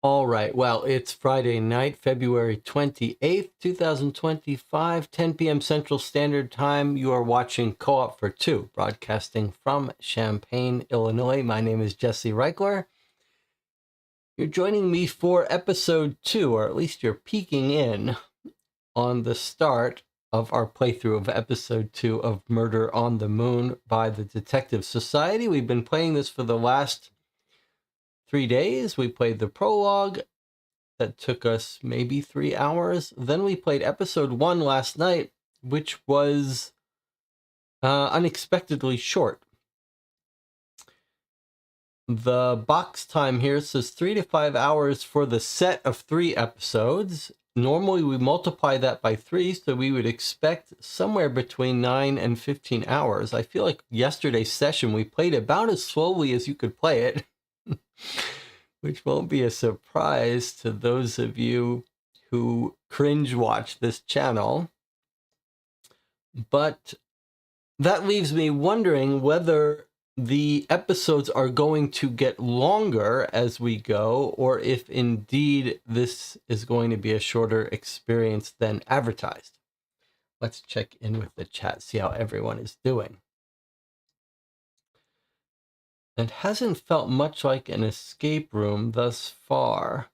All right. Well, it's Friday night, February 28th, 2025, 10 p.m. Central Standard Time. You are watching Co-op for Two, broadcasting from Champaign, Illinois. My name is Jesse Reichler. You're joining me for episode 2, or at least you're peeking in on the start of our playthrough of episode 2 of Murder on the Moon by the Detective Society. We've been playing this for the last 3 days. We played the prologue. That took us maybe 3 hours. Then we played episode 1 last night, which was unexpectedly short. The box time here says 3 to 5 hours for the set of 3 episodes. Normally we multiply that by 3, so we would expect somewhere between 9 and 15 hours. I feel like yesterday's session we played about as slowly as you could play it. Which won't be a surprise to those of you who cringe watch this channel. But that leaves me wondering whether the episodes are going to get longer as we go, or if indeed this is going to be a shorter experience than advertised. Let's check in with the chat, see how everyone is doing. It hasn't felt much like an escape room thus far.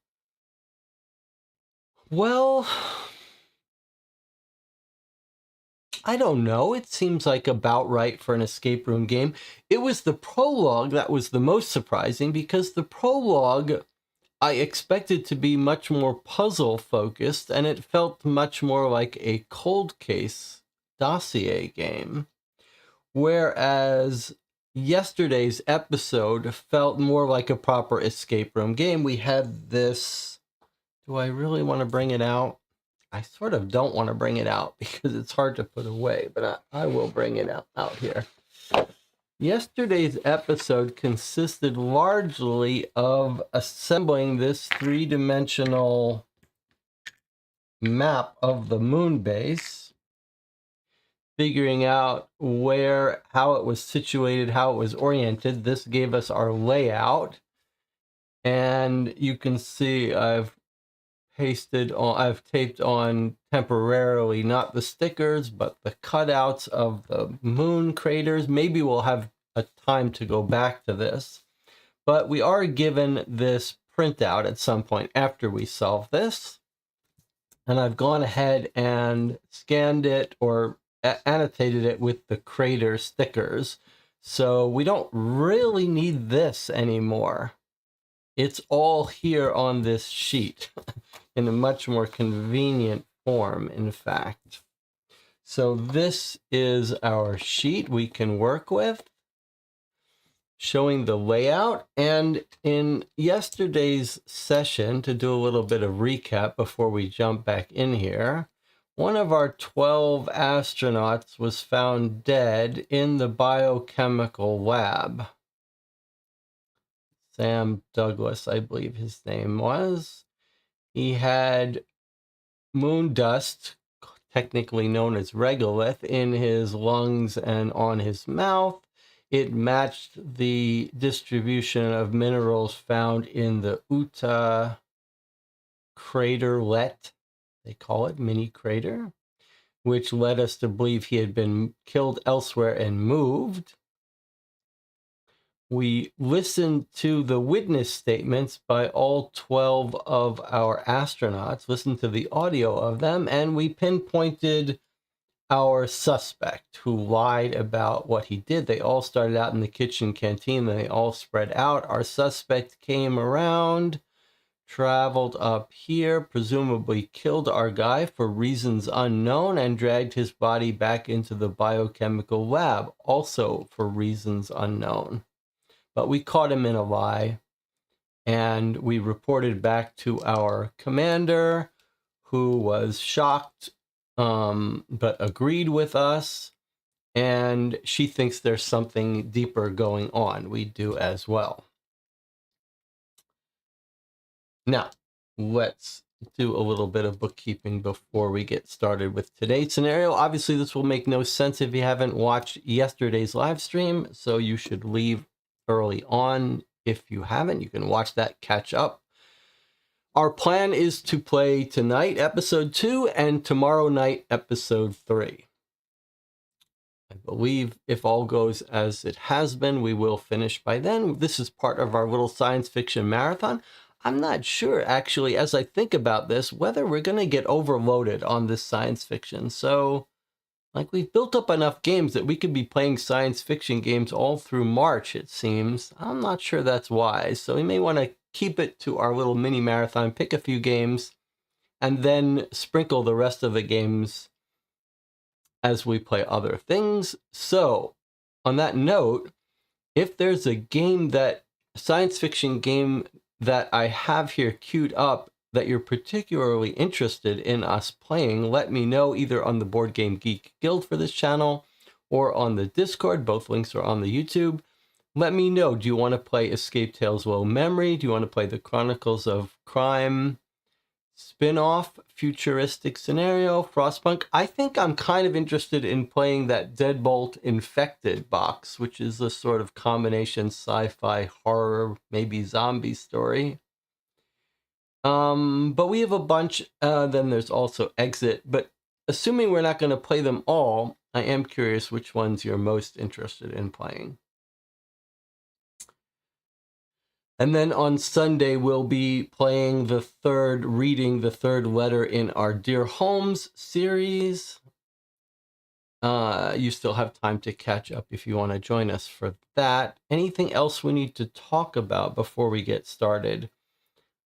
Well, I don't know. It seems like about right for an escape room game. It was the prologue that was the most surprising, because the prologue I expected to be much more puzzle focused, and it felt much more like a cold case dossier game. Whereas yesterday's episode felt more like a proper escape room game. We had this... Do I really want to bring it out? I sort of don't want to bring it out because it's hard to put away, but I will bring it out here. Yesterday's episode consisted largely of assembling this 3-dimensional map of the moon base, figuring out how it was situated, how it was oriented. This gave us our layout, and you can see I've taped on temporarily, not the stickers, but the cutouts of the moon craters. Maybe we'll have a time to go back to this, but we are given this printout at some point after we solve this. And I've gone ahead and scanned it or annotated it with the crater stickers. So we don't really need this anymore. It's all here on this sheet in a much more convenient form, in fact. So this is our sheet we can work with, showing the layout. And in yesterday's session, to do a little bit of recap before we jump back in here, one of our 12 astronauts was found dead in the biochemical lab. Sam Douglas, I believe his name was. He had moon dust, technically known as regolith, in his lungs and on his mouth. It matched the distribution of minerals found in the Utah craterlet, they call it, mini crater, which led us to believe he had been killed elsewhere and moved. We listened to the witness statements by all 12 of our astronauts, listened to the audio of them, and we pinpointed our suspect who lied about what he did. They all started out in the kitchen canteen, and they all spread out. Our suspect came around, traveled up here, presumably killed our guy for reasons unknown, and dragged his body back into the biochemical lab, also for reasons unknown. But we caught him in a lie, and we reported back to our commander, who was shocked, but agreed with us, and she thinks there's something deeper going on. We do as well. Now, let's do a little bit of bookkeeping before we get started with today's scenario. Obviously, this will make no sense if you haven't watched yesterday's live stream, so you should leave early on. If you haven't, you can watch that, catch up. Our plan is to play tonight, episode 2, and tomorrow night, episode 3. I believe if all goes as it has been, we will finish by then. This is part of our little science fiction marathon. I'm not sure, actually, as I think about this, whether we're going to get overloaded on this science fiction. So, like, we've built up enough games that we could be playing science fiction games all through March, it seems. I'm not sure that's wise. So we may want to keep it to our little mini marathon, pick a few games, and then sprinkle the rest of the games as we play other things. So, on that note, if there's a science fiction game that I have here queued up that you're particularly interested in us playing, let me know either on the Board Game Geek Guild for this channel or on the Discord. Both links are on the YouTube. Let me know. Do you want to play Escape Tales Low Memory? Do you want to play the Chronicles of Crime spin-off, futuristic scenario, Frostpunk? I think I'm kind of interested in playing that Deadbolt Infected box, which is a sort of combination sci-fi horror, maybe zombie story. But we have a bunch. Then there's also Exit. But assuming we're not going to play them all, I am curious which ones you're most interested in playing. And then on Sunday, we'll be playing reading the third letter in our Dear Holmes series. You still have time to catch up if you want to join us for that. Anything else we need to talk about before we get started?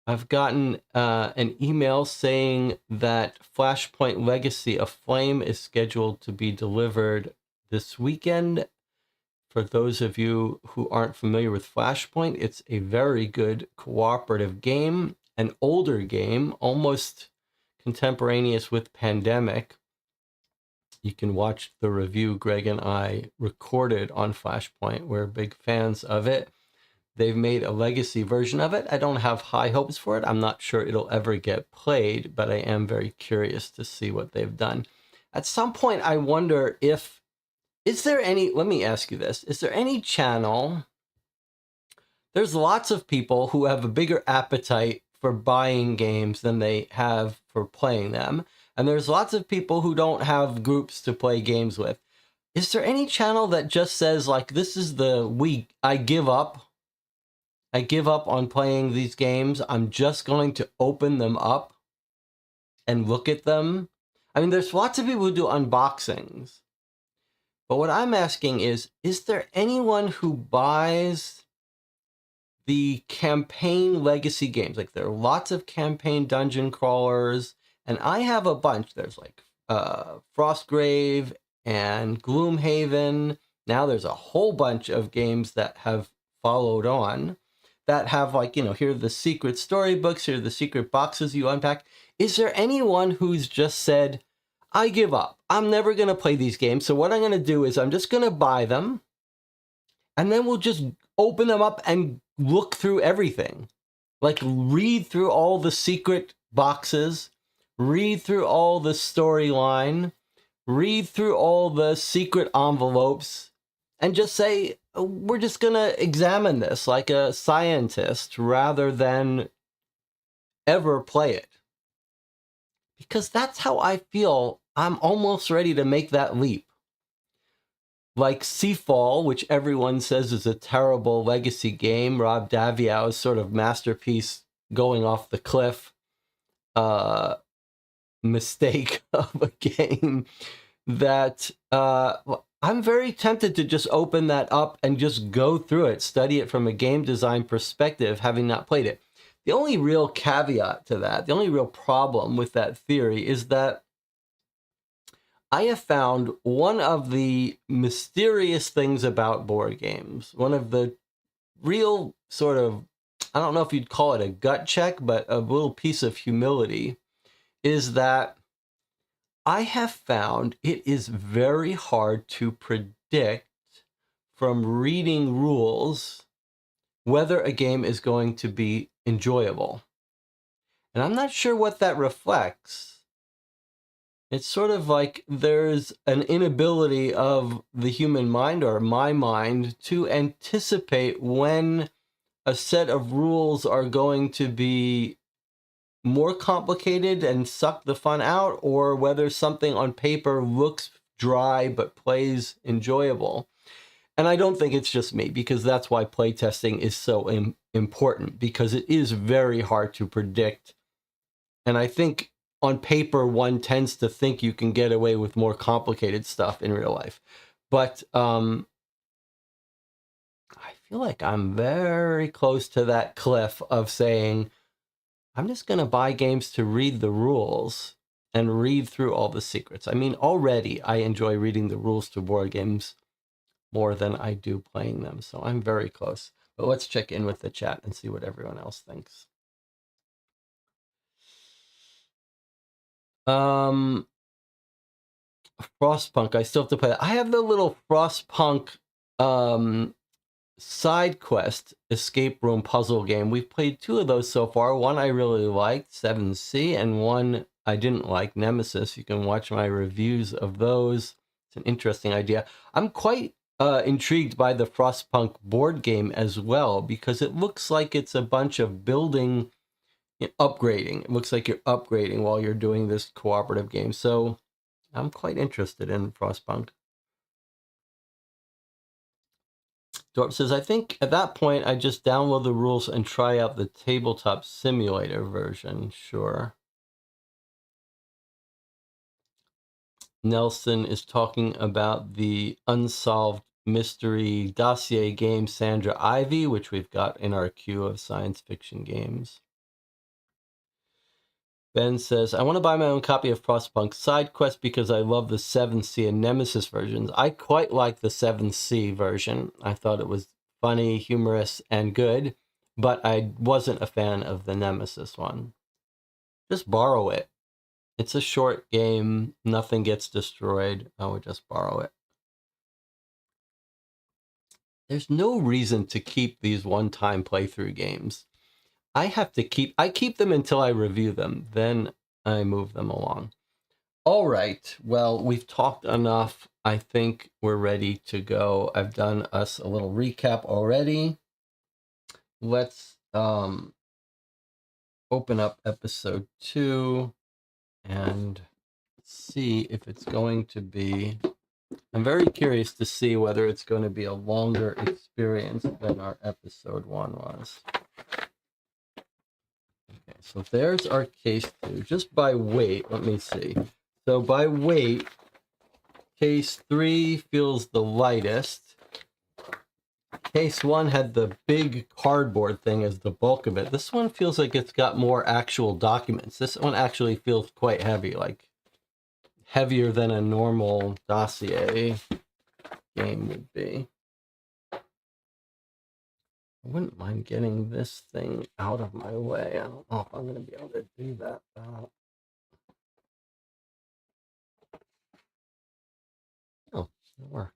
I've gotten an email saying that Flashpoint Legacy of Flame is scheduled to be delivered this weekend. For those of you who aren't familiar with Flashpoint, it's a very good cooperative game, an older game, almost contemporaneous with Pandemic. You can watch the review Greg and I recorded on Flashpoint. We're big fans of it. They've made a legacy version of it. I don't have high hopes for it. I'm not sure it'll ever get played, but I am very curious to see what they've done. At some point, I wonder if let me ask you this. Is there any channel? There's lots of people who have a bigger appetite for buying games than they have for playing them. And there's lots of people who don't have groups to play games with. Is there any channel that just says, like, this is the week I give up? I give up on playing these games. I'm just going to open them up and look at them. I mean, there's lots of people who do unboxings. But what I'm asking is there anyone who buys the campaign legacy games? Like, there are lots of campaign dungeon crawlers, and I have a bunch. There's like Frostgrave and Gloomhaven. Now there's a whole bunch of games that have followed on that have, like, here are the secret storybooks, here are the secret boxes you unpack. Is there anyone who's just said, I give up. I'm never going to play these games. So what I'm going to do is I'm just going to buy them, and then we'll just open them up and look through everything. Like, read through all the secret boxes, read through all the storyline, read through all the secret envelopes, and just say, we're just going to examine this like a scientist rather than ever play it. Because that's how I feel. I'm almost ready to make that leap. Like Seafall, which everyone says is a terrible legacy game, Rob Daviau's sort of masterpiece going off the cliff mistake of a game, that I'm very tempted to just open that up and just go through it, study it from a game design perspective, having not played it. The only real caveat to that, the only real problem with that theory is that I have found one of the mysterious things about board games, one of the real sort of, I don't know if you'd call it a gut check, but a little piece of humility, is that I have found it is very hard to predict from reading rules whether a game is going to be enjoyable. And I'm not sure what that reflects. It's sort of like there's an inability of the human mind, or my mind, to anticipate when a set of rules are going to be more complicated and suck the fun out, or whether something on paper looks dry but plays enjoyable. And I don't think it's just me, because that's why playtesting is so important, because it is very hard to predict. And I think on paper, one tends to think you can get away with more complicated stuff in real life. But I feel like I'm very close to that cliff of saying, I'm just going to buy games to read the rules and read through all the secrets. I mean, already I enjoy reading the rules to board games more than I do playing them. So I'm very close. But let's check in with the chat and see what everyone else thinks. Frostpunk, I still have to play that. I have the little Frostpunk side quest escape room puzzle game. We've played 2 of those so far. One I really liked, 7C, and one I didn't like, Nemesis. You can watch my reviews of those. It's an interesting idea. I'm quite intrigued by the Frostpunk board game as well, because it looks like it's a bunch of building, upgrading. It looks like you're upgrading while you're doing this cooperative game. So I'm quite interested in Frostpunk. Dorp says, I think at that point, I just download the rules and try out the tabletop simulator version. Sure. Nelson is talking about the unsolved mystery dossier game Sandra Ivy, which we've got in our queue of science fiction games. Ben says, I want to buy my own copy of Frostpunk Side Quest because I love the 7C and Nemesis versions. I quite like the 7C version. I thought it was funny, humorous, and good, but I wasn't a fan of the Nemesis one. Just borrow it. It's a short game. Nothing gets destroyed. I would just borrow it. There's no reason to keep these one-time playthrough games. I keep them until I review them. Then I move them along. All right. Well, we've talked enough. I think we're ready to go. I've done us a little recap already. Let's open up episode 2 and see if it's going to be... I'm very curious to see whether it's going to be a longer experience than our episode 1 was. Okay, so there's our case 2. Just by weight, let me see. So by weight, case 3 feels the lightest. Case 1 had the big cardboard thing as the bulk of it. This one feels like it's got more actual documents. This one actually feels quite heavy, like heavier than a normal dossier game would be. I wouldn't mind getting this thing out of my way. I don't know if I'm going to be able to do that. Oh, it worked.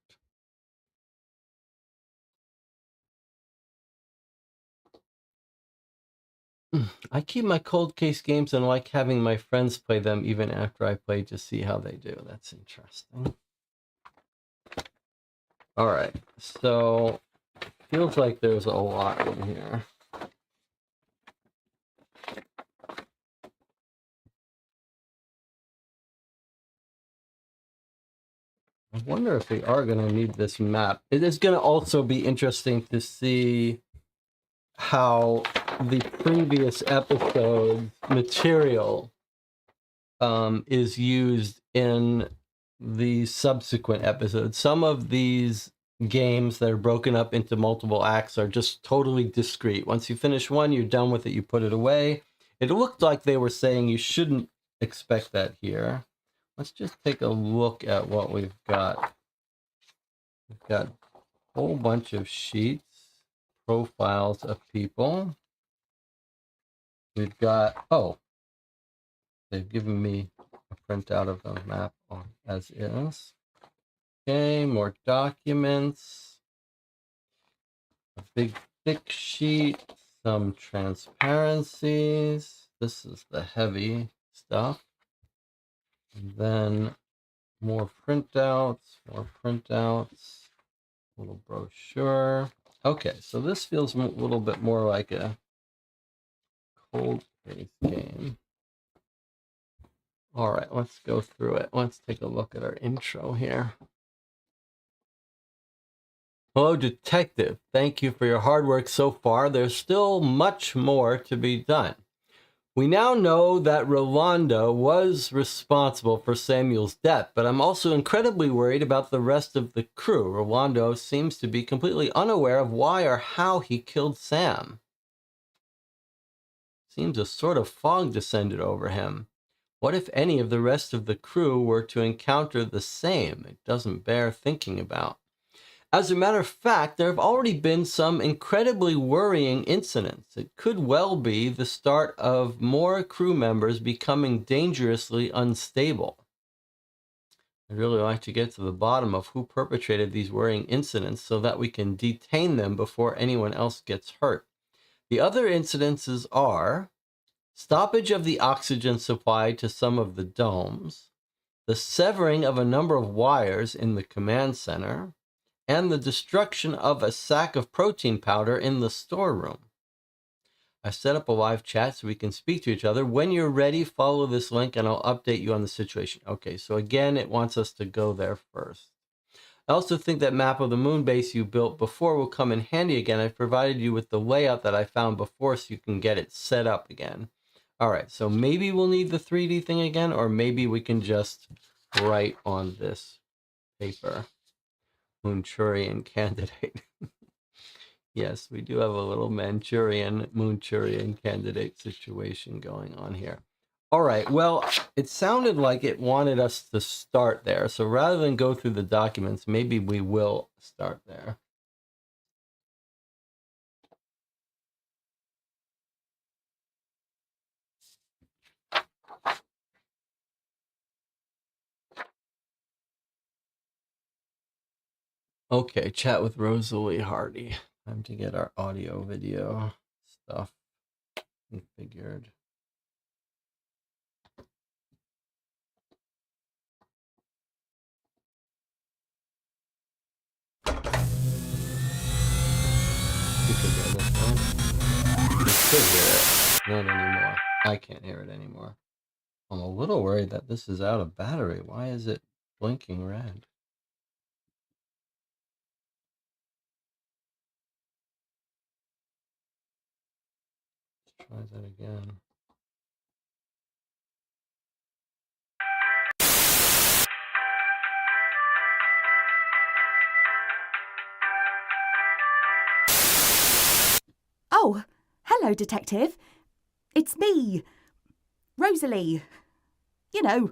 I keep my cold case games and like having my friends play them even after I play to see how they do. That's interesting. All right, so feels like there's a lot in here. I wonder if we are going to need this map. It is going to also be interesting to see how the previous episode's material is used in the subsequent episodes. Some of these games that are broken up into multiple acts are just totally discrete. Once you finish one, you're done with it, you put it away. It looked like they were saying you shouldn't expect that here. Let's just take a look at what we've got. We've got a whole bunch of sheets, profiles of people. We've got, oh, they've given me a printout of the map as is. Okay, more documents. A big thick sheet, some transparencies. This is the heavy stuff. And then more printouts, a little brochure. Okay, so this feels a little bit more like a cold case game. All right, let's go through it. Let's take a look at our intro here. Hello, Detective. Thank you for your hard work so far. There's still much more to be done. We now know that Rolando was responsible for Samuel's death, but I'm also incredibly worried about the rest of the crew. Rolando seems to be completely unaware of why or how he killed Sam. Seems a sort of fog descended over him. What if any of the rest of the crew were to encounter the same? It doesn't bear thinking about. As a matter of fact, there have already been some incredibly worrying incidents. It could well be the start of more crew members becoming dangerously unstable. I'd really like to get to the bottom of who perpetrated these worrying incidents so that we can detain them before anyone else gets hurt. The other incidences are stoppage of the oxygen supply to some of the domes, the severing of a number of wires in the command center, and the destruction of a sack of protein powder in the storeroom. I set up a live chat so we can speak to each other. When you're ready, follow this link and I'll update you on the situation. Okay, so again, it wants us to go there first. I also think that map of the moon base you built before will come in handy again. I've provided you with the layout that I found before so you can get it set up again. All right, so maybe we'll need the 3D thing again, or maybe we can just write on this paper. Manchurian candidate. Yes, we do have a little Manchurian candidate situation going on here. All right, well, it sounded like it wanted us to start there. So rather than go through the documents, maybe we will start there. Okay, chat with Rosalie Hardy. Time to get our audio video stuff configured. You can hear this, right? You could hear it. Not anymore. I can't hear it anymore. I'm a little worried that this is out of battery. Why is it blinking red? Let's try that again. Oh, hello, Detective. It's me, Rosalie. You know,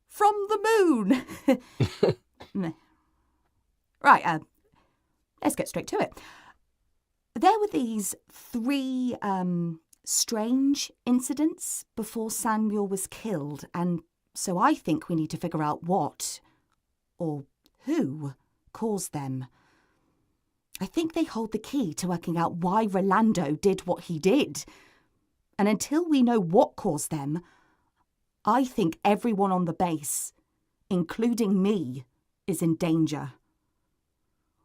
from the moon. Right, let's get straight to it. There were these 3 strange incidents before Samuel was killed, and so I think we need to figure out what or who caused them. I think they hold the key to working out why Rolando did what he did. And until we know what caused them, I think everyone on the base, including me, is in danger.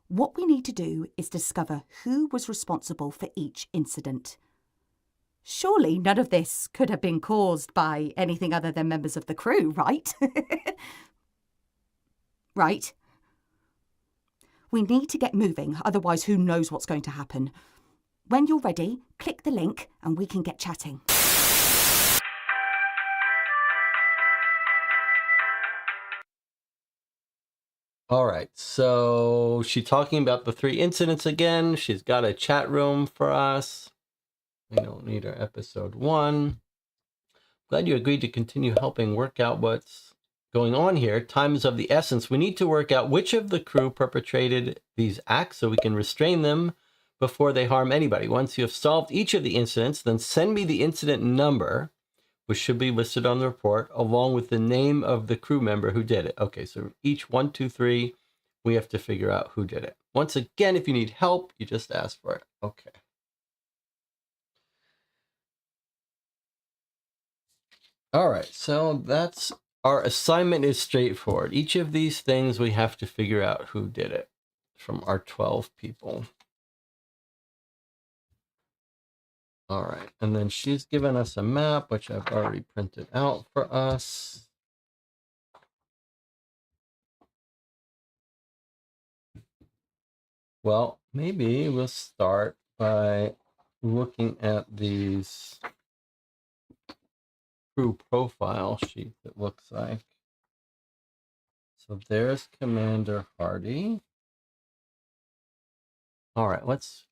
What we need to do is discover who was responsible for each incident. Surely none of this could have been caused by anything other than members of the crew, right? Right? We need to get moving, otherwise who knows what's going to happen. When you're ready, click the link and we can get chatting. All right, so she's talking about the 3 incidents again. She's got a chat room for us. We don't need our episode 1. Glad you agreed to continue helping work out what's going on here. Time is of the essence. We need to work out which of the crew perpetrated these acts so we can restrain them before they harm anybody. Once you have solved each of the incidents, then send me the incident number, which should be listed on the report, along with the name of the crew member who did it. Okay, so each 1, 2, 3, we have to figure out who did it. Once again, if you need help, you just ask for it. Okay. All right, so that's our assignment is straightforward. Each of these things we have to figure out who did it from our 12 people. All right, and then she's given us a map, which I've already printed out for us. Well, maybe we'll start by looking at these crew profile sheets, it looks like. So there's Commander Hardy. All right, let's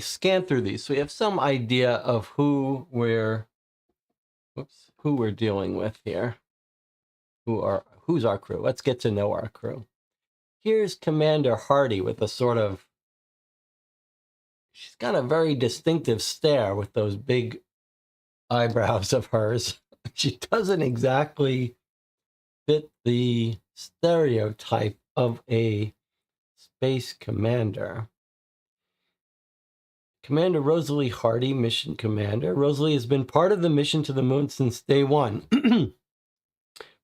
scan through these so we have some idea of who we're dealing with here. Who's our crew? Let's get to know our crew. Here's Commander Hardy with a sort of, she's got a very distinctive stare with those big eyebrows of hers. She doesn't exactly fit the stereotype of a space commander. Commander Rosalie Hardy, mission commander. Rosalie has been part of the mission to the moon since day one.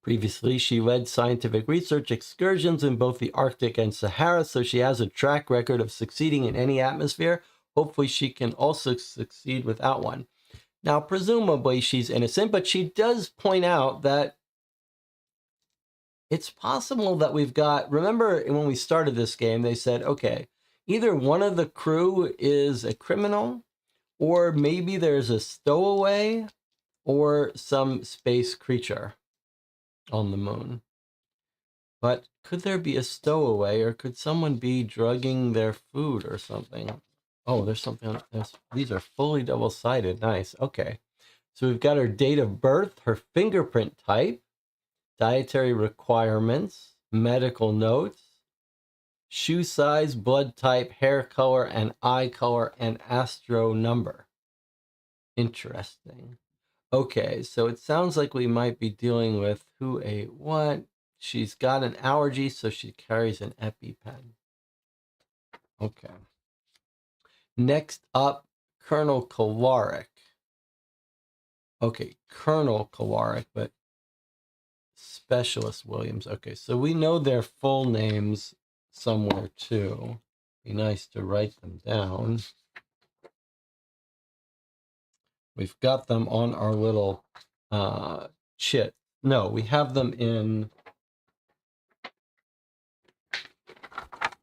Previously, she led scientific research excursions in both the Arctic and Sahara, so she has a track record of succeeding in any atmosphere. Hopefully, she can also succeed without one. Now, presumably, she's innocent, but she does point out that it's possible that we've got, remember when we started this game, they said, okay, either one of the crew is a criminal, or maybe there's a stowaway, or some space creature on the moon. But could there be a stowaway, or could someone be drugging their food or something? Oh, there's something. These are fully double-sided. Nice. Okay. So we've got her date of birth, her fingerprint type, dietary requirements, medical notes, shoe size, blood type, hair color, and eye color, and astro number. Interesting. Okay, so it sounds like we might be dealing with who ate what. She's got an allergy, so she carries an EpiPen. Okay. Next up, Colonel Kowarick. Okay, Colonel Kowarick, but Specialist Williams. Okay, so we know their full names somewhere too. Be nice to write them down. We've got them on our little chit. No, we have them in.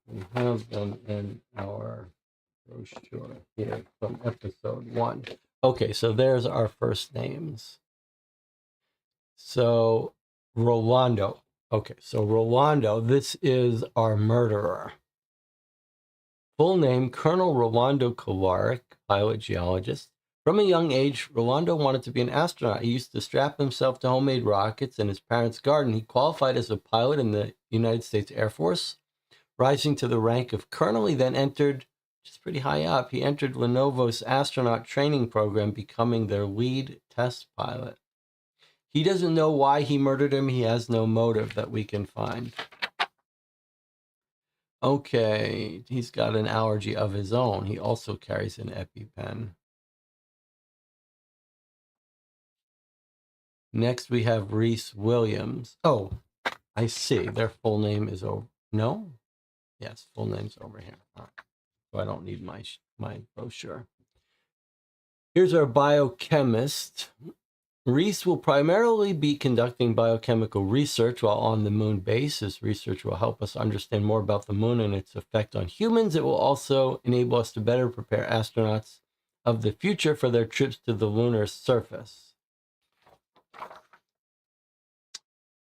We have them in our brochure here from episode 1. Okay, so there's our first names. So Rolando. Okay, so Rolando, this is our murderer. Full name, Colonel Rolando Kowarick, pilot geologist. From a young age, Rolando wanted to be an astronaut. He used to strap himself to homemade rockets in his parents' garden. He qualified as a pilot in the United States Air Force, rising to the rank of colonel. He then entered, which is pretty high up, he entered Lenovo's astronaut training program, becoming their lead test pilot. He doesn't know why he murdered him. He has no motive that we can find. Okay, he's got an allergy of his own. He also carries an EpiPen. Next, we have Reese Williams. Oh, I see. Their full name is over. No? Yes, full name's over here. Right. So I don't need my brochure. Here's our biochemist. Reese will primarily be conducting biochemical research while on the moon base. His research will help us understand more about the moon and its effect on humans. It will also enable us to better prepare astronauts of the future for their trips to the lunar surface.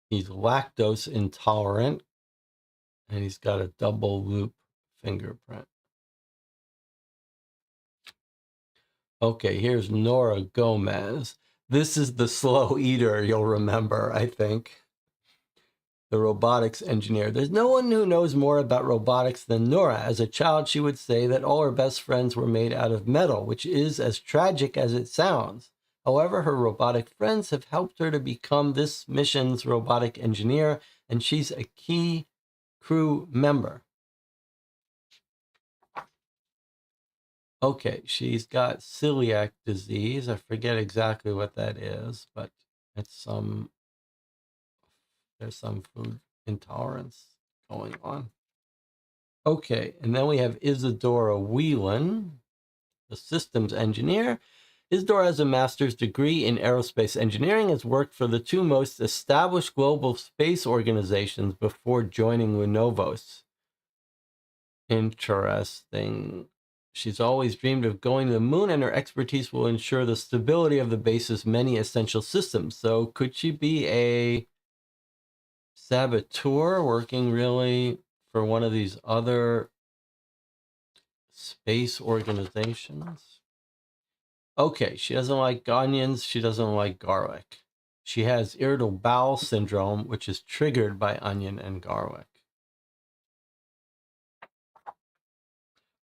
He's lactose intolerant, and he's got a double loop fingerprint. Okay, here's Nora Gomez. This is the slow eater, you'll remember, I think. The robotics engineer. There's no one who knows more about robotics than Nora. As a child, she would say that all her best friends were made out of metal, which is as tragic as it sounds. However, her robotic friends have helped her to become this mission's robotic engineer, and she's a key crew member. Okay, she's got celiac disease. I forget exactly what that is, but it's there's some food intolerance going on. Okay, and then we have Isadora Whelan. a systems engineer. Isidore has a master's degree in aerospace engineering, has worked for the two most established global space organizations before joining Winovos. Interesting. She's always dreamed of going to the moon, and her expertise will ensure the stability of the base's many essential systems. So could she be a saboteur working really for one of these other space organizations? Okay, she doesn't like onions. She doesn't like garlic. She has irritable bowel syndrome, which is triggered by onion and garlic.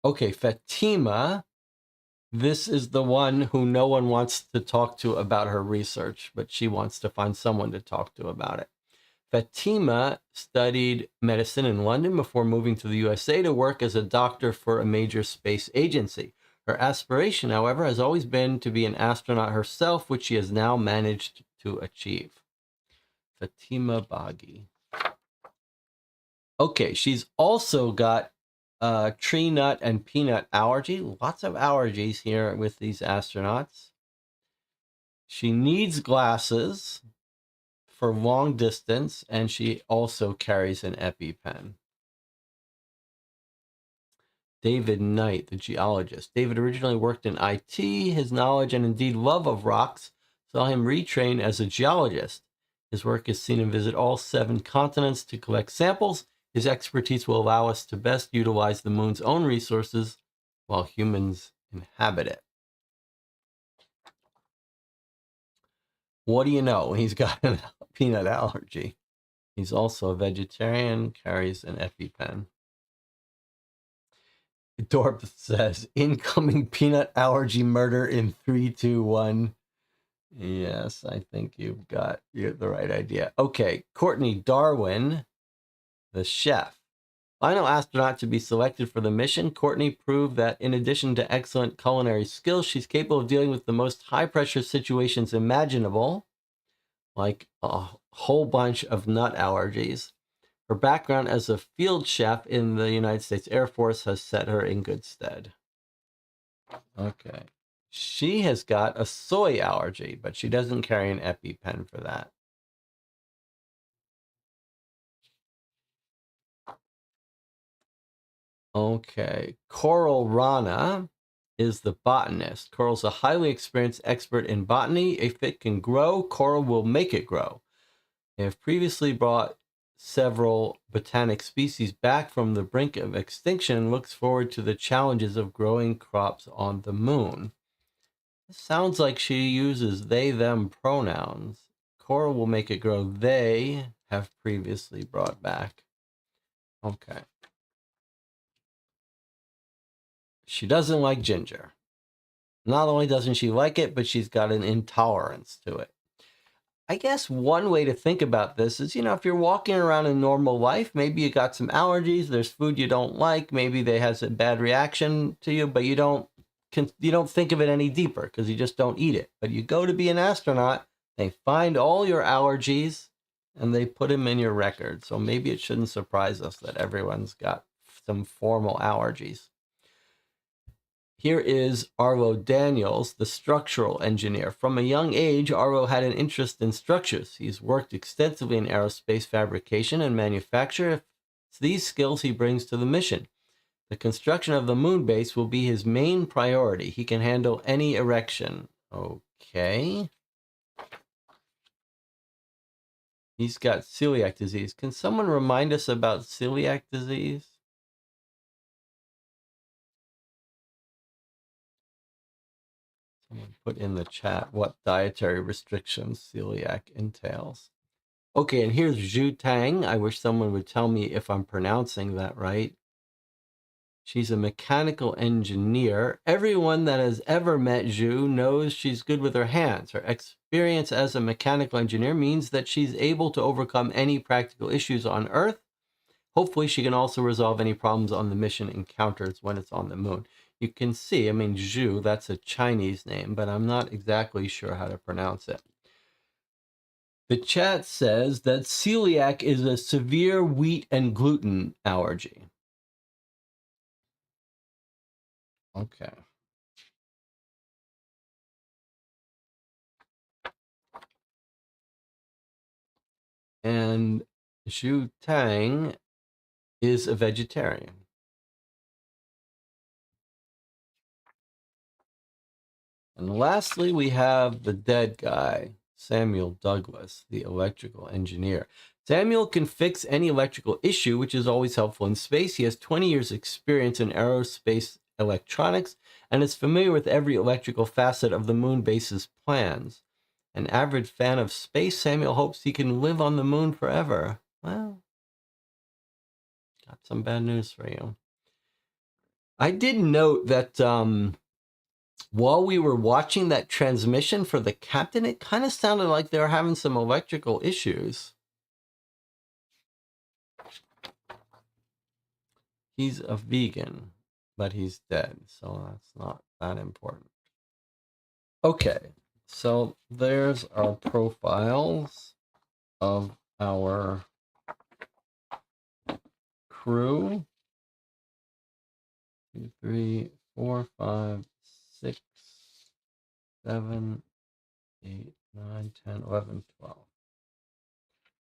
Okay, Fatima. This is the one who no one wants to talk to about her research, but she wants to find someone to talk to about it. Fatima studied medicine in London before moving to the USA to work as a doctor for a major space agency. Her aspiration, however, has always been to be an astronaut herself, which she has now managed to achieve. Fatima Baghi. Okay, she's also got tree nut and peanut allergy. Lots of allergies here with these astronauts. She needs glasses for long distance, and she also carries an EpiPen. David Knight, the geologist. David originally worked in IT. His knowledge and indeed love of rocks saw him retrain as a geologist. His work has seen him visit all 7 continents to collect samples. His expertise will allow us to best utilize the moon's own resources while humans inhabit it. What do you know? He's got a peanut allergy. He's also a vegetarian, carries an EpiPen. Dorp says, incoming peanut allergy murder in 3, 2, 1. Yes, I think you've got the right idea. Okay, Courtney Darwin, the chef. Final astronaut to be selected for the mission, Courtney proved that in addition to excellent culinary skills, she's capable of dealing with the most high-pressure situations imaginable, like a whole bunch of nut allergies. Her background as a field chef in the United States Air Force has set her in good stead. Okay. She has got a soy allergy, but she doesn't carry an EpiPen for that. Okay. Coral Rana is the botanist. Coral's a highly experienced expert in botany. If it can grow, coral will make it grow. They have previously brought several botanic species back from the brink of extinction and looks forward to the challenges of growing crops on the moon. It sounds like she uses they, them pronouns. Coral will make it grow. They have previously brought back. Okay. She doesn't like ginger. Not only doesn't she like it, but she's got an intolerance to it. I guess one way to think about this is, if you're walking around in normal life, maybe you got some allergies, there's food you don't like, maybe they has a bad reaction to you, but you don't think of it any deeper because you just don't eat it. But you go to be an astronaut, they find all your allergies and they put them in your record. So maybe it shouldn't surprise us that everyone's got some formal allergies. Here is Arlo Daniels, the structural engineer. From a young age, Arlo had an interest in structures. He's worked extensively in aerospace fabrication and manufacture. It's these skills he brings to the mission. The construction of the moon base will be his main priority. He can handle any erection. Okay. He's got celiac disease. Can someone remind us about celiac disease? Someone put in the chat what dietary restrictions celiac entails. Okay, and here's Zhu Tang. I wish someone would tell me if I'm pronouncing that right. She's a mechanical engineer. Everyone that has ever met Zhu knows she's good with her hands. Her experience as a mechanical engineer means that she's able to overcome any practical issues on Earth. Hopefully, she can also resolve any problems on the mission encounters when it's on the moon. You can see, Zhu, that's a Chinese name, but I'm not exactly sure how to pronounce it. The chat says that celiac is a severe wheat and gluten allergy. Okay. And Zhu Tang is a vegetarian. And lastly, we have the dead guy, Samuel Douglas, the electrical engineer. Samuel can fix any electrical issue, which is always helpful in space. He has 20 years experience in aerospace electronics and is familiar with every electrical facet of the moon base's plans. An avid fan of space, Samuel hopes he can live on the moon forever. Well, got some bad news for you. I did note that while we were watching that transmission for the captain, it kind of sounded like they were having some electrical issues. He's a vegan, but he's dead, so that's not that important. Okay, so there's our profiles of our crew. 2, 3, 4, 5, 6, 7, 8, 9, 10, 11, 12.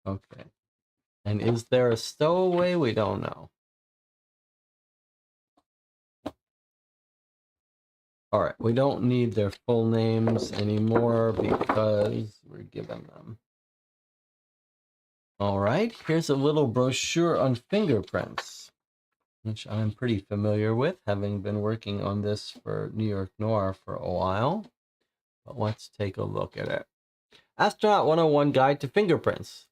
Okay. And is there a stowaway? We don't know. All right, we don't need their full names anymore because we're given them. All right, here's a little brochure on fingerprints, which I'm pretty familiar with, having been working on this for New York Noir for a while. But let's take a look at it. Astronaut 101 Guide to Fingerprints.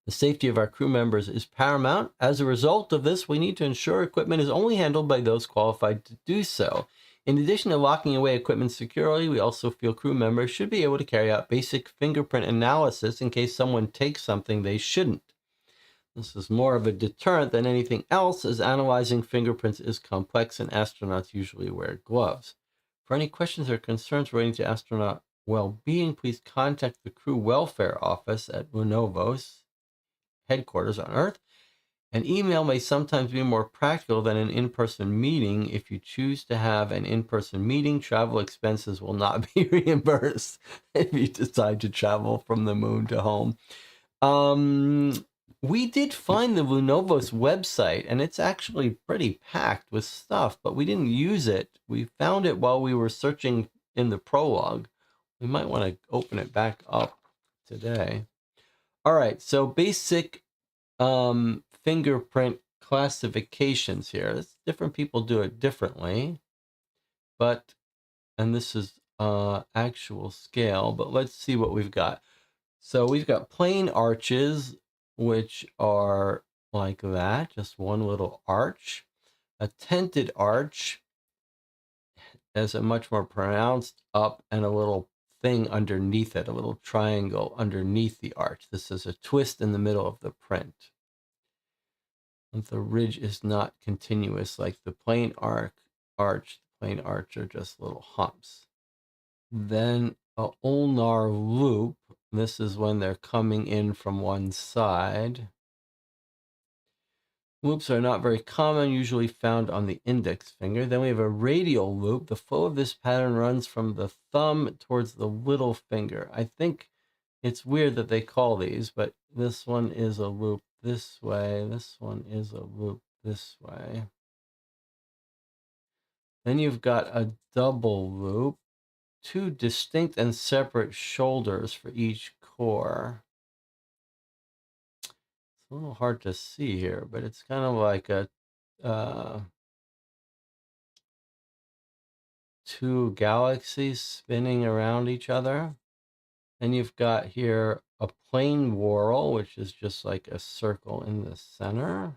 The safety of our crew members is paramount. As a result of this, we need to ensure equipment is only handled by those qualified to do so. In addition to locking away equipment securely, we also feel crew members should be able to carry out basic fingerprint analysis in case someone takes something they shouldn't. This is more of a deterrent than anything else, as analyzing fingerprints is complex and astronauts usually wear gloves. For any questions or concerns relating to astronaut well-being, please contact the Crew Welfare Office at Lenovo's headquarters on Earth. An email may sometimes be more practical than an in-person meeting. If you choose to have an in-person meeting, travel expenses will not be reimbursed if you decide to travel from the moon to home. We did find the Lenovo's website, and it's actually pretty packed with stuff, but we didn't use it. We found it while we were searching in the prologue. We might want to open it back up today. All right, so basic fingerprint classifications here. Different people do it differently, but, and this is actual scale, but let's see what we've got. So we've got plain arches, which are like that, just one little arch. A tented arch has a much more pronounced up and a little thing underneath it, a little triangle underneath the arch. This is a twist in the middle of the print. The ridge is not continuous like the plain arch. The plain arch are just little humps. Then a ulnar loop. This is when they're coming in from one side. Loops are not very common, usually found on the index finger. Then we have a radial loop. The flow of this pattern runs from the thumb towards the little finger. I think it's weird that they call these, but this one is a loop this way. This one is a loop this way. Then you've got a double loop, two distinct and separate shoulders for each core. It's a little hard to see here, but it's kind of like a two galaxies spinning around each other. And you've got here a plane whorl, which is just like a circle in the center.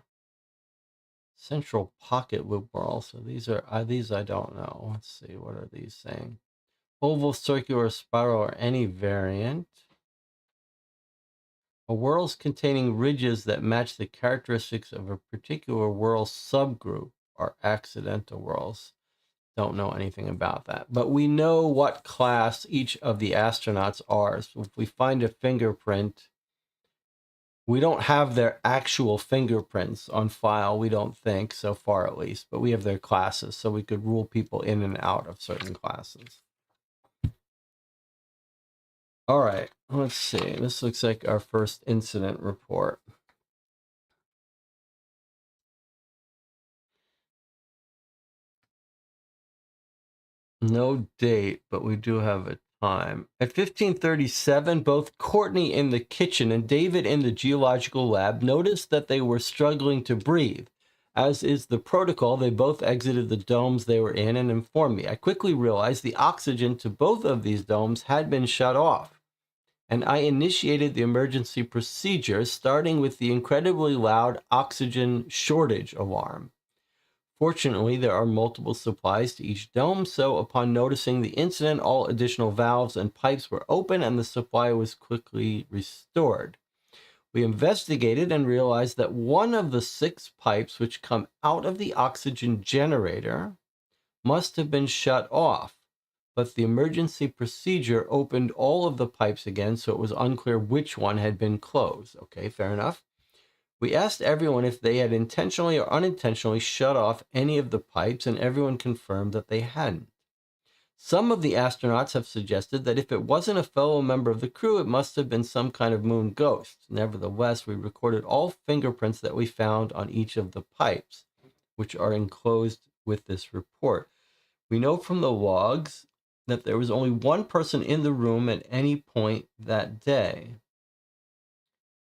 Central pocket loop whorl. So these I don't know. Let's see, what are these saying? Oval, circular, spiral, or any variant. A whorls containing ridges that match the characteristics of a particular whorl subgroup are accidental whorls. Don't know anything about that, but we know what class each of the astronauts are. So if we find a fingerprint, we don't have their actual fingerprints on file, we don't think, so far at least, but we have their classes, so we could rule people in and out of certain classes. All right, let's see. This looks like our first incident report. No date, but we do have a time. At 1537, both Courtney in the kitchen and David in the geological lab noticed that they were struggling to breathe. As is the protocol, they both exited the domes they were in and informed me. I quickly realized the oxygen to both of these domes had been shut off, and I initiated the emergency procedure, starting with the incredibly loud oxygen shortage alarm. Fortunately, there are multiple supplies to each dome, so upon noticing the incident, all additional valves and pipes were open and the supply was quickly restored. We investigated and realized that one of the 6 pipes which come out of the oxygen generator must have been shut off, but the emergency procedure opened all of the pipes again, so it was unclear which one had been closed. Okay, fair enough. We asked everyone if they had intentionally or unintentionally shut off any of the pipes, and everyone confirmed that they hadn't. Some of the astronauts have suggested that if it wasn't a fellow member of the crew, it must have been some kind of moon ghost. Nevertheless, we recorded all fingerprints that we found on each of the pipes, which are enclosed with this report. We know from the logs that there was only one person in the room at any point that day.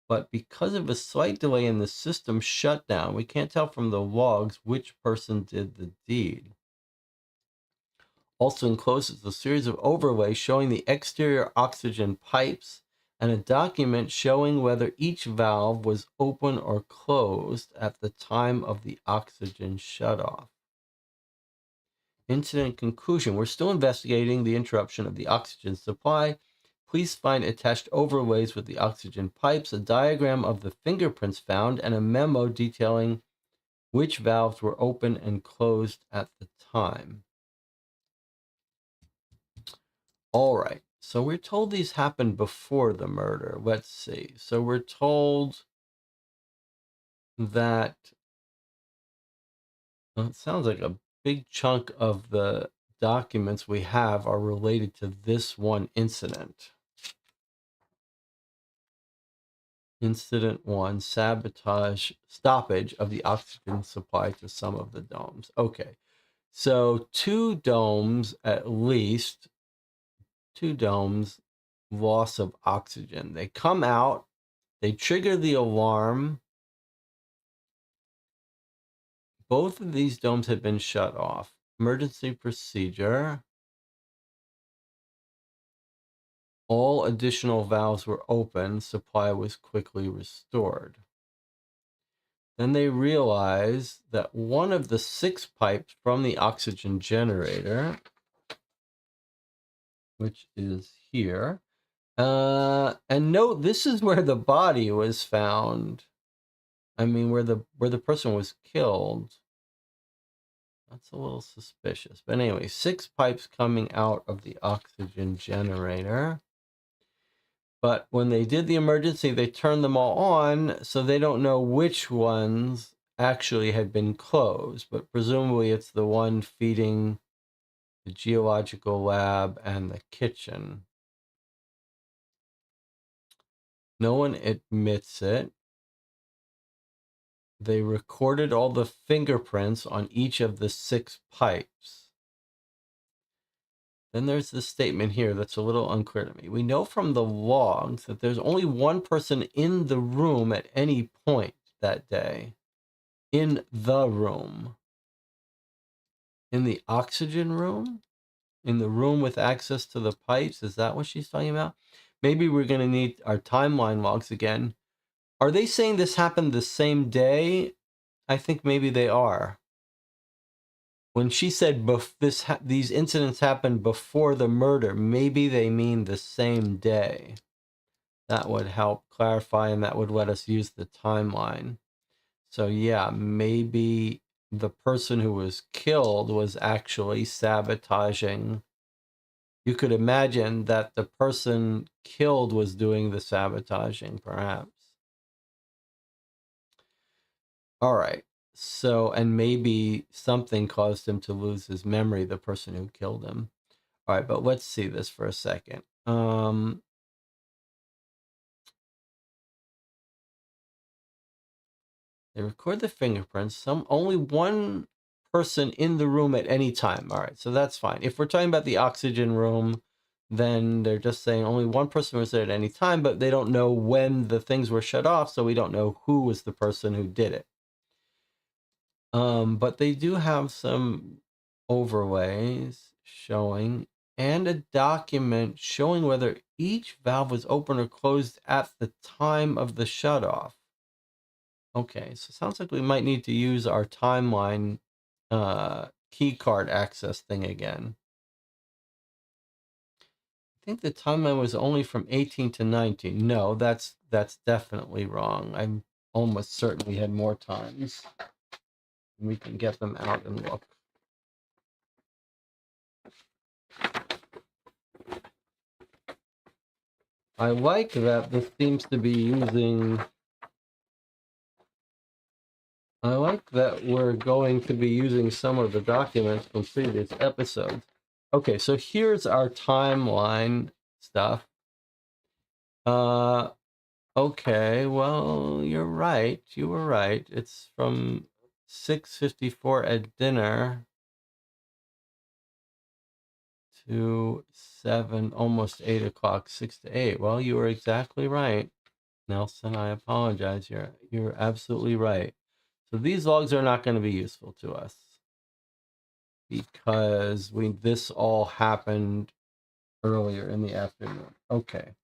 But because of a slight delay in the system shutdown, we can't tell from the logs which person did the deed. Also enclosed is a series of overlays showing the exterior oxygen pipes and a document showing whether each valve was open or closed at the time of the oxygen shutoff. Incident conclusion. We're still investigating the interruption of the oxygen supply. Please find attached overlays with the oxygen pipes, a diagram of the fingerprints found, and a memo detailing which valves were open and closed at the time. All right. So we're told these happened before the murder. Let's see. So we're told that well, it sounds like a big chunk of the documents we have are related to this one incident. Incident 1, stoppage of the oxygen supply to some of the domes. Okay, so 2 domes, at least 2 domes, loss of oxygen. They come out, they trigger the alarm. Both of these domes had been shut off. Emergency procedure. All additional valves were open. Supply was quickly restored. Then they realized that one of the 6 pipes from the oxygen generator, which is here, and note this is where the body was found. I mean, where the person was killed. That's a little suspicious. But anyway, 6 pipes coming out of the oxygen generator. But when they did the emergency, they turned them all on, so they don't know which ones actually had been closed. But presumably it's the one feeding the geological lab and the kitchen. No one admits it. They recorded all the fingerprints on each of the 6 pipes. Then there's this statement here that's a little unclear to me. We know from the logs that there's only one person in the room at any point that day. In the room. In the oxygen room? In the room with access to the pipes? Is that what she's talking about? Maybe we're going to need our timeline logs again. Are they saying this happened the same day? I think maybe they are. When she said these incidents happened before the murder, maybe they mean the same day. That would help clarify, and that would let us use the timeline. So yeah, maybe the person who was killed was actually sabotaging. You could imagine that the person killed was doing the sabotaging, perhaps. All right. So, and maybe something caused him to lose his memory, the person who killed him. All right, but let's see this for a second. They record the fingerprints. Only one person in the room at any time. All right, so that's fine. If we're talking about the oxygen room, then they're just saying only one person was there at any time, but they don't know when the things were shut off, so we don't know who was the person who did it. But they do have some overlays showing and a document showing whether each valve was open or closed at the time of the shutoff. Okay, so it sounds like we might need to use our timeline key card access thing again. I think the timeline was only from 18 to 19. No, that's definitely wrong. I'm almost certain we had more times. We can get them out and look. I like that this seems to be using... I like that we're going to be using some of the documents from previous episodes. Okay, so here's our timeline stuff. Okay, well, you're right. You were right. It's from 6:54 at dinner to 7, almost 8 o'clock, 6 to 8. Well, you were exactly right, Nelson. I apologize. You're absolutely right. So these logs are not going to be useful to us because this all happened earlier in the afternoon. Okay.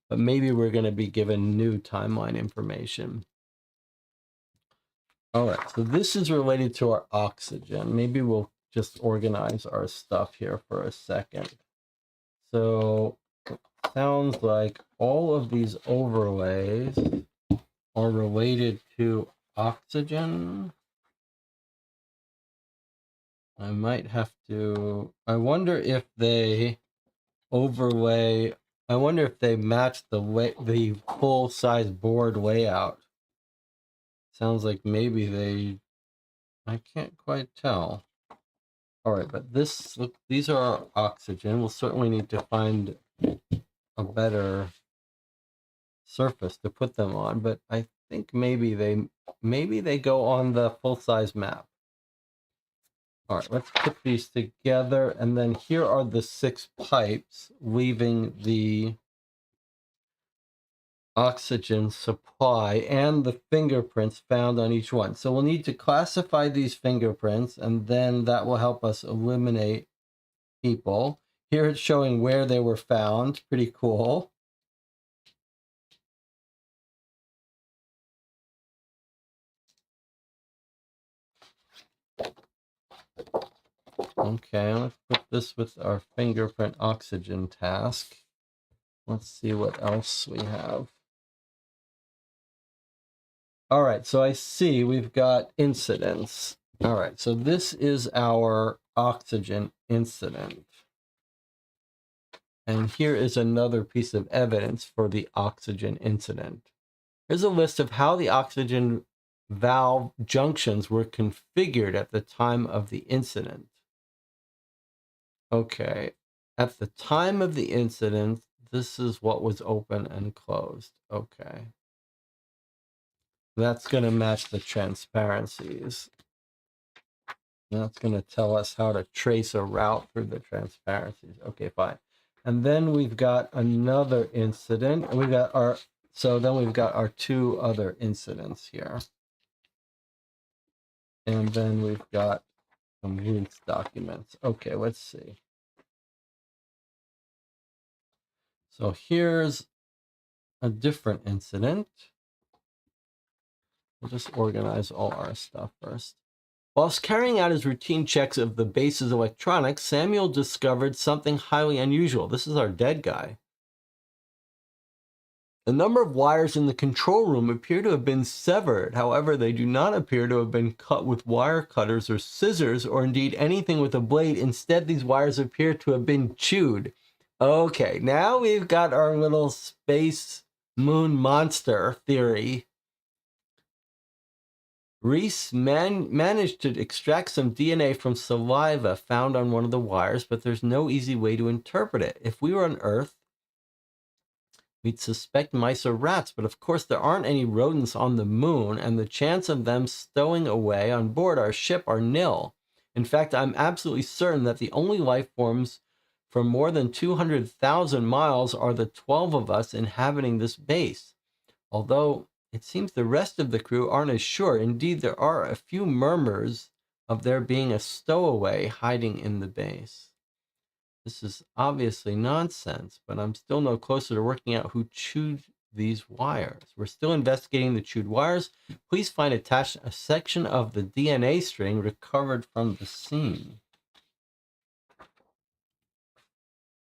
But maybe we're going to be given new timeline information. All right, so this is related to our oxygen. Maybe we'll just organize our stuff here for a second. So it sounds like all of these overlays are related to oxygen. I might have to, I wonder if they overlay, I wonder if they match the full size board layout. Sounds like maybe they, I can't quite tell. All right, but these are our oxygen. We'll certainly need to find a better surface to put them on, but I think maybe they go on the full-size map. All right, let's put these together, and then here are the 6 pipes leaving the oxygen supply and the fingerprints found on each one. So we'll need to classify these fingerprints, and then that will help us eliminate people. Here it's showing where they were found. Pretty cool. Okay, let's put this with our fingerprint oxygen task. Let's see what else we have. All right, so I see we've got incidents. All right, so this is our oxygen incident. And here is another piece of evidence for the oxygen incident. Here's a list of how the oxygen valve junctions were configured at the time of the incident. Okay, at the time of the incident, this is what was open and closed. Okay. That's going to match the transparencies. That's going to tell us how to trace a route through the transparencies. Okay, fine. And then we've got another incident. And we've got our, so then we've got our 2 other incidents here. And then we've got some Ruth's documents. Okay, let's see. So here's a different incident. We'll just organize all our stuff first. Whilst carrying out his routine checks of the base's electronics, Samuel discovered something highly unusual. This is our dead guy. The number of wires in the control room appear to have been severed. However, they do not appear to have been cut with wire cutters or scissors, or indeed anything with a blade. Instead, these wires appear to have been chewed. Okay, now we've got our little space moon monster theory. Reese managed to extract some DNA from saliva found on one of the wires, but there's no easy way to interpret it. If we were on Earth, We'd suspect mice or rats, but of course there aren't any rodents on the moon, and the chance of them stowing away on board our ship are nil. In fact, I'm absolutely certain that the only life forms for more than 200,000 miles are the 12 of us inhabiting this base. Although it seems the rest of the crew aren't as sure. Indeed, there are a few murmurs of there being a stowaway hiding in the base. This is obviously nonsense, but I'm still no closer to working out who chewed these wires. We're still investigating the chewed wires. Please find attached a section of the DNA string recovered from the scene.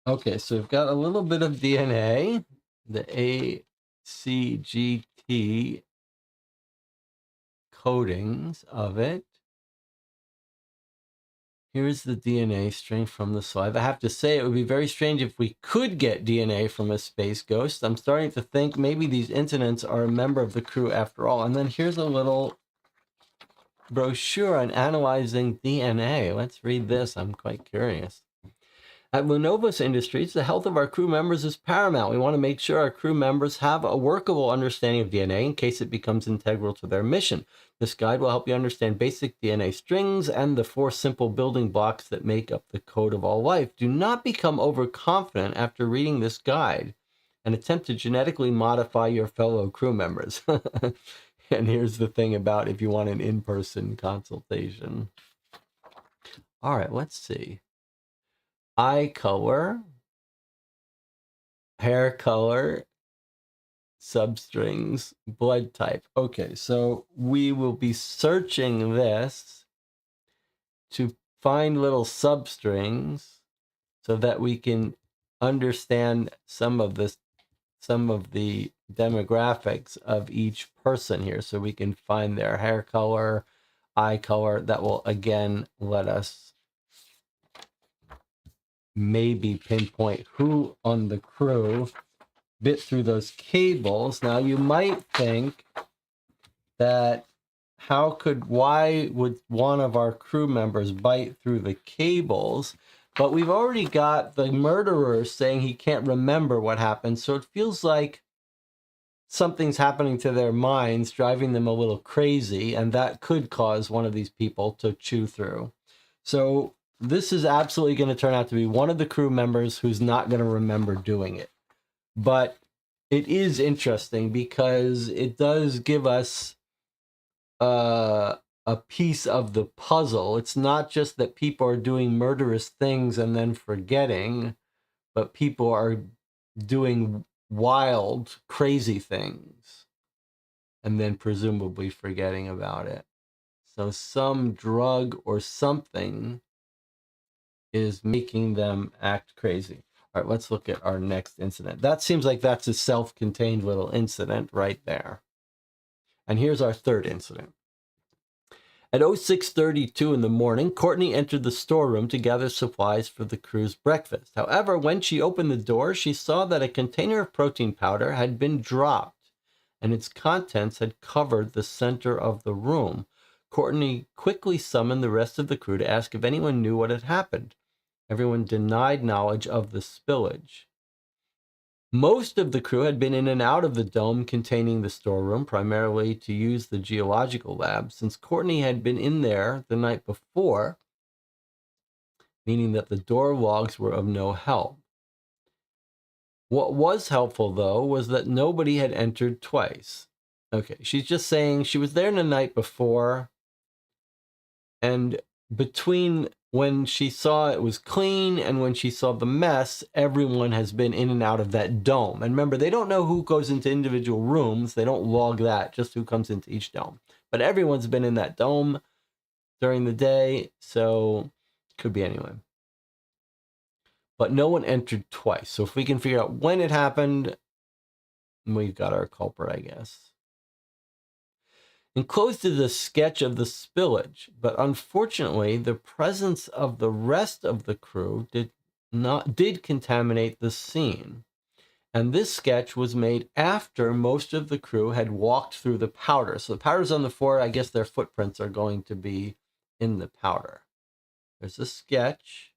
Okay, so we've got a little bit of DNA, the ACGT coatings of it. Here's the DNA string from the slide. I have to say, it would be very strange if we could get DNA from a space ghost. I'm starting to think maybe these incidents are a member of the crew after all. And then here's a little brochure on analyzing DNA. Let's read this. I'm quite curious. At Lenovos Industries, the health of our crew members is paramount. We want to make sure our crew members have a workable understanding of DNA in case it becomes integral to their mission. This guide will help you understand basic DNA strings and the 4 simple building blocks that make up the code of all life. Do not become overconfident after reading this guide and attempt to genetically modify your fellow crew members. And here's the thing about if you want an in-person consultation. All right, let's see. Eye color, hair color, substrings, blood type. Okay, so we will be searching this to find little substrings so that we can understand some of the demographics of each person here. So we can find their hair color, eye color. That will again let us maybe pinpoint who on the crew bit through those cables. Now you might think that why would one of our crew members bite through the cables? But we've already got the murderer saying he can't remember what happened. So it feels like something's happening to their minds, driving them a little crazy. And that could cause one of these people to chew through. So this is absolutely going to turn out to be one of the crew members who's not going to remember doing it. But it is interesting because it does give us a piece of the puzzle. It's not just that people are doing murderous things and then forgetting, but people are doing wild, crazy things and then presumably forgetting about it. So some drug or something is making them act crazy. All right, let's look at our next incident. That seems like that's a self-contained little incident right there. And here's our third incident. At 06:32 in the morning, Courtney entered the storeroom to gather supplies for the crew's breakfast. However, when she opened the door, she saw that a container of protein powder had been dropped and its contents had covered the center of the room. Courtney quickly summoned the rest of the crew to ask if anyone knew what had happened. Everyone denied knowledge of the spillage. Most of the crew had been in and out of the dome containing the storeroom, primarily to use the geological lab, since Courtney had been in there the night before, meaning that the door logs were of no help. What was helpful, though, was that nobody had entered twice. Okay, she's just saying she was there the night before, and between when she saw it was clean and when she saw the mess, everyone has been in and out of that dome. And remember, they don't know who goes into individual rooms. They don't log that, just who comes into each dome. But everyone's been in that dome during the day, so it could be anyone. But no one entered twice. So if we can figure out when it happened, we've got our culprit, I guess. Enclosed is a sketch of the spillage, but unfortunately, the presence of the rest of the crew did contaminate the scene. And this sketch was made after most of the crew had walked through the powder. So the powder's on the floor. I guess their footprints are going to be in the powder. There's a sketch.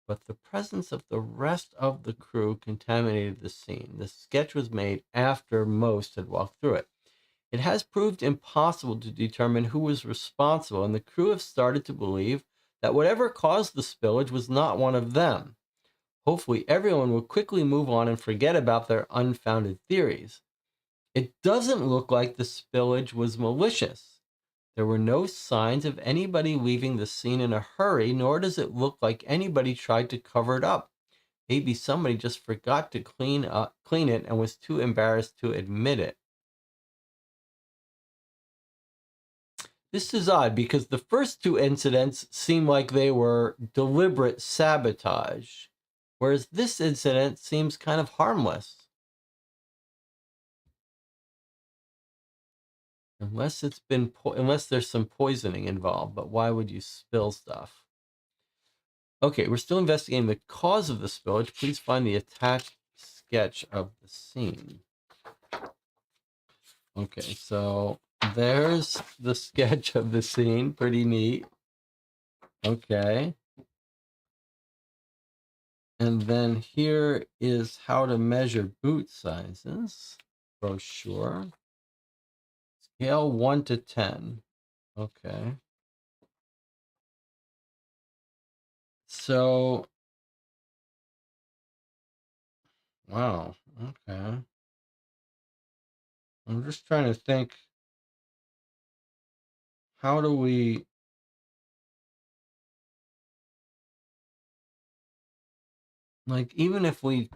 but the presence of the rest of the crew contaminated the scene. The sketch was made after most had walked through it. It has proved impossible to determine who was responsible, and the crew have started to believe that whatever caused the spillage was not one of them. Hopefully, everyone will quickly move on and forget about their unfounded theories. It doesn't look like the spillage was malicious. There were no signs of anybody leaving the scene in a hurry, nor does it look like anybody tried to cover it up. Maybe somebody just forgot to clean it and was too embarrassed to admit it. This is odd because the first two incidents seem like they were deliberate sabotage, whereas this incident seems kind of harmless. Unless unless there's some poisoning involved, but why would you spill stuff? Okay, we're still investigating the cause of the spillage. Please find the attached sketch of the scene. Okay, so there's the sketch of the scene. Pretty neat. Okay. And then here is how to measure boot sizes. Brochure. Scale 1 to 10. Okay. So, wow. Okay. I'm just trying to think, how do we, like, even if we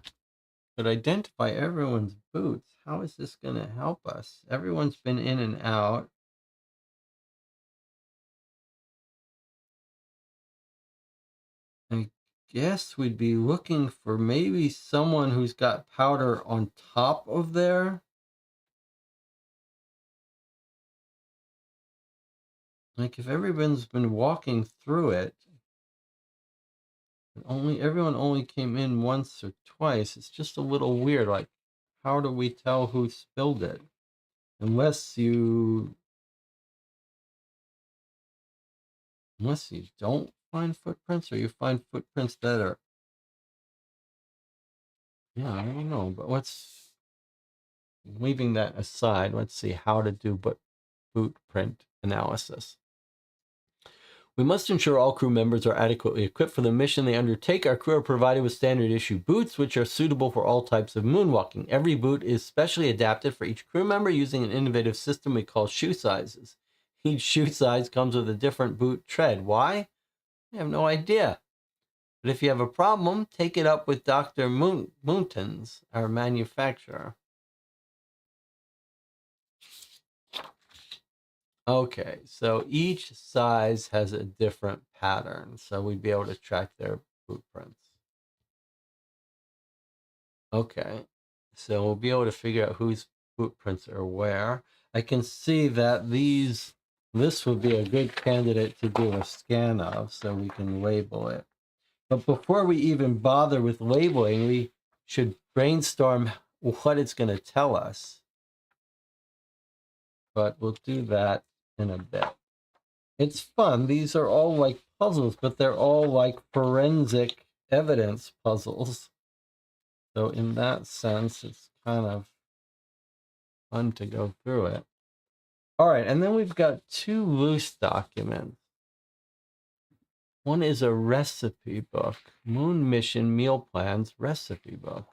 could identify everyone's boots, how is this going to help us? Everyone's been in and out. I guess we'd be looking for maybe someone who's got powder on top of there. Like, if everyone's been walking through it, everyone only came in once or twice, it's just a little weird. Like, how do we tell who spilled it? Unless you don't find footprints, or you find footprints that are, yeah, I don't know. But leaving that aside, let's see how to do boot print analysis. We must ensure all crew members are adequately equipped for the mission they undertake. Our crew are provided with standard issue boots, which are suitable for all types of moonwalking. Every boot is specially adapted for each crew member using an innovative system we call shoe sizes. Each shoe size comes with a different boot tread. Why? I have no idea. But if you have a problem, take it up with Dr. Moontons, our manufacturer. Okay, so each size has a different pattern, so we'd be able to track their boot prints. Okay, so we'll be able to figure out whose boot prints are where. I can see that this would be a good candidate to do a scan of, so we can label it. But before we even bother with labeling, we should brainstorm what it's going to tell us. But we'll do that in a bit. It's fun. These are all like puzzles, but they're all like forensic evidence puzzles. So in that sense, it's kind of fun to go through it. All right, and then we've got two loose documents. One is a recipe book, Moon Mission Meal Plans Recipe Book.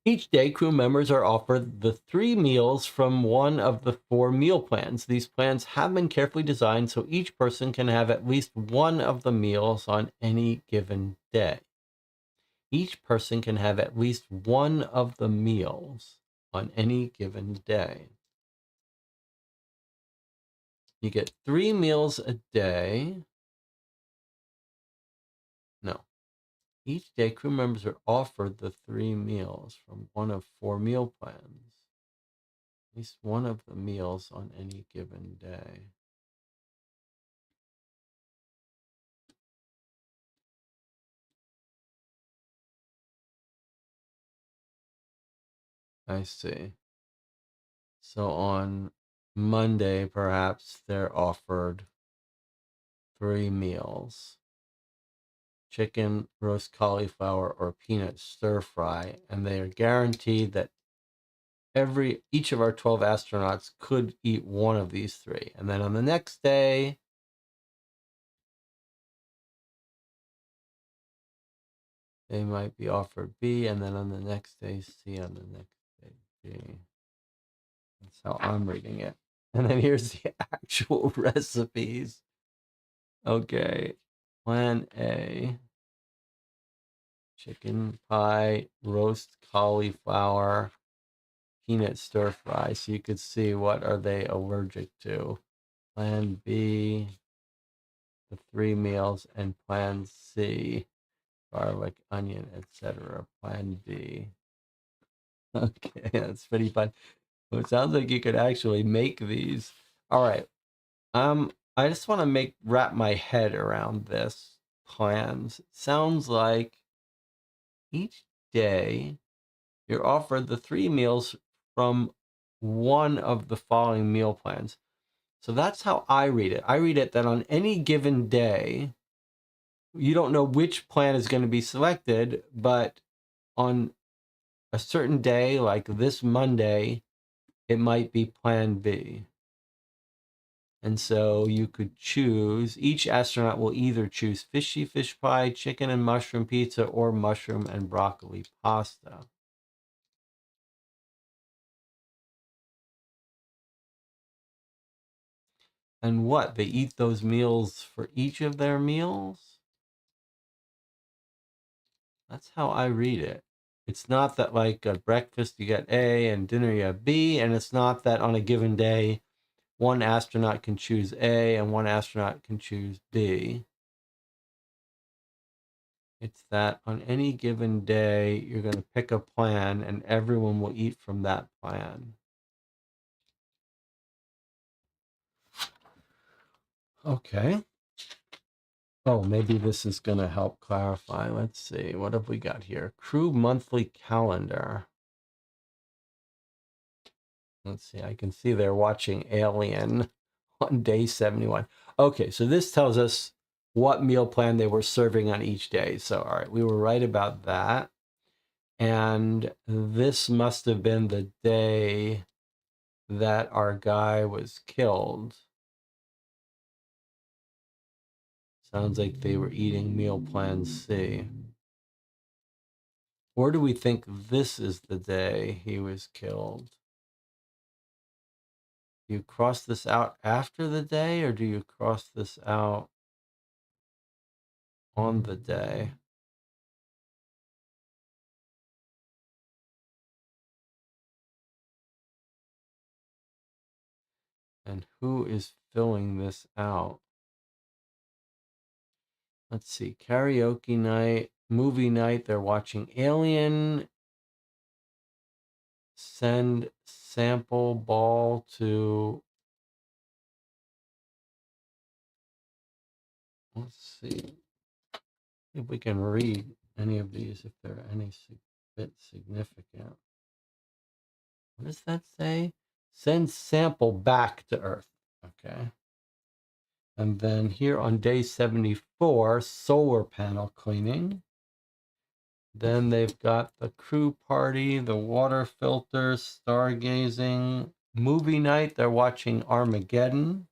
Each day, crew members are offered the 3 meals from one of the 4 meal plans. These plans have been carefully designed so each person can have at least one of the meals on any given day. Each person can have at least one of the meals on any given day. You get 3 meals a day. No. Each day, crew members are offered the 3 meals from one of 4 meal plans. At least one of the meals on any given day. I see. So on Monday, perhaps they're offered 3 meals: chicken, roast cauliflower, or peanut stir fry, and they are guaranteed that each of our 12 astronauts could eat one of these 3. And then on the next day, they might be offered B, and then on the next day, C, on the next day, D. That's how I'm reading it. And then here's the actual recipes. Okay. Plan A: chicken pie, roast cauliflower, peanut stir fry. So you could see what are they allergic to. Plan B, the 3 meals, and plan C, garlic, onion, etc. Plan D. Okay, that's pretty fun. Well, it sounds like you could actually make these. All right. I just want to wrap my head around this plans. It sounds like each day you're offered the 3 meals from one of the following meal plans. So that's how I read it. I read it that on any given day, you don't know which plan is going to be selected, but on a certain day, like this Monday, it might be plan B. And so you could choose, each astronaut will either choose fishy fish pie, chicken and mushroom pizza, or mushroom and broccoli pasta. And what? They eat those meals for each of their meals? That's how I read it. It's not that like at breakfast you get A and dinner you have B, and it's not that on a given day one astronaut can choose A and one astronaut can choose B. It's that on any given day you're going to pick a plan and everyone will eat from that plan. Okay. Oh, maybe this is going to help clarify. Let's see. What have we got here? Crew monthly calendar. Let's see. I can see they're watching Alien on day 71. Okay, so this tells us what meal plan they were serving on each day. So, all right, we were right about that. And this must have been the day that our guy was killed. Sounds like they were eating meal plan C. Or do we think this is the day he was killed? Do you cross this out after the day, or do you cross this out on the day? And who is filling this out? Let's see. Karaoke night, movie night. They're watching Alien. Send sample ball to. Let's see if we can read any of these, if they're any bit significant. What does that say? Send sample back to Earth. Okay. And then here on day 74, solar panel cleaning. Then they've got the crew party, the water filters, stargazing, movie night. They're watching Armageddon.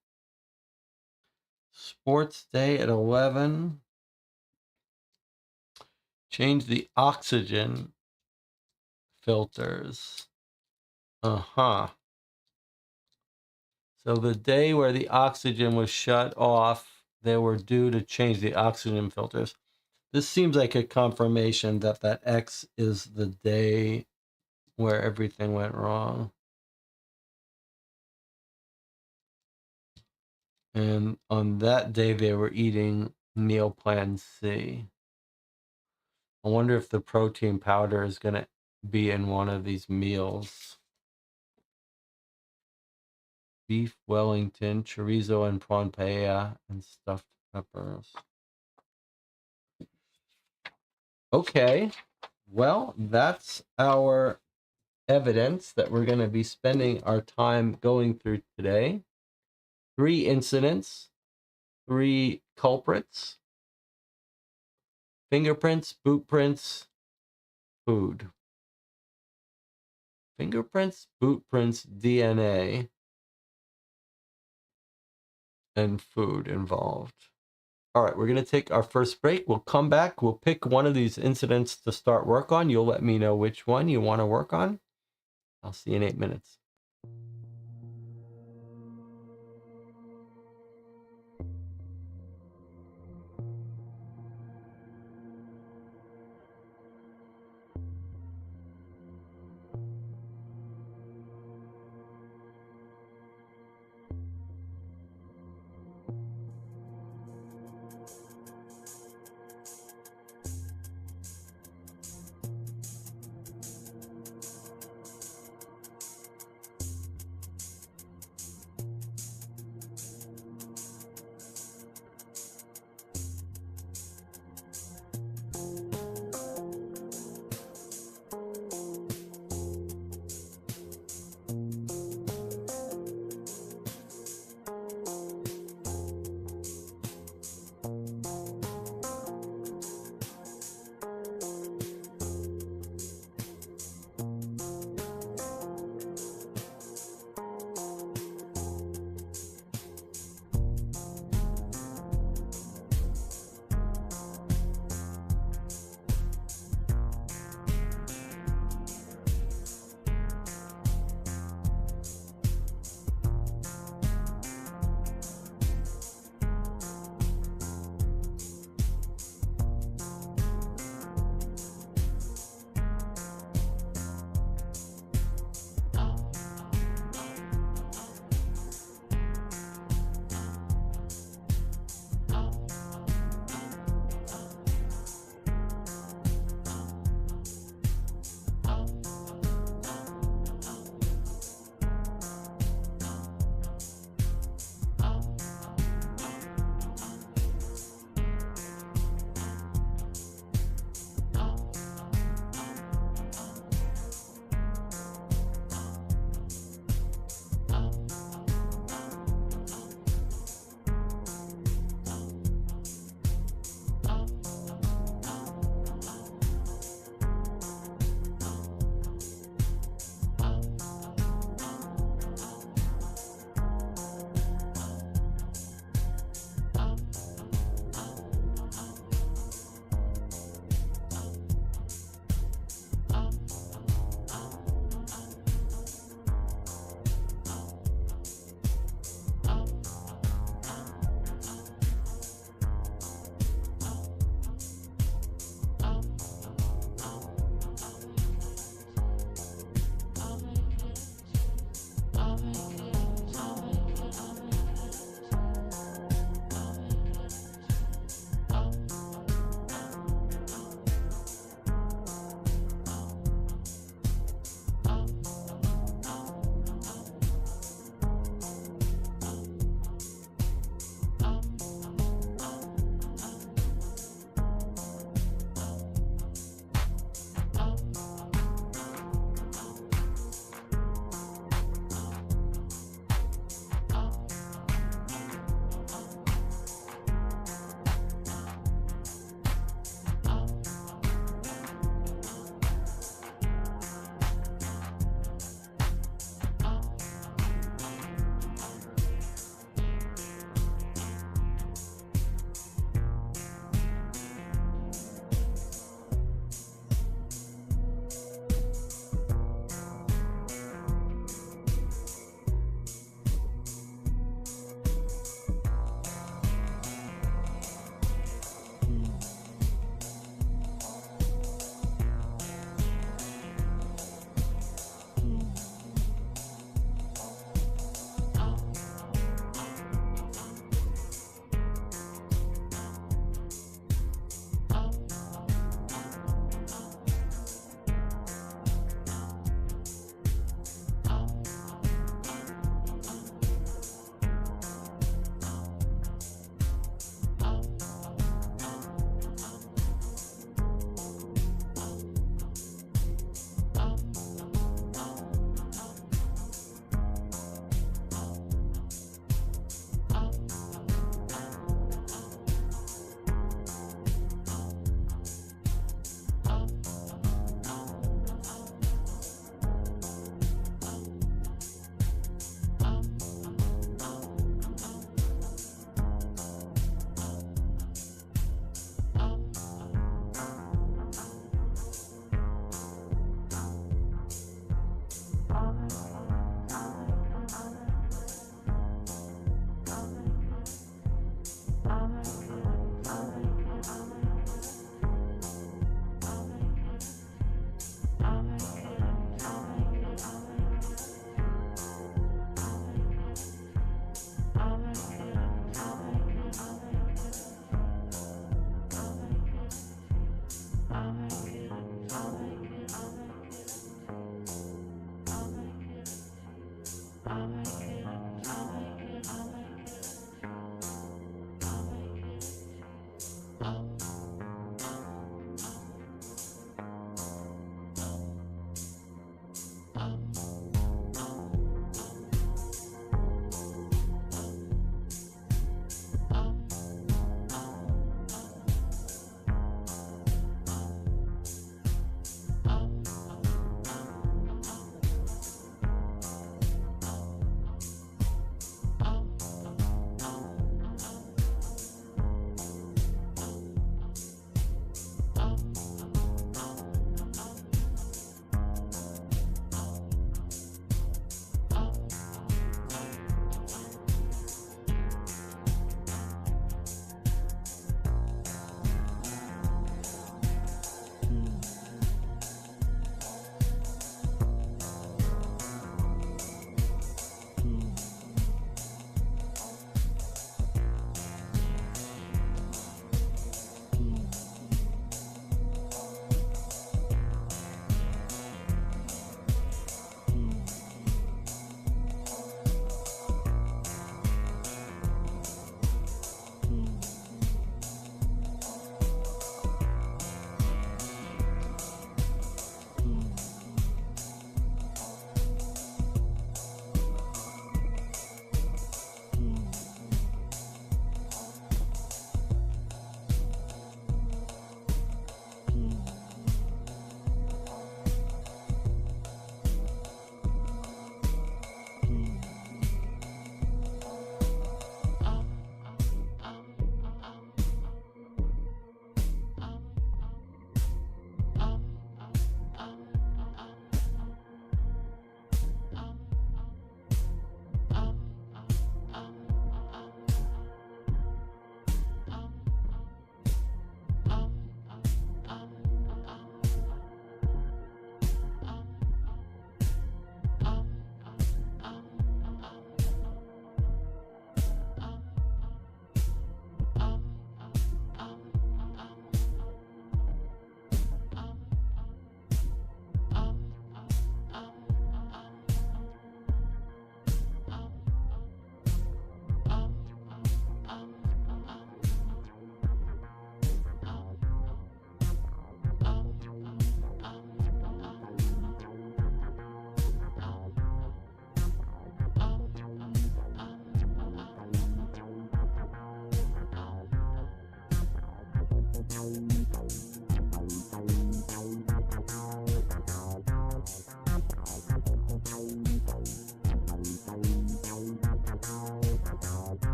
Sports day at 11. Change the oxygen filters. Uh-huh. So the day where the oxygen was shut off, they were due to change the oxygen filters. This seems like a confirmation that that X is the day where everything went wrong. And on that day, they were eating meal plan C. I wonder if the protein powder is going to be in one of these meals. Beef Wellington, chorizo and prawn paella, and stuffed peppers. Okay, well, that's our evidence that we're going to be spending our time going through today. 3 incidents, 3 culprits. Fingerprints, boot prints, food. Fingerprints, boot prints, DNA, and food involved. All right, we're going to take our first break. We'll come back. We'll pick one of these incidents to start work on. You'll let me know which one you want to work on. I'll see you in 8 minutes.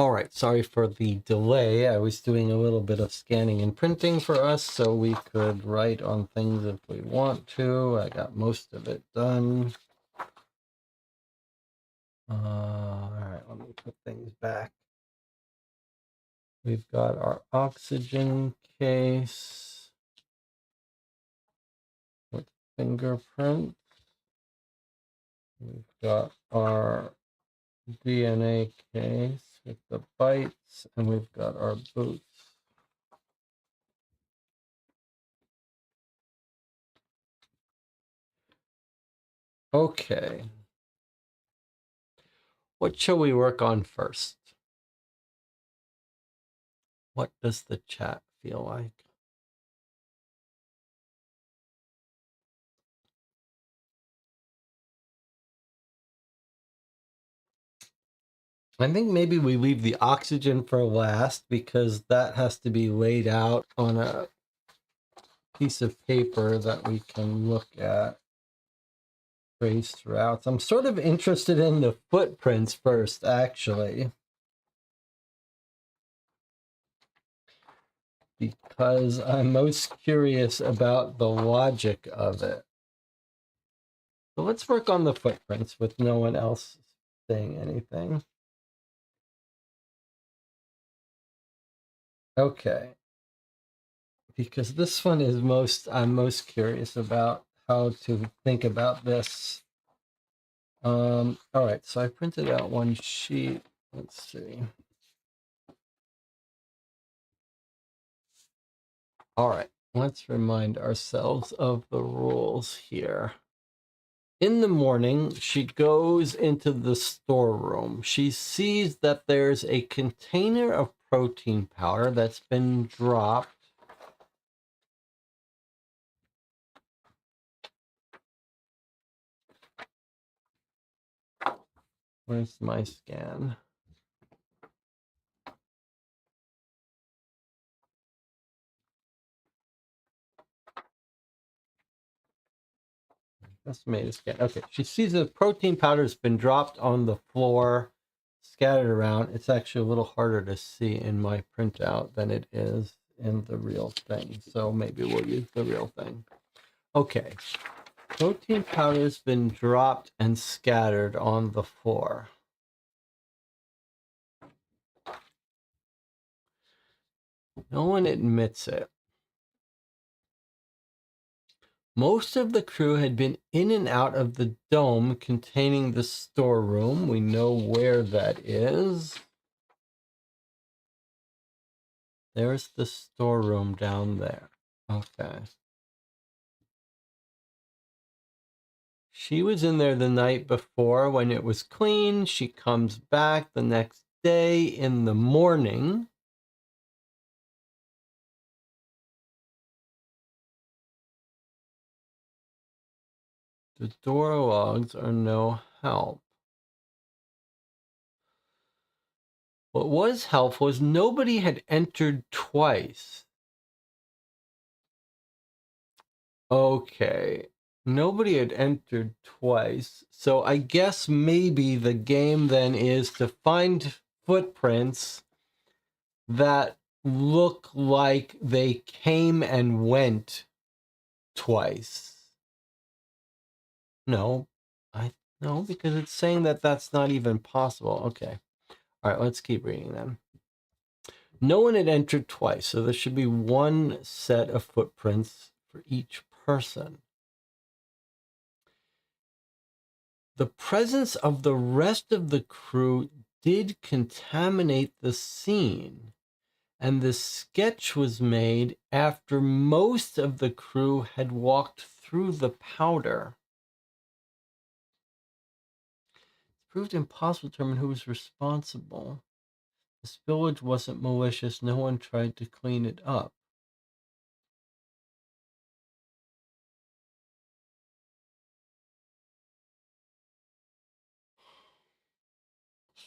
All right, sorry for the delay. I was doing a little bit of scanning and printing for us so we could write on things if we want to. I got most of it done. All right, let me put things back. We've got our oxygen case with fingerprints. We've got our DNA case with the bites, and we've got our boots. Okay. What shall we work on first? What does the chat feel like. I think maybe we leave the oxygen for last because that has to be laid out on a piece of paper that we can look at, traced routes. I'm sort of interested in the footprints first, actually, because I'm most curious about the logic of it. So let's work on the footprints with no one else saying anything. Okay. Because this one is I'm most curious about how to think about this. All right, so I printed out one sheet. Let's see. All right, let's remind ourselves of the rules here. In the morning, she goes into the storeroom. She sees that there's a container of protein powder that's been dropped. Where's my scan? Estimated scan. Okay, she sees the protein powder has been dropped on the floor, scattered around. It's actually a little harder to see in my printout than it is in the real thing. So maybe we'll use the real thing. Okay, protein powder has been dropped and scattered on the floor. No one admits it. Most of the crew had been in and out of the dome containing the storeroom. We know where that is. There's the storeroom down there. Okay. She was in there the night before when it was clean. She comes back the next day in the morning. The door logs are no help. What was helpful is nobody had entered twice. Okay. Nobody had entered twice. So I guess maybe the game then is to find footprints that look like they came and went twice. No, no, because it's saying that that's not even possible. Okay. All right, let's keep reading then. No one had entered twice, so there should be one set of footprints for each person. The presence of the rest of the crew did contaminate the scene, and the sketch was made after most of the crew had walked through the powder. It proved impossible to determine who was responsible. The spillage wasn't malicious. No one tried to clean it up.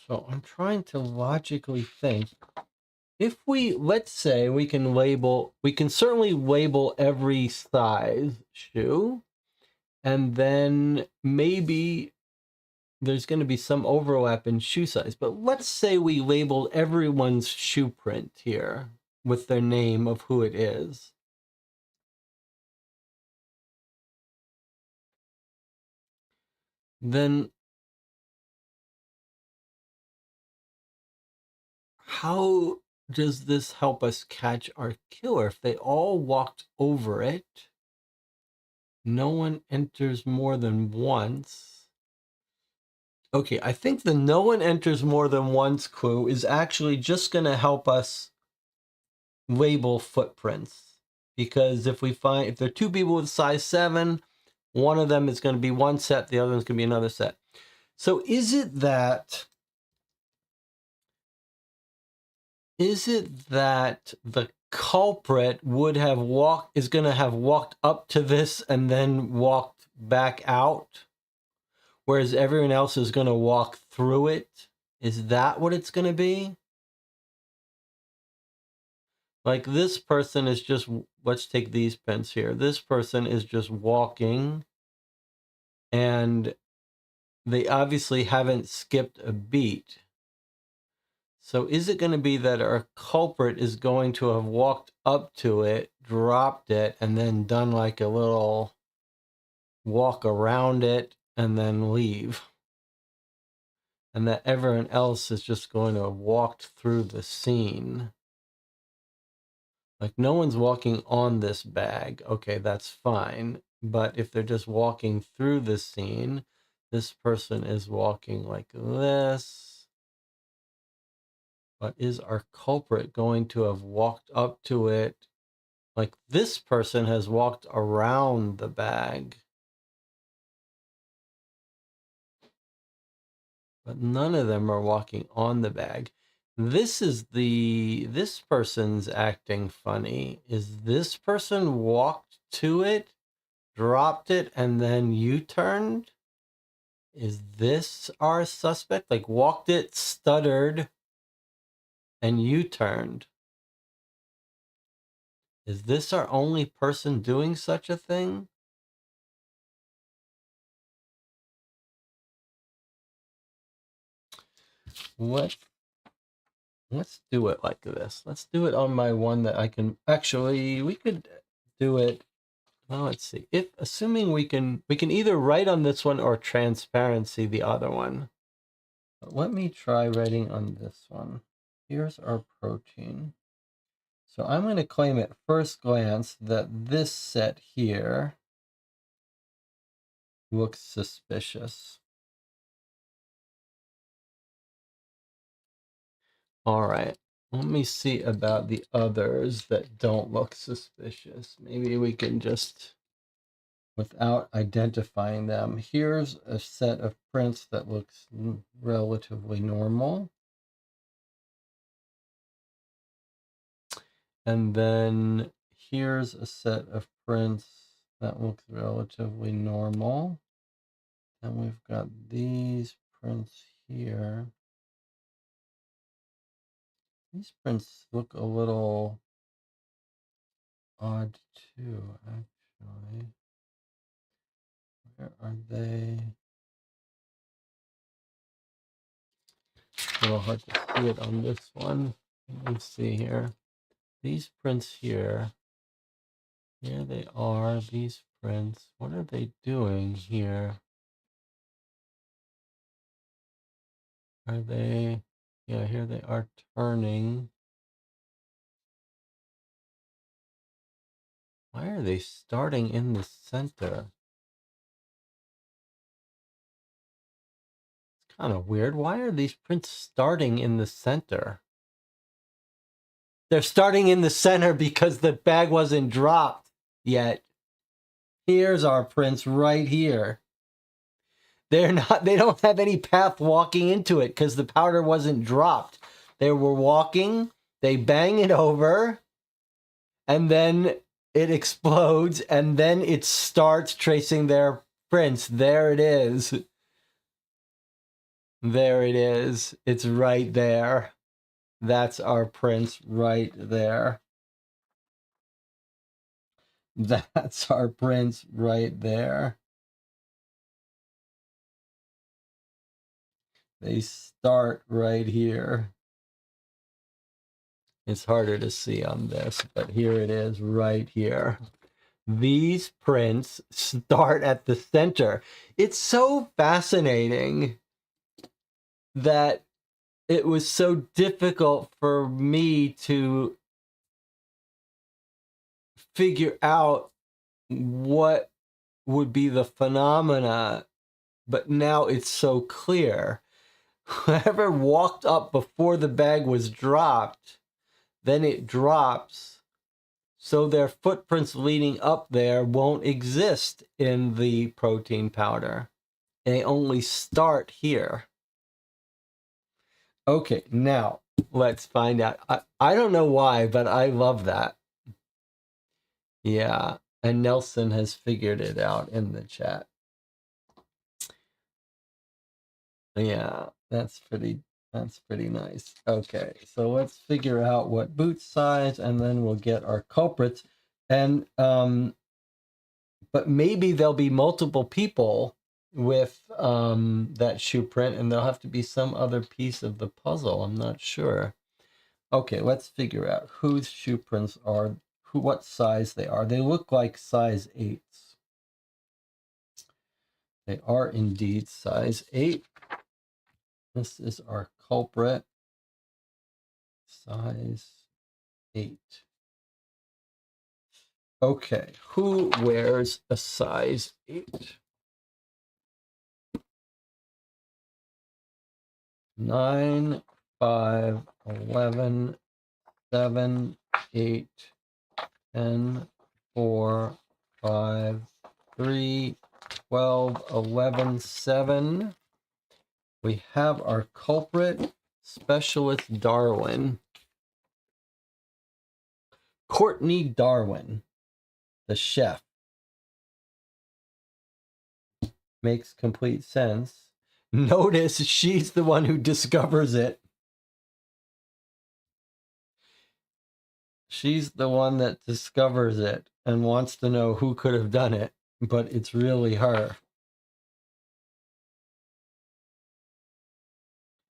So I'm trying to logically think. If let's say we can certainly label every size shoe, and then maybe there's going to be some overlap in shoe size. But let's say we labeled everyone's shoe print here with their name of who it is. Then how does this help us catch our killer? If they all walked over it, no one enters more than once. Okay, I think the no one enters more than once clue is actually just going to help us label footprints. Because if there are two people with size 7, one of them is going to be one set, the other one's going to be another set. So is it that the culprit would have is going to have walked up to this and then walked back out, whereas everyone else is going to walk through it. Is that what it's going to be? Like this person is just, let's take these pins here. This person is just walking and they obviously haven't skipped a beat. So is it going to be that our culprit is going to have walked up to it, dropped it, and then done like a little walk around it and then leave? And that everyone else is just going to have walked through the scene. Like no one's walking on this bag. Okay, that's fine. But if they're just walking through the scene, this person is walking like this. But is our culprit going to have walked up to it? Like this person has walked around the bag. But none of them are walking on the bag. This person's acting funny. Is this person walked to it, dropped it, and then U-turned? Is this our suspect? Like walked it, stuttered, and U-turned. Is this our only person doing such a thing? Let's do it like this. Let's do it on my one that I can actually, we could do it. Well, let's see. Assuming we can either write on this one or transparency the other one. But let me try writing on this one. Here's our protein. So I'm going to claim at first glance that this set here looks suspicious. All right. Let me see about the others that don't look suspicious. Maybe we can just, without identifying them, here's a set of prints that looks relatively normal. And then here's a set of prints that looks relatively normal. And we've got these prints here. These prints look a little odd too, actually. Where are they? A little hard to see it on this one. Let me see here. These prints here. Here they are, these prints. What are they doing here? Are they, yeah, here they are turning. Why are they starting in the center? It's kind of weird. Why are these prints starting in the center? They're starting in the center because the bag wasn't dropped yet. Here's our prints right here. They don't have any path walking into it because the powder wasn't dropped. They were walking, they bang it over, and then it explodes, and then it starts tracing their prints. There it is. There it is. It's right there. That's our prints right there. That's our prints right there. They start right here. It's harder to see on this, but here it is right here. These prints start at the center. It's so fascinating that it was so difficult for me to figure out what would be the phenomena, but now it's so clear. Whoever walked up before the bag was dropped, then it drops, so their footprints leading up there won't exist in the protein powder. They only start here. Okay, now Let's find out. I don't know why, but I love that. Yeah, and Nelson has figured it out in the chat. Yeah, that's pretty nice. Okay, so let's figure out what boot size, and then we'll get our culprits. And but maybe there'll be multiple people with that shoe print, and there'll have to be some other piece of the puzzle. I'm not sure. Okay, let's figure out whose shoe prints are what size they are. They look like size 8s. They are indeed size 8. This is our culprit, size 8. Okay, who wears a size 8? 9, 5, 11, 7, 8, 10, 4, 5, 3, 12, 11, 7. We have our culprit, Specialist Darwin. Courtney Darwin, the chef. Makes complete sense. Notice she's the one who discovers it. She's the one that discovers it and wants to know who could have done it, but it's really her.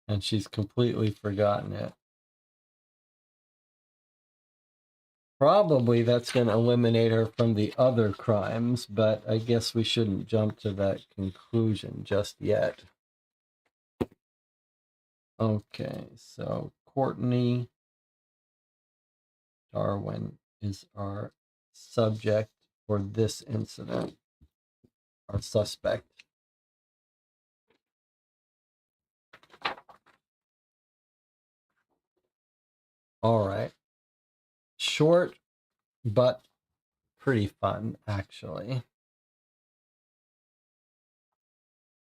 And she's completely forgotten it. Probably that's going to eliminate her from the other crimes, but I guess we shouldn't jump to that conclusion just yet. Okay, so Courtney Darwin is our subject for this incident, our suspect. All right. Short, but pretty fun, actually.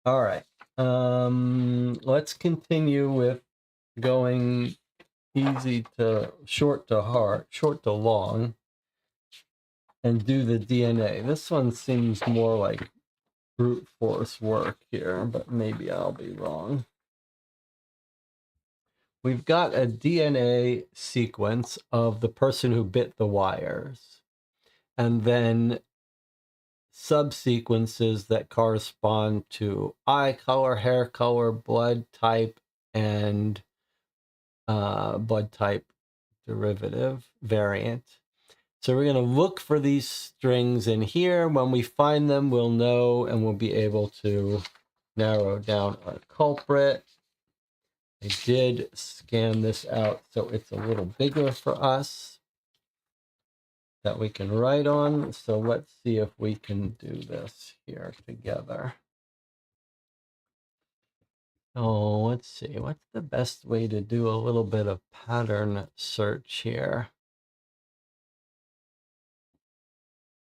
All right. Let's continue with going easy to short to hard, short to long, and do the DNA. This one seems more like brute force work here, but maybe I'll be wrong. We've got a DNA sequence of the person who bit the wires, and then subsequences that correspond to eye color, hair color, blood type, and blood type derivative variant. So we're going to look for these strings in here. When we find them, we'll know and we'll be able to narrow down our culprit. I did scan this out so it's a little bigger for us that we can write on. So let's see if we can do this here together. Oh, let's see. What's the best way to do a little bit of pattern search here?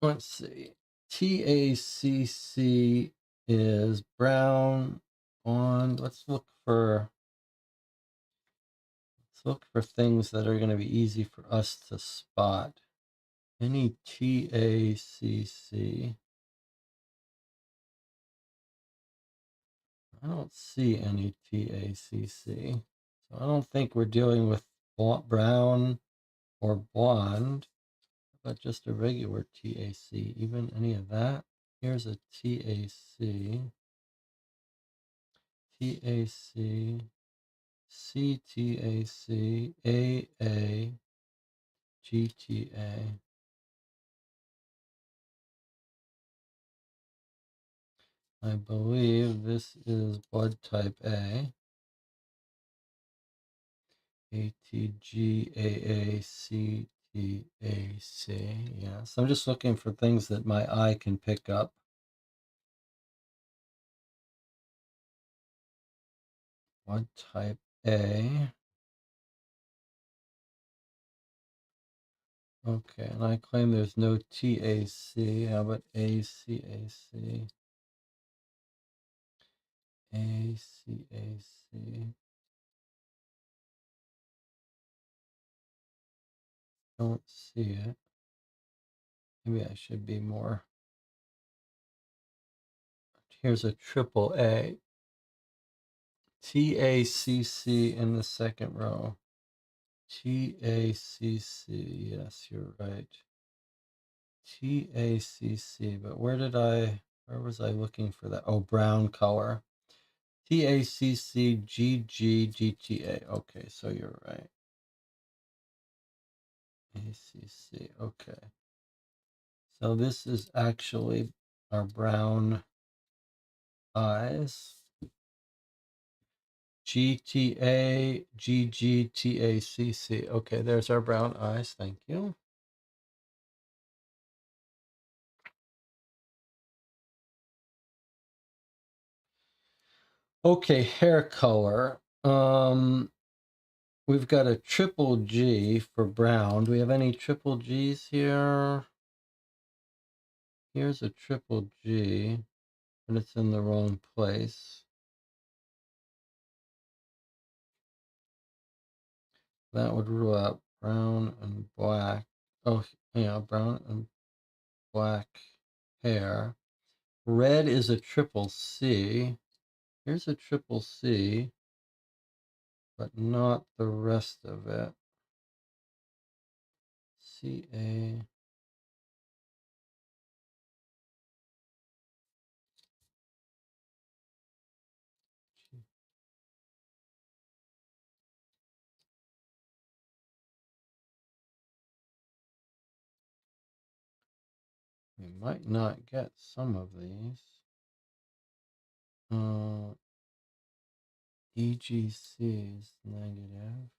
Let's see. TACC is brown, blonde. Let's look for things that are going to be easy for us to spot. Any TACC. I don't see any TACC. So I don't think we're dealing with brown or blonde, but just a regular TAC. Even any of that. Here's a TAC. TAC. CTAC, AA, GTA. I believe this is blood type A. ATGAACTAC. Yeah, so I'm just looking for things that my eye can pick up. Blood type A. Okay, and I claim there's no TAC. How about ACAC? ACAC. don't see it. Maybe I should be more. Here's a triple A. TACC in the second row. TACC. Yes, you're right. TACC. But where was I looking for that? Oh, brown color. TACCGGGTA. Okay, so you're right. ACC. Okay. So this is actually our brown eyes. GTA, GGTACC. Okay, there's our brown eyes. Thank you. Okay, hair color. We've got a triple G for brown. Do we have any triple Gs here? Here's a triple G, but it's in the wrong place. That would rule out brown and black. Oh, yeah, brown and black hair. Red is a triple C. Here's a triple C, but not the rest of it. CA. We might not get some of these. EGC is negative.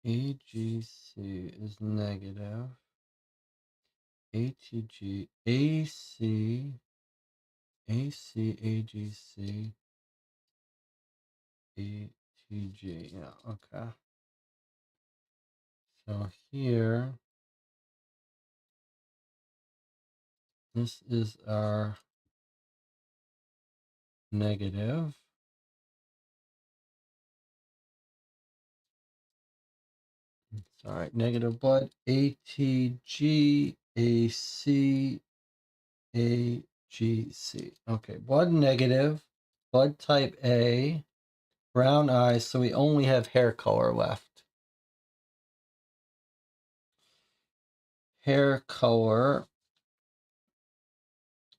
AGC is negative. ATG, AC, AGC, ATG. Yeah, okay. So here, this is our negative. All right, negative blood. ATG, AC, AGC. Okay, blood negative, blood type A, brown eyes, so we only have hair color left. Hair color,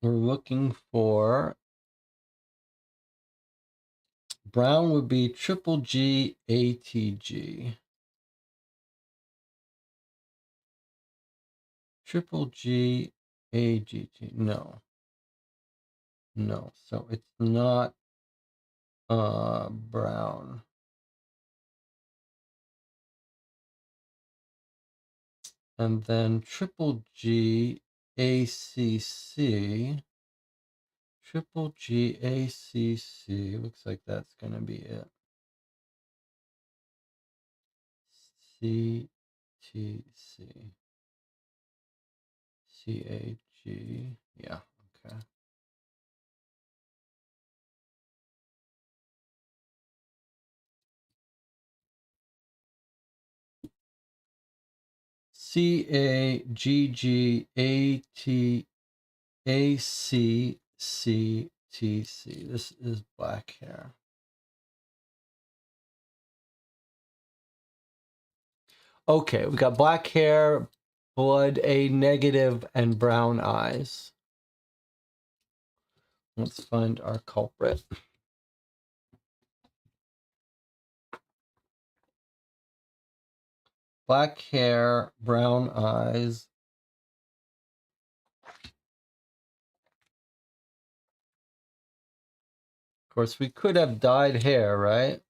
we're looking for brown would be triple G, ATG. Triple G, AGG. No. No, so it's not brown. And then triple G, ACC. Triple G, ACC. Looks like that's going to be it. CTC. CAG. Yeah, okay. CAGGATACCTC. This is black hair. Okay, we got black hair, blood A negative, and brown eyes. Let's find our culprit. Black hair, brown eyes. Of course, we could have dyed hair, right?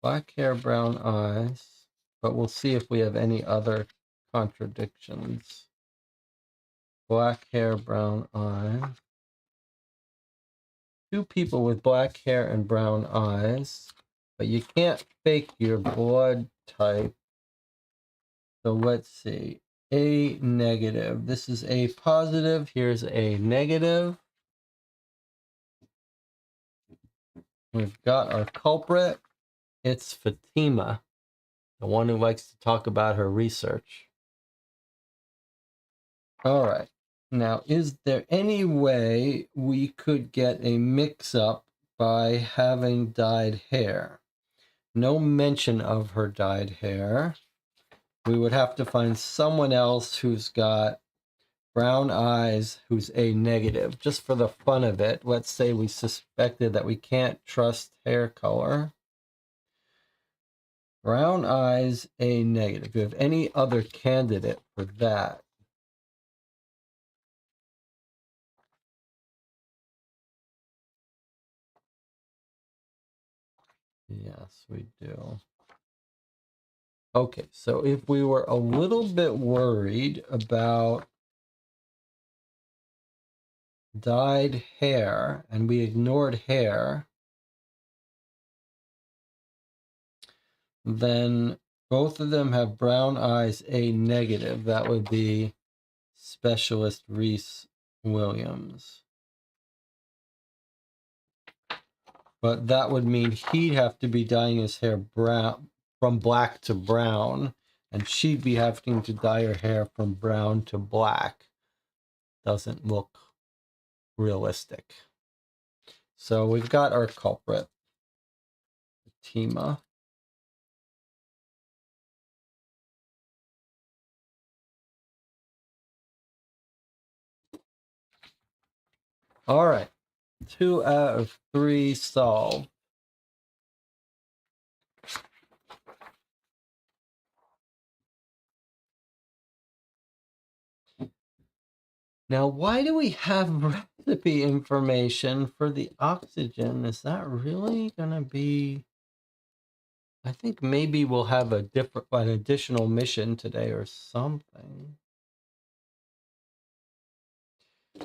Black hair, brown eyes. But we'll see if we have any other contradictions. Black hair, brown eyes. Two people with black hair and brown eyes. But you can't fake your blood type. So let's see. A negative. This is A positive. Here's A negative. We've got our culprit. It's Fatima, the one who likes to talk about her research. All right. Now, is there any way we could get a mix-up by having dyed hair? No mention of her dyed hair. We would have to find someone else who's got brown eyes, who's A negative, just for the fun of it. Let's say we suspected that we can't trust hair color. Brown eyes, A negative. Do you have any other candidate for that? Yes, we do. Okay, so if we were a little bit worried about dyed hair and we ignored hair, then both of them have brown eyes, A negative. That would be Specialist Reese Williams. But that would mean he'd have to be dyeing his hair brown, from black to brown, and she'd be having to dye her hair from brown to black. Doesn't look realistic. So we've got our culprit, Fatima. All right, 2 out of 3 solved. Now, why do we have recipe information for the oxygen? Is that really going to be... I think maybe we'll have an additional mission today or something.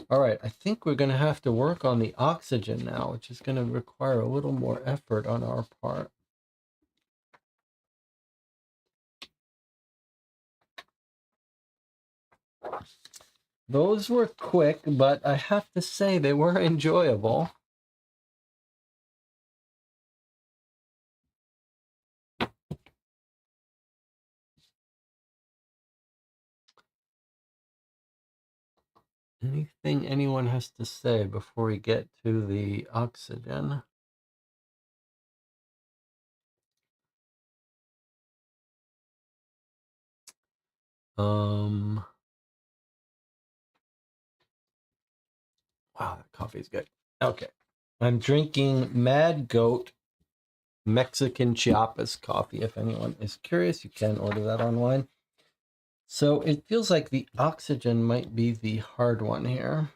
All right, I think we're going to have to work on the oxygen now, which is going to require a little more effort on our part. Those were quick, but I have to say they were enjoyable. Anything anyone has to say before we get to the oxygen? Wow, that coffee's good. Okay. I'm drinking Mad Goat Mexican Chiapas coffee. If anyone is curious, you can order that online. So it feels like the oxygen might be the hard one here.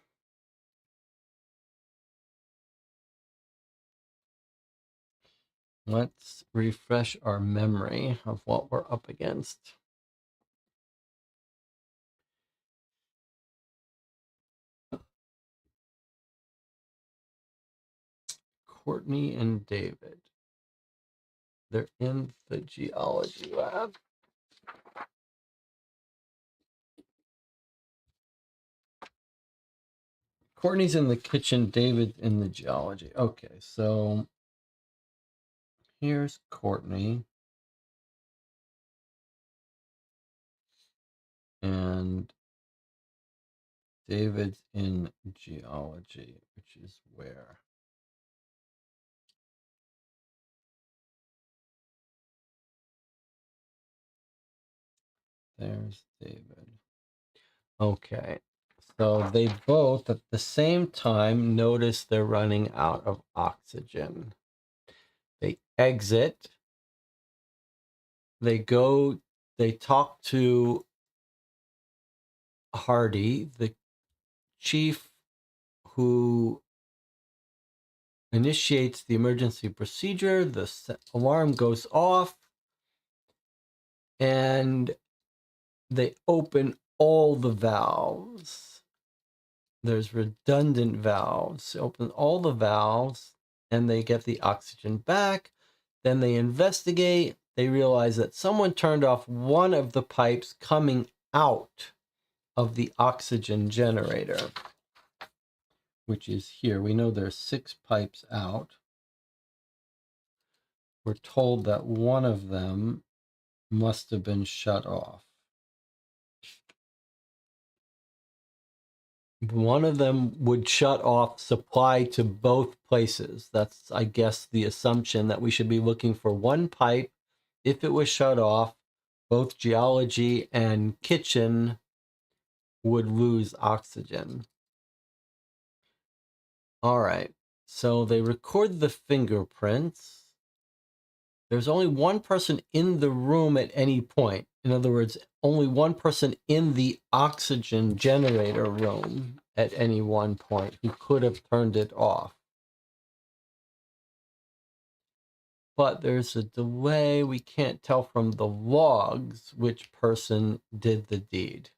Let's refresh our memory of what we're up against. Courtney and David. They're in the geology lab. Courtney's in the kitchen, David's in the geology. Okay, so here's Courtney. And David's in geology, which is where? There's David. Okay, so they both at the same time notice they're running out of oxygen. They exit. They talk to Hardy, the chief who initiates the emergency procedure. The alarm goes off and they open all the valves. There's redundant valves. They open all the valves and they get the oxygen back. Then they investigate. They realize that someone turned off one of the pipes coming out of the oxygen generator, which is here. We know there's 6 pipes out. we're told that one of them must have been shut off. One of them would shut off supply to both places. That's, I guess, the assumption that we should be looking for one pipe. If it was shut off, both geology and kitchen would lose oxygen. All right, so they record the fingerprints. There's only one person in the room at any point. In other words, only one person in the oxygen generator room at any one point who could have turned it off. But there's a delay. We can't tell from the logs which person did the deed.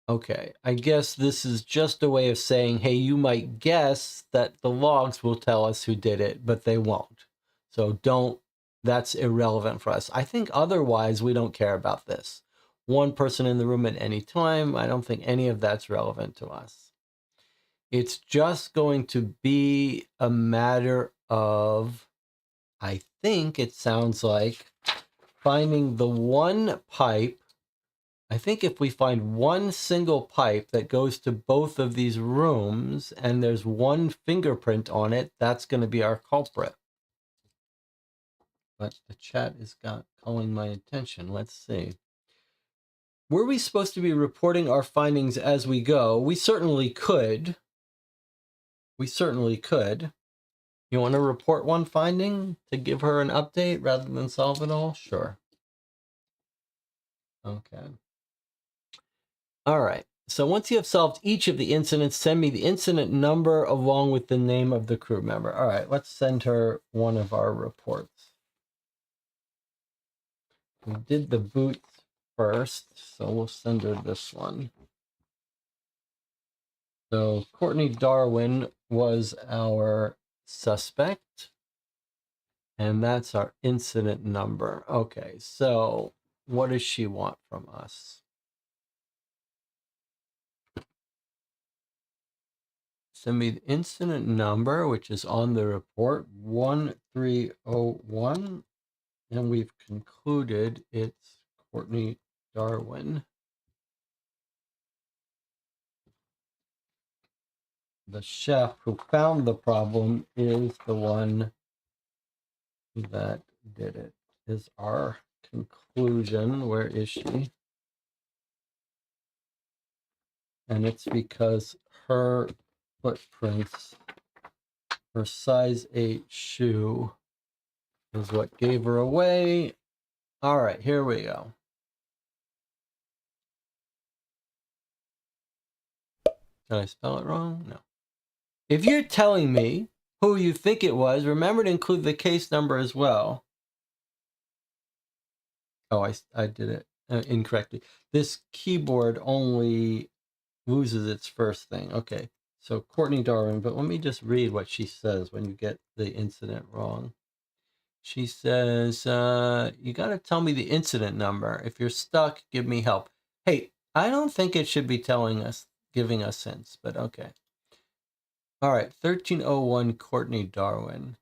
Okay, I guess this is just a way of saying, hey, you might guess that the logs will tell us who did it, but they won't. So that's irrelevant for us. I think otherwise we don't care about this. One person in the room at any time, I don't think any of that's relevant to us. It's just going to be a matter of, I think it sounds like, finding the one pipe. I think if we find one single pipe that goes to both of these rooms and there's one fingerprint on it, that's going to be our culprit. But the chat is calling my attention. Let's see. Were we supposed to be reporting our findings as we go? We certainly could. We certainly could. You want to report one finding to give her an update rather than solve it all? Sure. Okay. All right. So once you have solved each of the incidents, send me the incident number along with the name of the crew member. All right, let's send her one of our reports. We did the boots first, so we'll send her this one. So Courtney Darwin was our suspect, and that's our incident number. Okay, so what does she want from us? Send me the incident number, which is on the report, 1301, and we've concluded it's Courtney Darwin. The chef who found the problem is the one that did it, is our conclusion. Where is she? And it's because her footprints, her size 8 shoe is what gave her away. All right, here we go. Did I spell it wrong? No. If you're telling me who you think it was, remember to include the case number as well. Oh, I did it incorrectly. This keyboard only loses its first thing. Okay, so Courtney Darwin, but let me just read what she says when you get the incident wrong. She says, you got to tell me the incident number. If you're stuck, give me help. Hey, I don't think it should be giving us hints, but okay. All right, 1301 Courtney Darwin.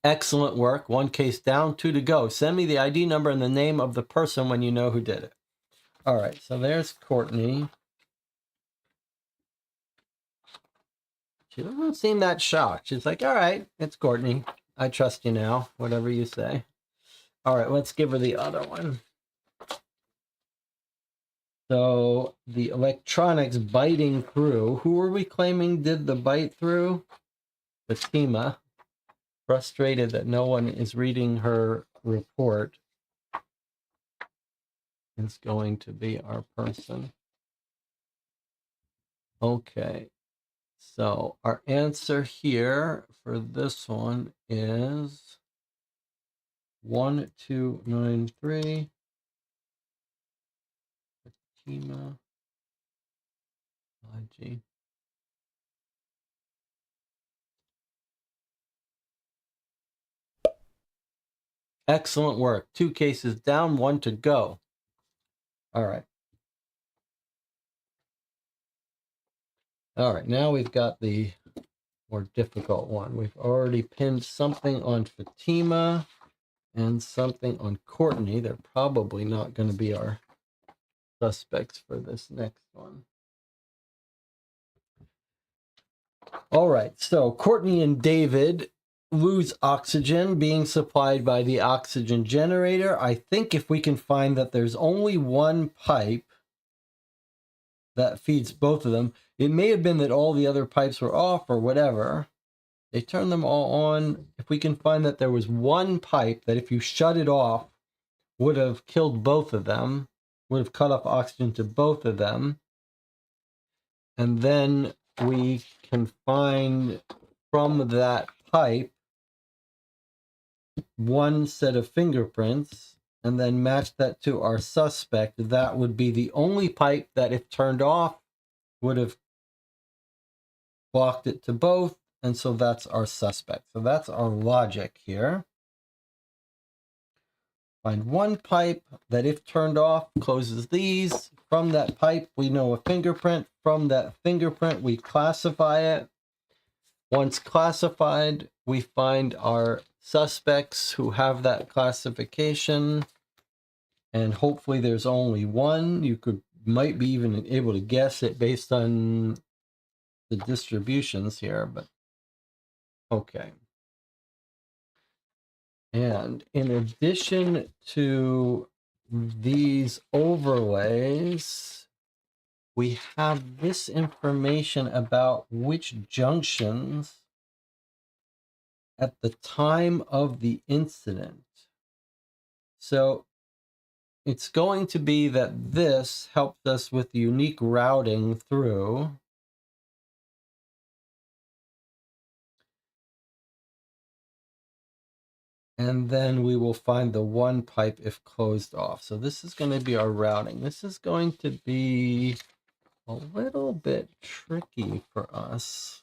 Excellent work. One case down, 2 to go. Send me the ID number and the name of the person when you know who did it. All right, so there's Courtney. She doesn't seem that shocked. She's like, all right, it's Courtney. I trust you now, whatever you say. All right, let's give her the other one. So the electronics biting through. Who were we claiming did the bite through? Fatima. Frustrated that no one is reading her report, is going to be our person. Okay. So our answer here for this one is 1293. Fatima. Haji. Excellent work. 2 cases down, 1 to go. All right. All right, now we've got the more difficult one. We've already pinned something on Fatima and something on Courtney. They're probably not going to be our suspects for this next one. All right, so Courtney and David lose oxygen being supplied by the oxygen generator. I think if we can find that there's only one pipe that feeds both of them, it may have been that all the other pipes were off or whatever. They turn them all on. If we can find that there was one pipe that if you shut it off would have killed both of them, would have cut off oxygen to both of them. And then we can find from that pipe one set of fingerprints and then match that to our suspect. That would be the only pipe that if turned off would have blocked it to both. And so that's our suspect. So that's our logic here. Find one pipe that if turned off closes these. From that pipe we know a fingerprint. From that fingerprint we classify it. Once classified, we find our suspects who have that classification. And hopefully there's only one. You might be even able to guess it based on the distributions here, but okay. And in addition to these overlays, we have this information about which junctions at the time of the incident. So it's going to be that this helps us with unique routing through. And then we will find the one pipe if closed off. So this is going to be our routing. This is going to be a little bit tricky for us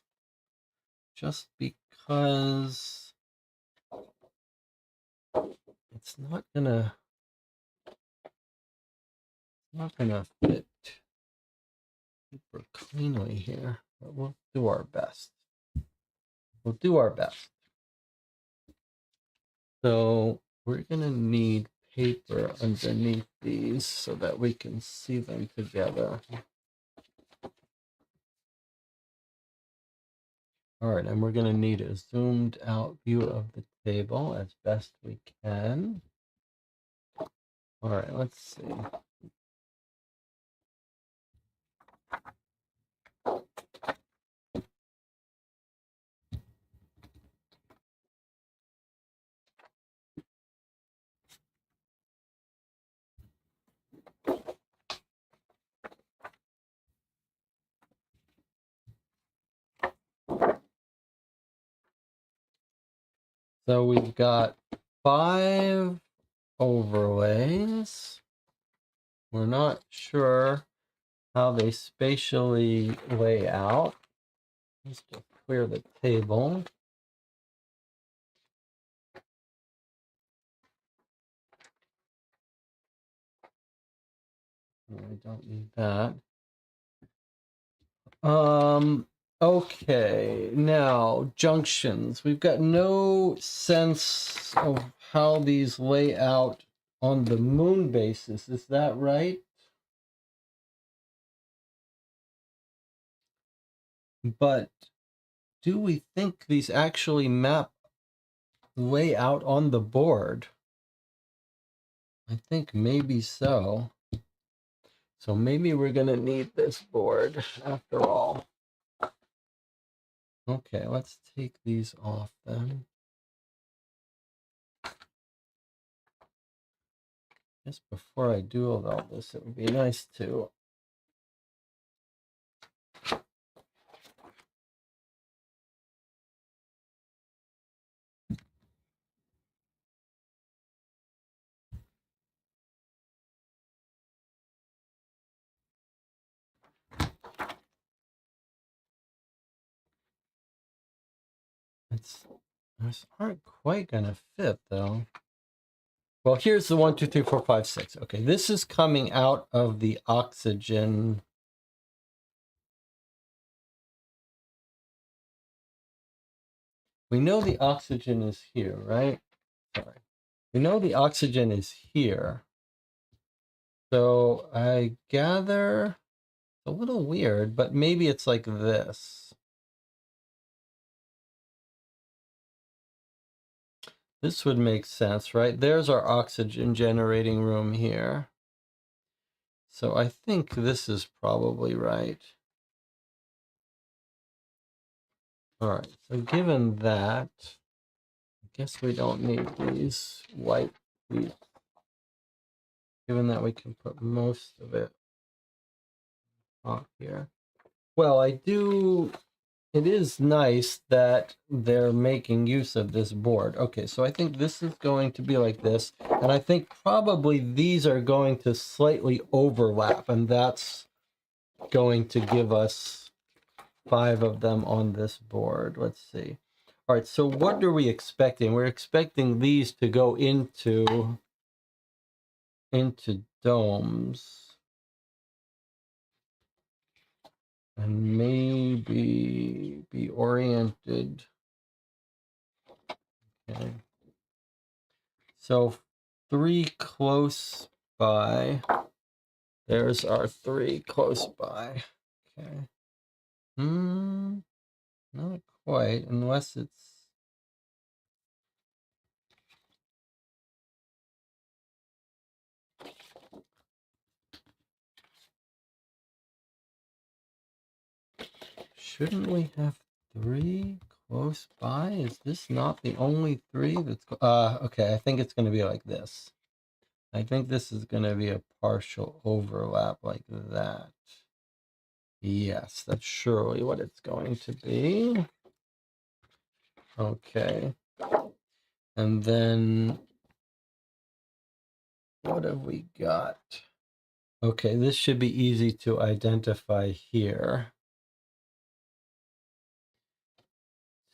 just because it's not gonna fit super cleanly here, but we'll do our best. We'll do our best. So we're gonna need paper underneath these so that we can see them together. All right, and we're gonna need a zoomed out view of the table as best we can. All right, let's see. So we've got 5 overlays. We're not sure how they spatially lay out. Just to clear the table. I don't need that. Okay, now junctions. We've got no sense of how these lay out on the moon basis. Is that right? But do we think these actually lay out on the board? I think maybe so. So maybe we're going to need this board after all. Okay, let's take these off then. Just before I do all this, it would be nice to these aren't quite gonna fit though. Well, here's the 1, 2, 3, 4, 5, 6. Okay, this is coming out of the oxygen. We know the oxygen is here, right? Sorry. We know the oxygen is here. So I gather it's a little weird, but maybe it's like this. This would make sense, right? There's our oxygen generating room here. So I think this is probably right. All right, so given that, I guess we don't need these white sheets, given that we can put most of it on here. Well, it is nice that they're making use of this board. Okay, so I think this is going to be like this, and I think probably these are going to slightly overlap, and that's going to give us 5 of them on this board. Let's see. All right, so what are we expecting? We're expecting these to go into domes and maybe be oriented. Okay. So 3 close by. There's our 3 close by. Okay. Not quite, unless it's shouldn't we have 3 close by? Is this not the only 3 that's okay, I think it's going to be like this. I think this is going to be a partial overlap like that. Yes, that's surely what it's going to be. Okay. And then what have we got? Okay, this should be easy to identify here.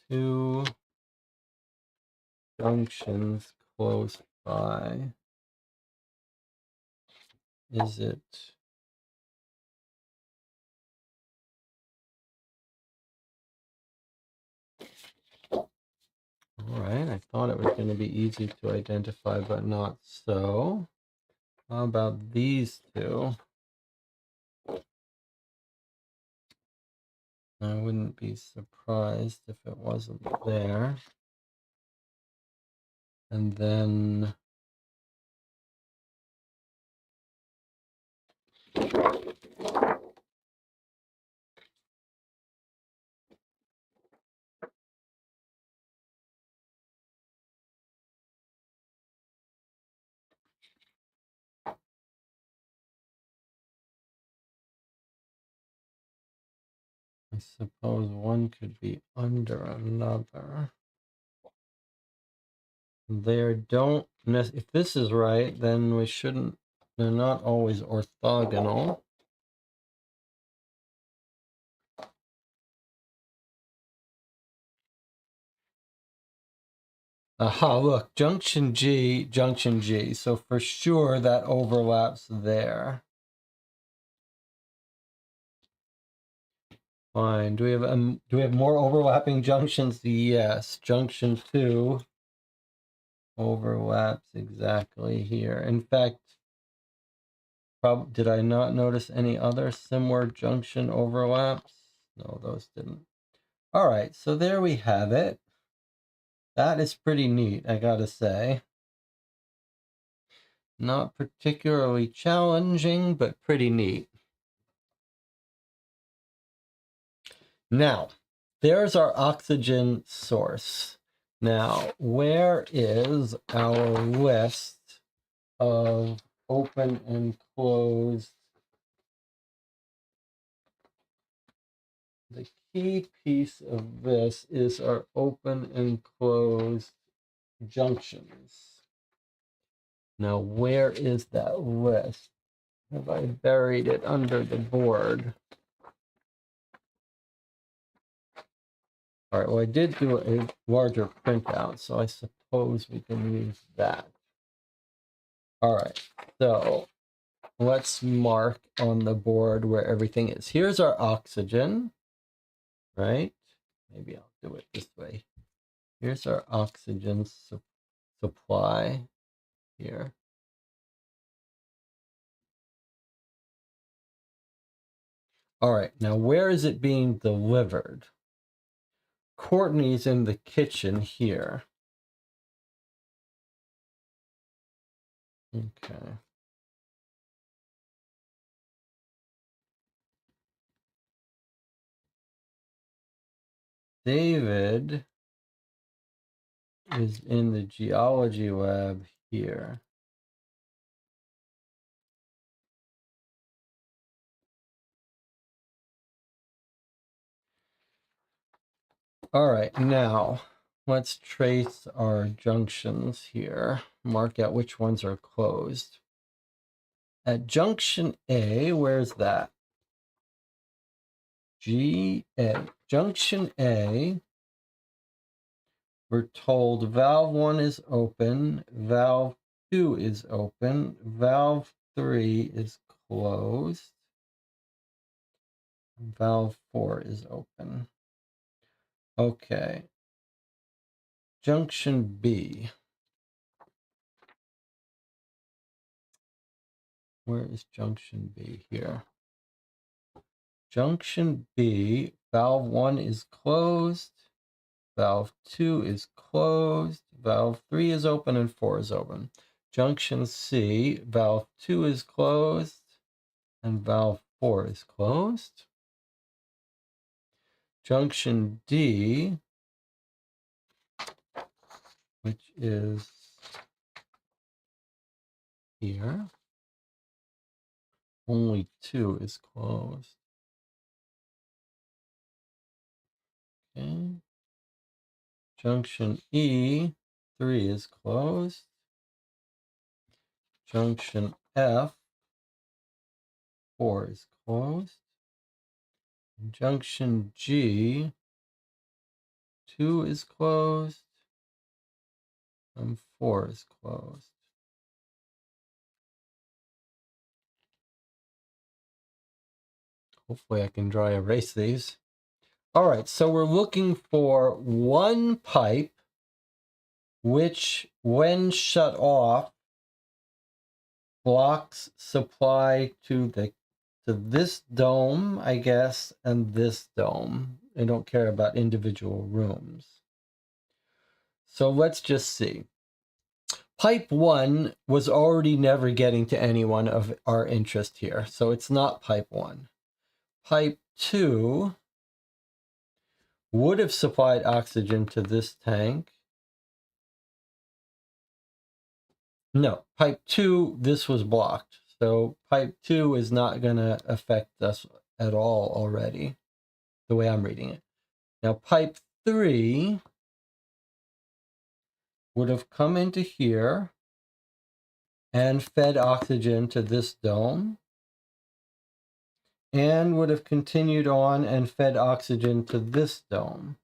2 junctions close by. Is it? All right, I thought it was going to be easy to identify, but not so. How about these 2? I wouldn't be surprised if it wasn't there. And then I suppose one could be under another. If this is right, then we shouldn't, they're not always orthogonal. Aha, look, junction G, junction G. So for sure that overlaps there. Fine. Do we have more overlapping junctions? Yes. Junction 2 overlaps exactly here. In fact, did I not notice any other similar junction overlaps? No, those didn't. All right, so there we have it. That is pretty neat, I gotta say. Not particularly challenging, but pretty neat. Now, there's our oxygen source. Now, where is our list of open and closed? The key piece of this is our open and closed junctions. Now, where is that list? Have I buried it under the board? All right, well, I did do a larger printout, so I suppose we can use that. All right, so let's mark on the board where everything is. Here's our oxygen, right? Maybe I'll do it this way. Here's our oxygen supply here. All right, now where is it being delivered? Courtney's in the kitchen here. Okay. David is in the geology lab here. All right, now let's trace our junctions here. Mark out which ones are closed. At junction A, where's that? GA. Junction A, we're told valve 1 is open, valve 2 is open, valve 3 is closed, valve 4 is open. Okay. Junction B. Where is junction B here? Junction B, valve 1 is closed, valve 2 is closed, valve 3 is open, and 4 is open. Junction C, valve 2 is closed, and valve 4 is closed. Junction D, which is here, only 2 is closed. Okay. Junction E, 3 is closed. Junction F, 4 is closed. Junction G, 2 is closed. And 4 is closed. Hopefully I can dry erase these. All right, so we're looking for one pipe which, when shut off, blocks supply to this dome, I guess, and this dome. I don't care about individual rooms. So let's just see. Pipe 1 was already never getting to anyone of our interest here, so it's not pipe 1. Pipe 2 would have supplied oxygen to this tank. No, pipe 2, this was blocked. So pipe 2 is not going to affect us at all already, the way I'm reading it. Now pipe 3 would have come into here and fed oxygen to this dome, and would have continued on and fed oxygen to this dome.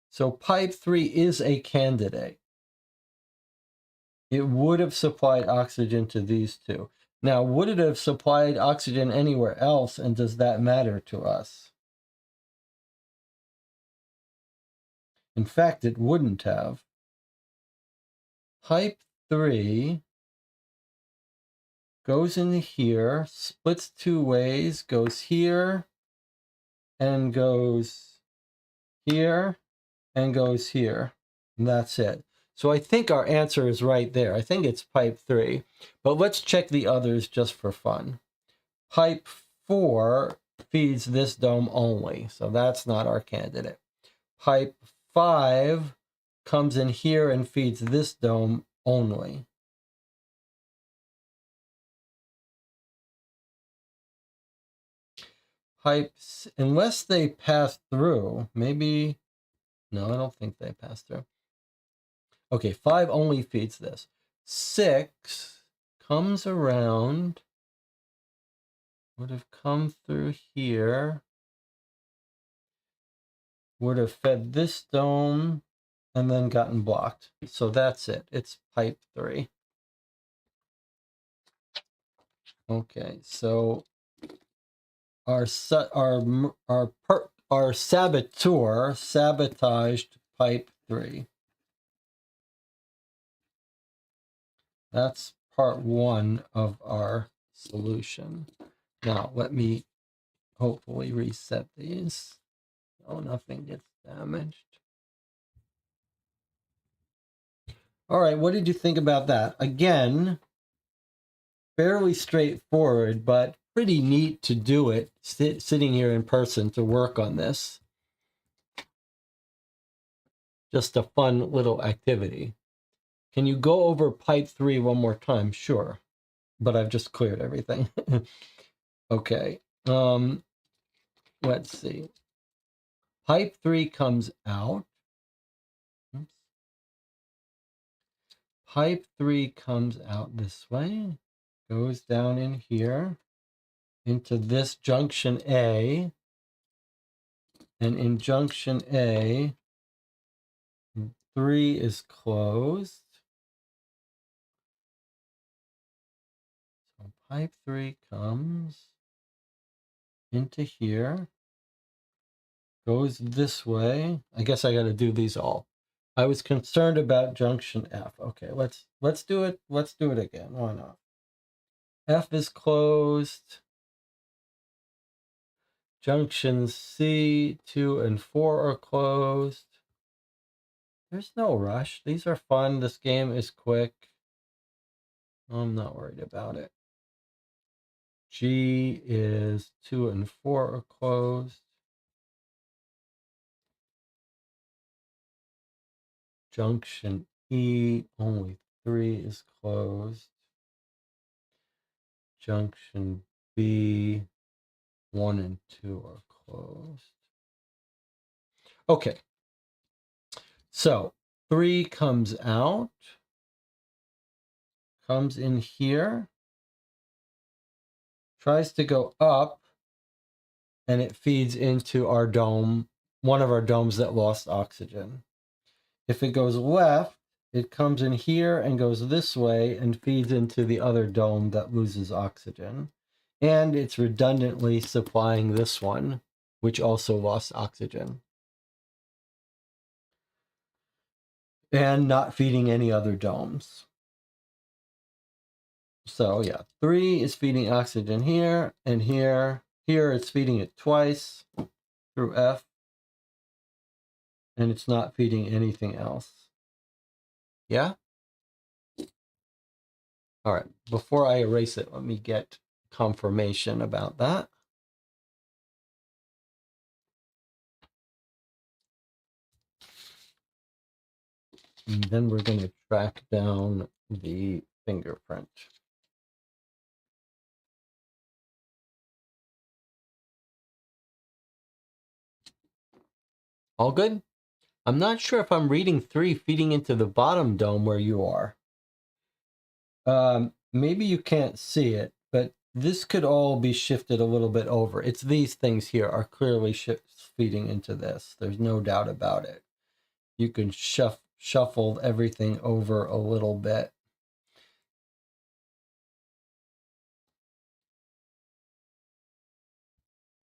So pipe 3 is a candidate. It would have supplied oxygen to these two. Now, would it have supplied oxygen anywhere else, and does that matter to us? In fact, it wouldn't have. Pipe 3 goes in here, splits 2 ways, goes here, and goes here, and goes here. And that's it. So I think our answer is right there. I think it's pipe 3. But let's check the others just for fun. Pipe 4 feeds this dome only, so that's not our candidate. Pipe 5 comes in here and feeds this dome only. Pipes, unless they pass through, maybe, no, I don't think they pass through. Okay, 5 only feeds this. 6 comes around, would have come through here, would have fed this dome, and then gotten blocked. So that's it. It's pipe 3. Okay, so our saboteur sabotaged pipe 3. That's part 1 of our solution. Now let me hopefully reset these. Oh, nothing gets damaged. All right, what did you think about that? Again, fairly straightforward, but pretty neat to do it sitting here in person to work on this. Just a fun little activity. Can you go over pipe 3 one more time? Sure, but I've just cleared everything. Okay, let's see. Pipe 3 comes out. Oops. Pipe 3 comes out this way, goes down in here into this junction A, and in junction A, 3 is closed. So pipe 3 comes into here, goes this way. I guess I got to do these all. I was concerned about junction F. Okay, let's do it. Let's do it again. Why not? F is closed. Junctions C, 2 and 4 are closed. There's no rush. These are fun. This game is quick. I'm not worried about it. G is 2 and 4 are closed. Junction E, only 3 is closed. Junction B, 1 and 2 are closed. Okay. So 3 comes out, comes in here, tries to go up, and it feeds into our dome, one of our domes that lost oxygen. If it goes left, it comes in here and goes this way and feeds into the other dome that loses oxygen. And it's redundantly supplying this one, which also lost oxygen. And not feeding any other domes. So yeah, 3 is feeding oxygen here and here. Here it's feeding it twice through F. And it's not feeding anything else. Yeah? All right, before I erase it, let me get confirmation about that. And then we're going to track down the fingerprint. All good? I'm not sure if I'm reading 3 feeding into the bottom dome where you are. Maybe you can't see it, but this could all be shifted a little bit over. It's these things here are clearly feeding into this. There's no doubt about it. You can shuffle everything over a little bit.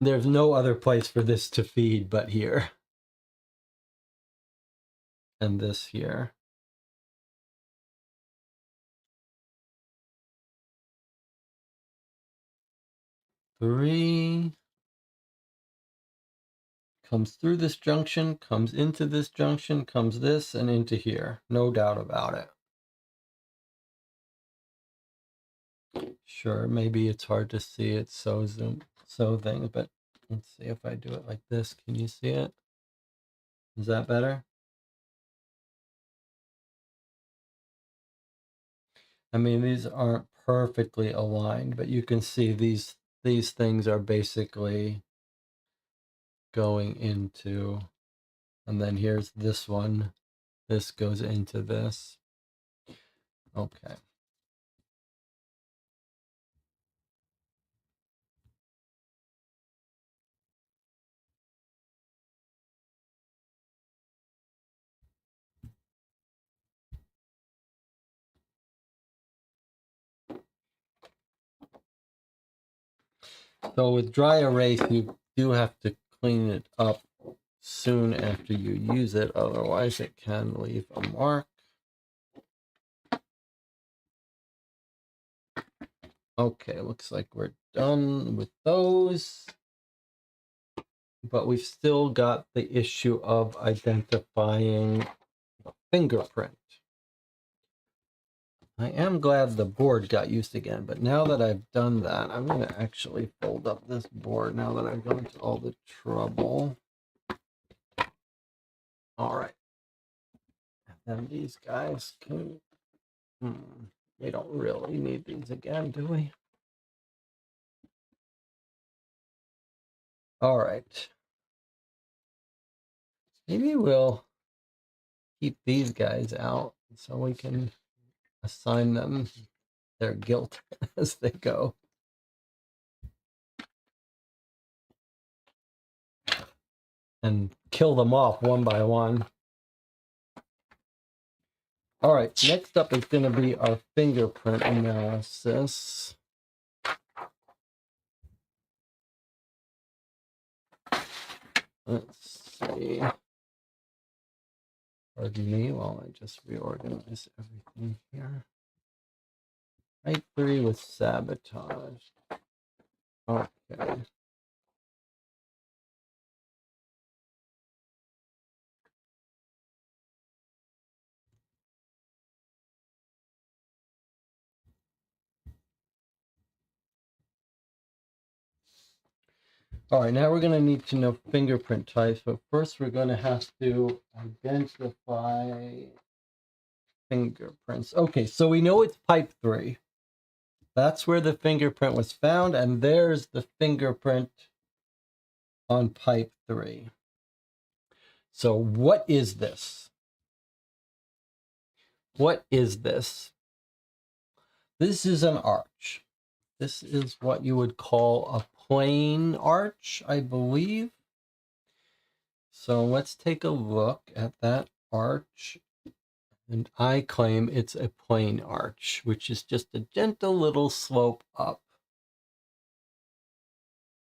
There's no other place for this to feed but here. And this here. Three comes through this junction, comes into this junction, comes this and into here. No doubt about it. Sure, maybe it's hard to see it so thing, but let's see if I do it like this. Can you see it? Is that better? I mean, these aren't perfectly aligned, but you can see these things are basically going into, and then here's this one. This goes into this. Okay. So with dry erase, you do have to clean it up soon after you use it, otherwise it can leave a mark. Okay, looks like we're done with those. But we've still got the issue of identifying the fingerprint. I am glad the board got used again, but now that I've done that, I'm going to actually fold up this board now that I've gone to all the trouble. All right. And then these guys can, we don't really need these again, do we? All right. Maybe we'll keep these guys out so we can assign them their guilt as they go. And kill them off one by one. All right, next up is going to be our fingerprint analysis. Let's see. Pardon me while I just reorganize everything here. Type 3 with sabotage. Okay. All right, now we're going to need to know fingerprint types, but first we're going to have to identify fingerprints. Okay, so we know it's type 3. That's where the fingerprint was found, and there's the fingerprint on pipe 3. So what is this? What is this? This is an arch. This is what you would call a plane arch, I believe. So let's take a look at that arch. And I claim it's a plane arch, which is just a gentle little slope up.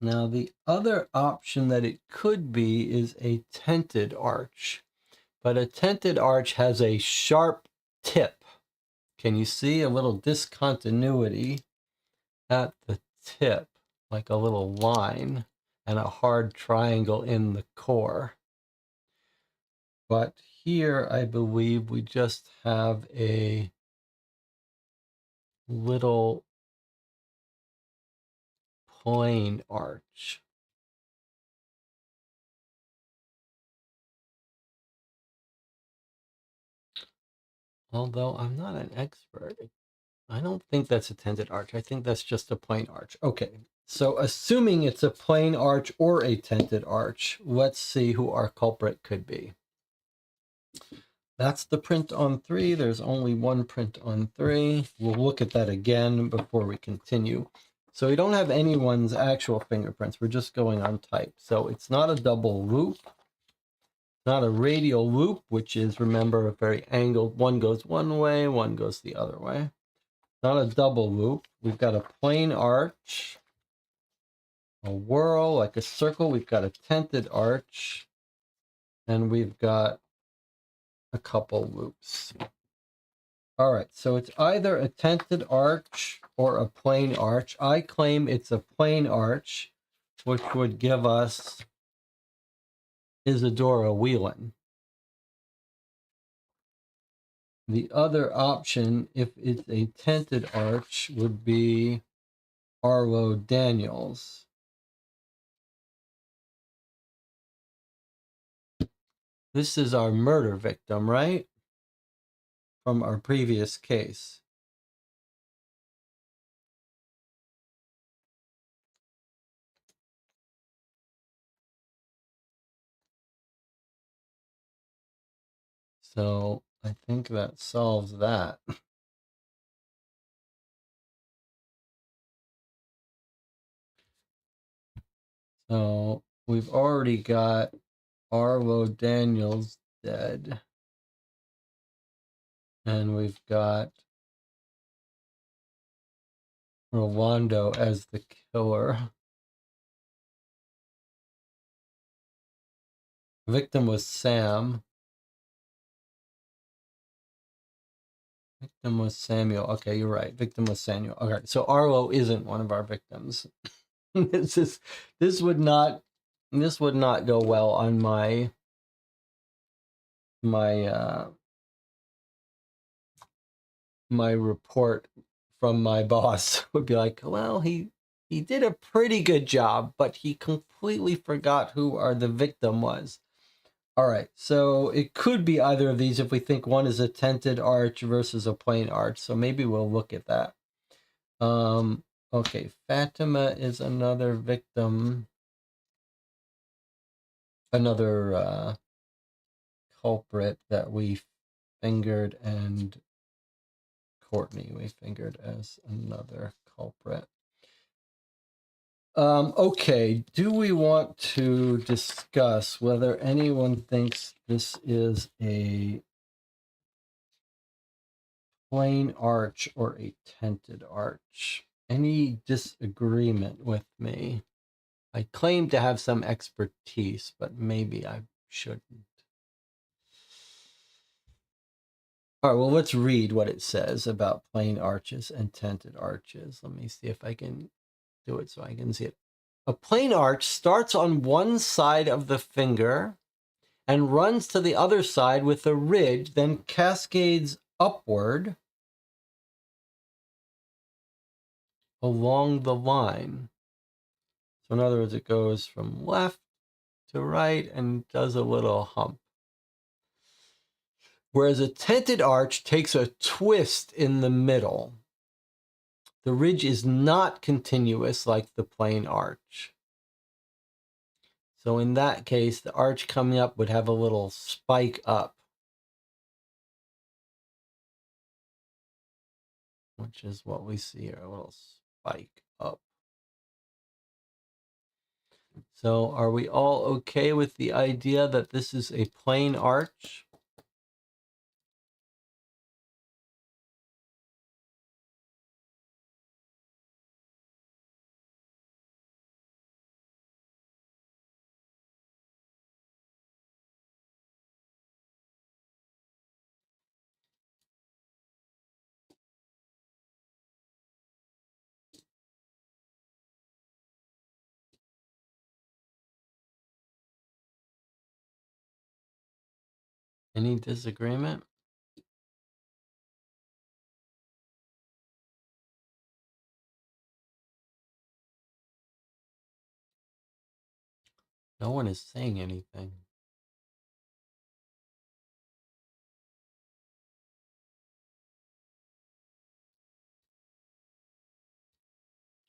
Now, the other option that it could be is a tented arch. But a tented arch has a sharp tip. Can you see a little discontinuity at the tip, like a little line and a hard triangle in the core? But here, I believe we just have a little plain arch. Although I'm not an expert, I don't think that's a tented arch. I think that's just a plain arch. Okay, so assuming it's a plain arch or a tented arch, let's see who our culprit could be. That's the print on 3. There's only one print on 3. We'll look at that again before we continue. So we don't have anyone's actual fingerprints. We're just going on type. So it's not a double loop. Not a radial loop, which is, remember, a very angled. One goes one way, one goes the other way. Not a double loop. We've got a plain arch, a whirl, like a circle. We've got a tented arch, and we've got a couple loops. All right, so it's either a tented arch or a plain arch. I claim it's a plain arch, which would give us Isadora Whelan. The other option, if it's a tented arch, would be Arlo Daniels. This is our murder victim, right? From our previous case. So I think that solves that. So we've already got Arlo Daniels dead. And we've got Rolando as the killer. Victim was Sam. Victim was Samuel. Okay, you're right. Victim was Samuel. Okay, so Arlo isn't one of our victims. This would not go well on my my report from my boss. Would be like, well, he did a pretty good job, but he completely forgot who the victim was. All right, so it could be either of these if we think one is a tented arch versus a plain arch. So maybe we'll look at that. Okay, Fatima is another victim, another culprit that we fingered, and Courtney we fingered as another culprit. Okay, do we want to discuss whether anyone thinks this is a plain arch or a tented arch? Any disagreement with me? I claim to have some expertise, but maybe I shouldn't. All right, well, let's read what it says about plain arches and tented arches. Let me see if I can do it so I can see it. A plain arch starts on one side of the finger and runs to the other side with a ridge, then cascades upward along the line. So in other words, it goes from left to right and does a little hump. Whereas a tented arch takes a twist in the middle. The ridge is not continuous like the plain arch. So in that case, the arch coming up would have a little spike up, which is what we see here, a little spike up. So are we all okay with the idea that this is a plain arch? Any disagreement? No one is saying anything.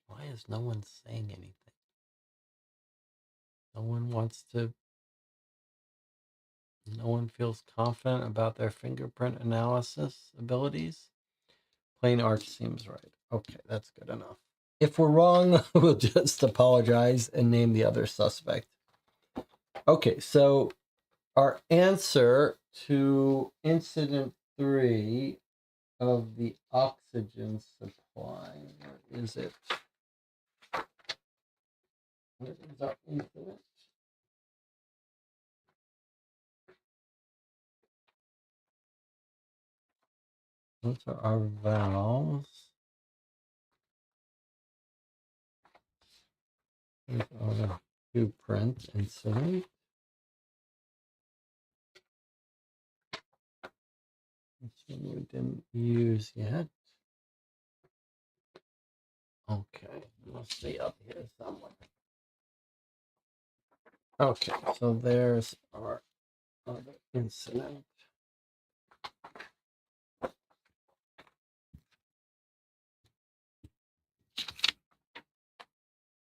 Why is no one saying anything? No one wants to, no one feels confident about their fingerprint analysis abilities? Plain arch seems right. Okay, that's good enough. If we're wrong, we'll just apologize and name the other suspect. Okay, so our answer to incident 3 of the oxygen supply, where is it? Where is our incident? Those are our valves. These are the blueprint incident. This one we didn't use yet. Okay, it must be up here somewhere. Okay, so there's our other incident.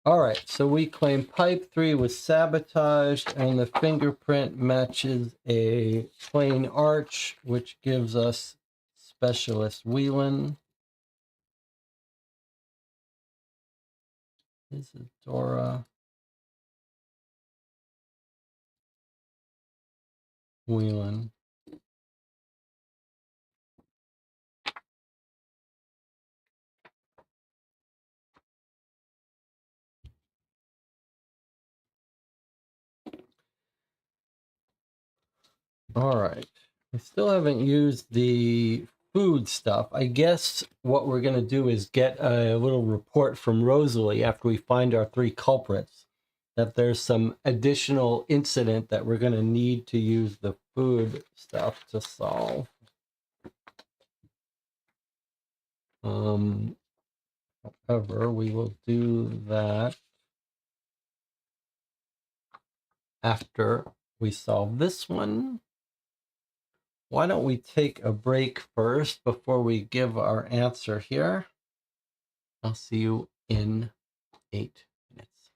All right, so we claim pipe 3 was sabotaged and the fingerprint matches a plain arch, which gives us Specialist Whelan. Isadora Whelan. All right. We still haven't used the food stuff. I guess what we're going to do is get a little report from Rosalie after we find our 3 culprits, that there's some additional incident that we're going to need to use the food stuff to solve. However, we will do that after we solve this one. Why don't we take a break first before we give our answer here? I'll see you in 8 minutes.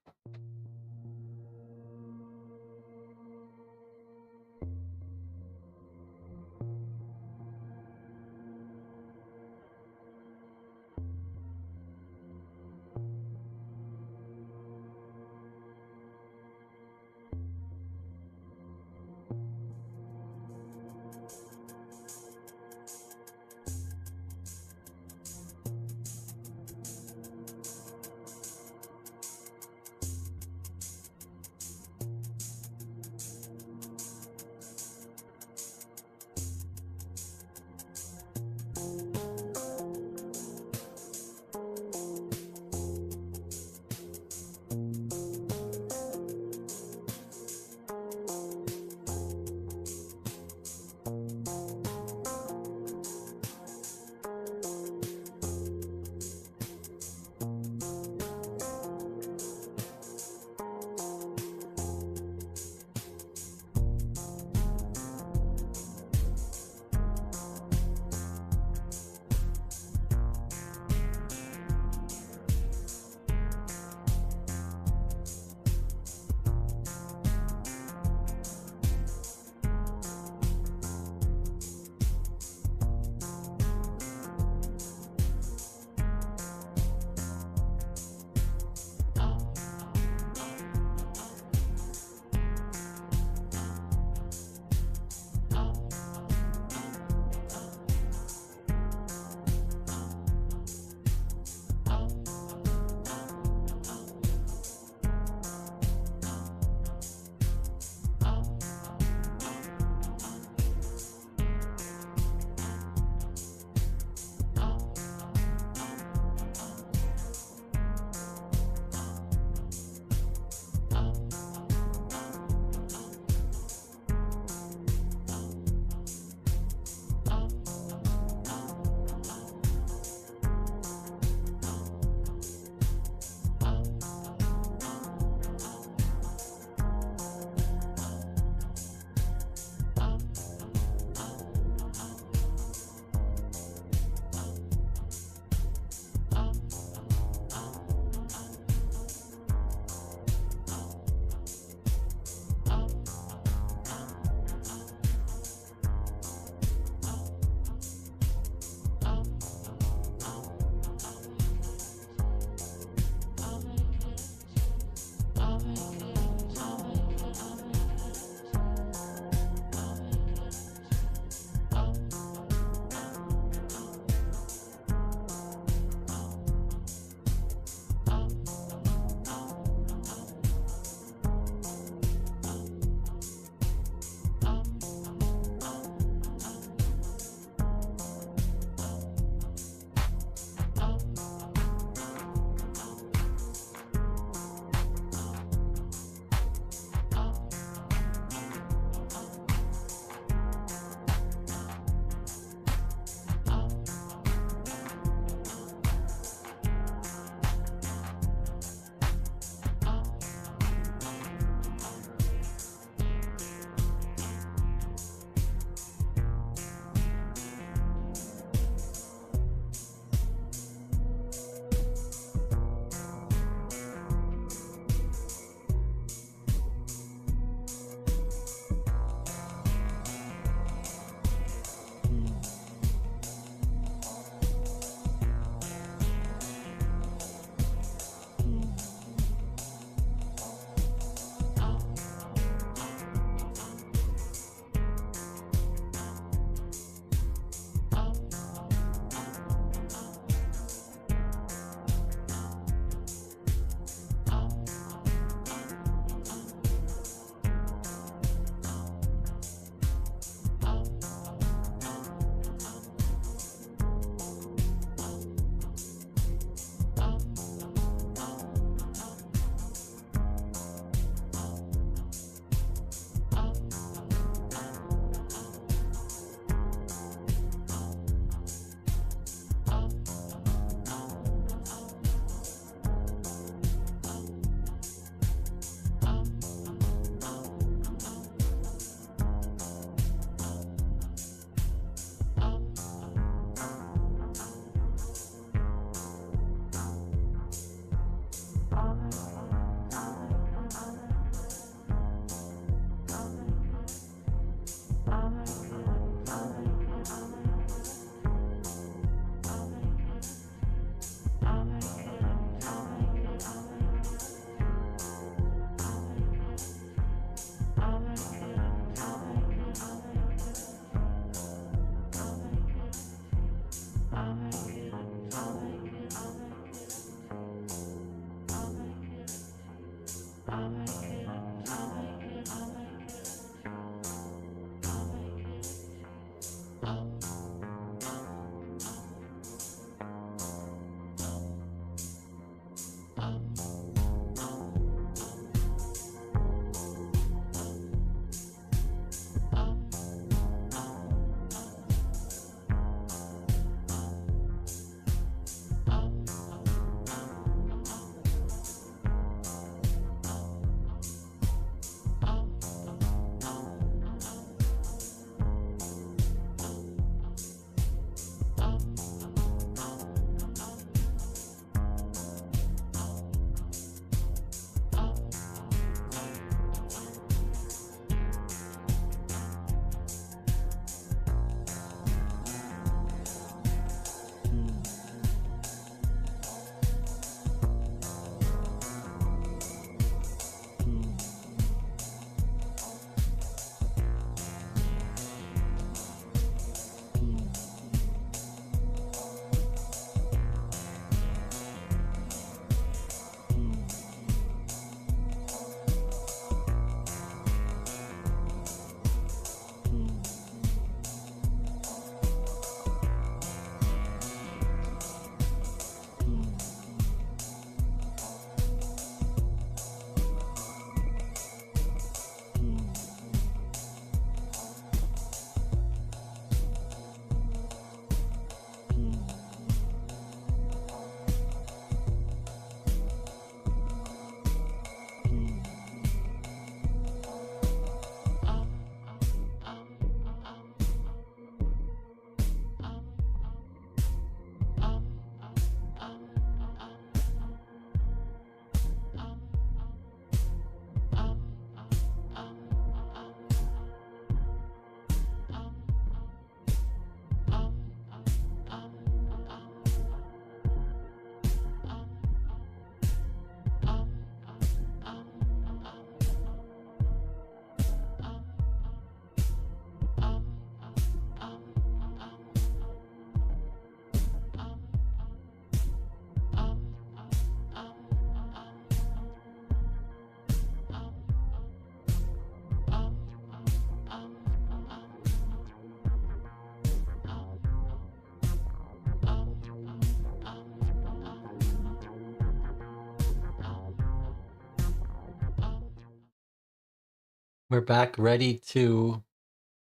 We're back ready to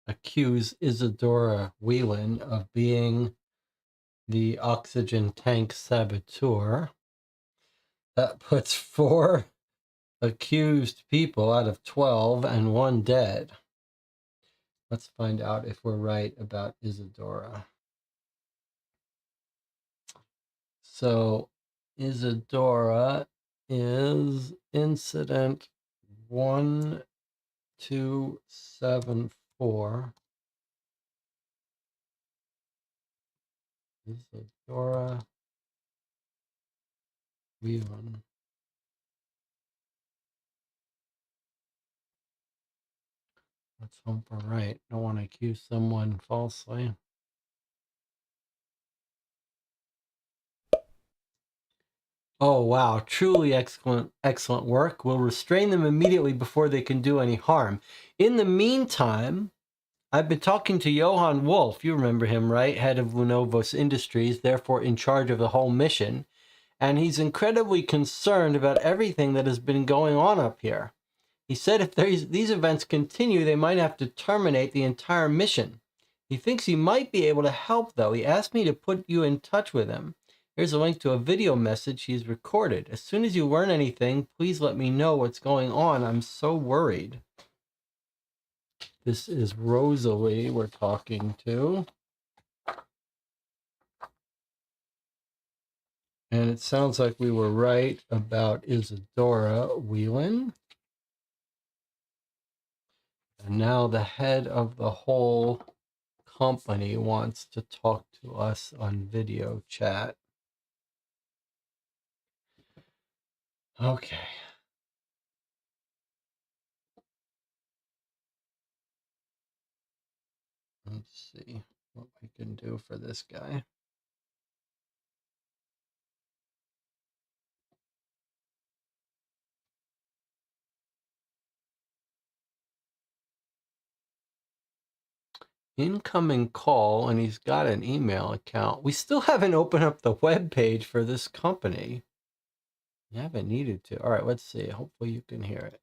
accuse Isadora Whelan of being the oxygen tank saboteur. That puts 4 accused people out of 12 and 1 dead. Let's find out if we're right about Isadora. So Isadora is incident 1274. Isadora Whelan. Let's hope we're right. Don't want to accuse someone falsely. Oh, wow. Truly excellent work. We'll restrain them immediately before they can do any harm. In the meantime, I've been talking to Johann Wolf. You remember him, right? Head of Lunovos Industries, therefore in charge of the whole mission. And he's incredibly concerned about everything that has been going on up here. He said if these events continue, they might have to terminate the entire mission. He thinks he might be able to help, though. He asked me to put you in touch with him. Here's a link to a video message he's recorded. As soon as you learn anything, please let me know what's going on. I'm so worried. This is Rosalie we're talking to. And it sounds like we were right about Isadora Whelan. And now the head of the whole company wants to talk to us on video chat. Okay. Let's see what we can do for this guy. Incoming call, and he's got an email account. We still haven't opened up the web page for this company. You haven't needed to. All right, let's see. Hopefully you can hear it.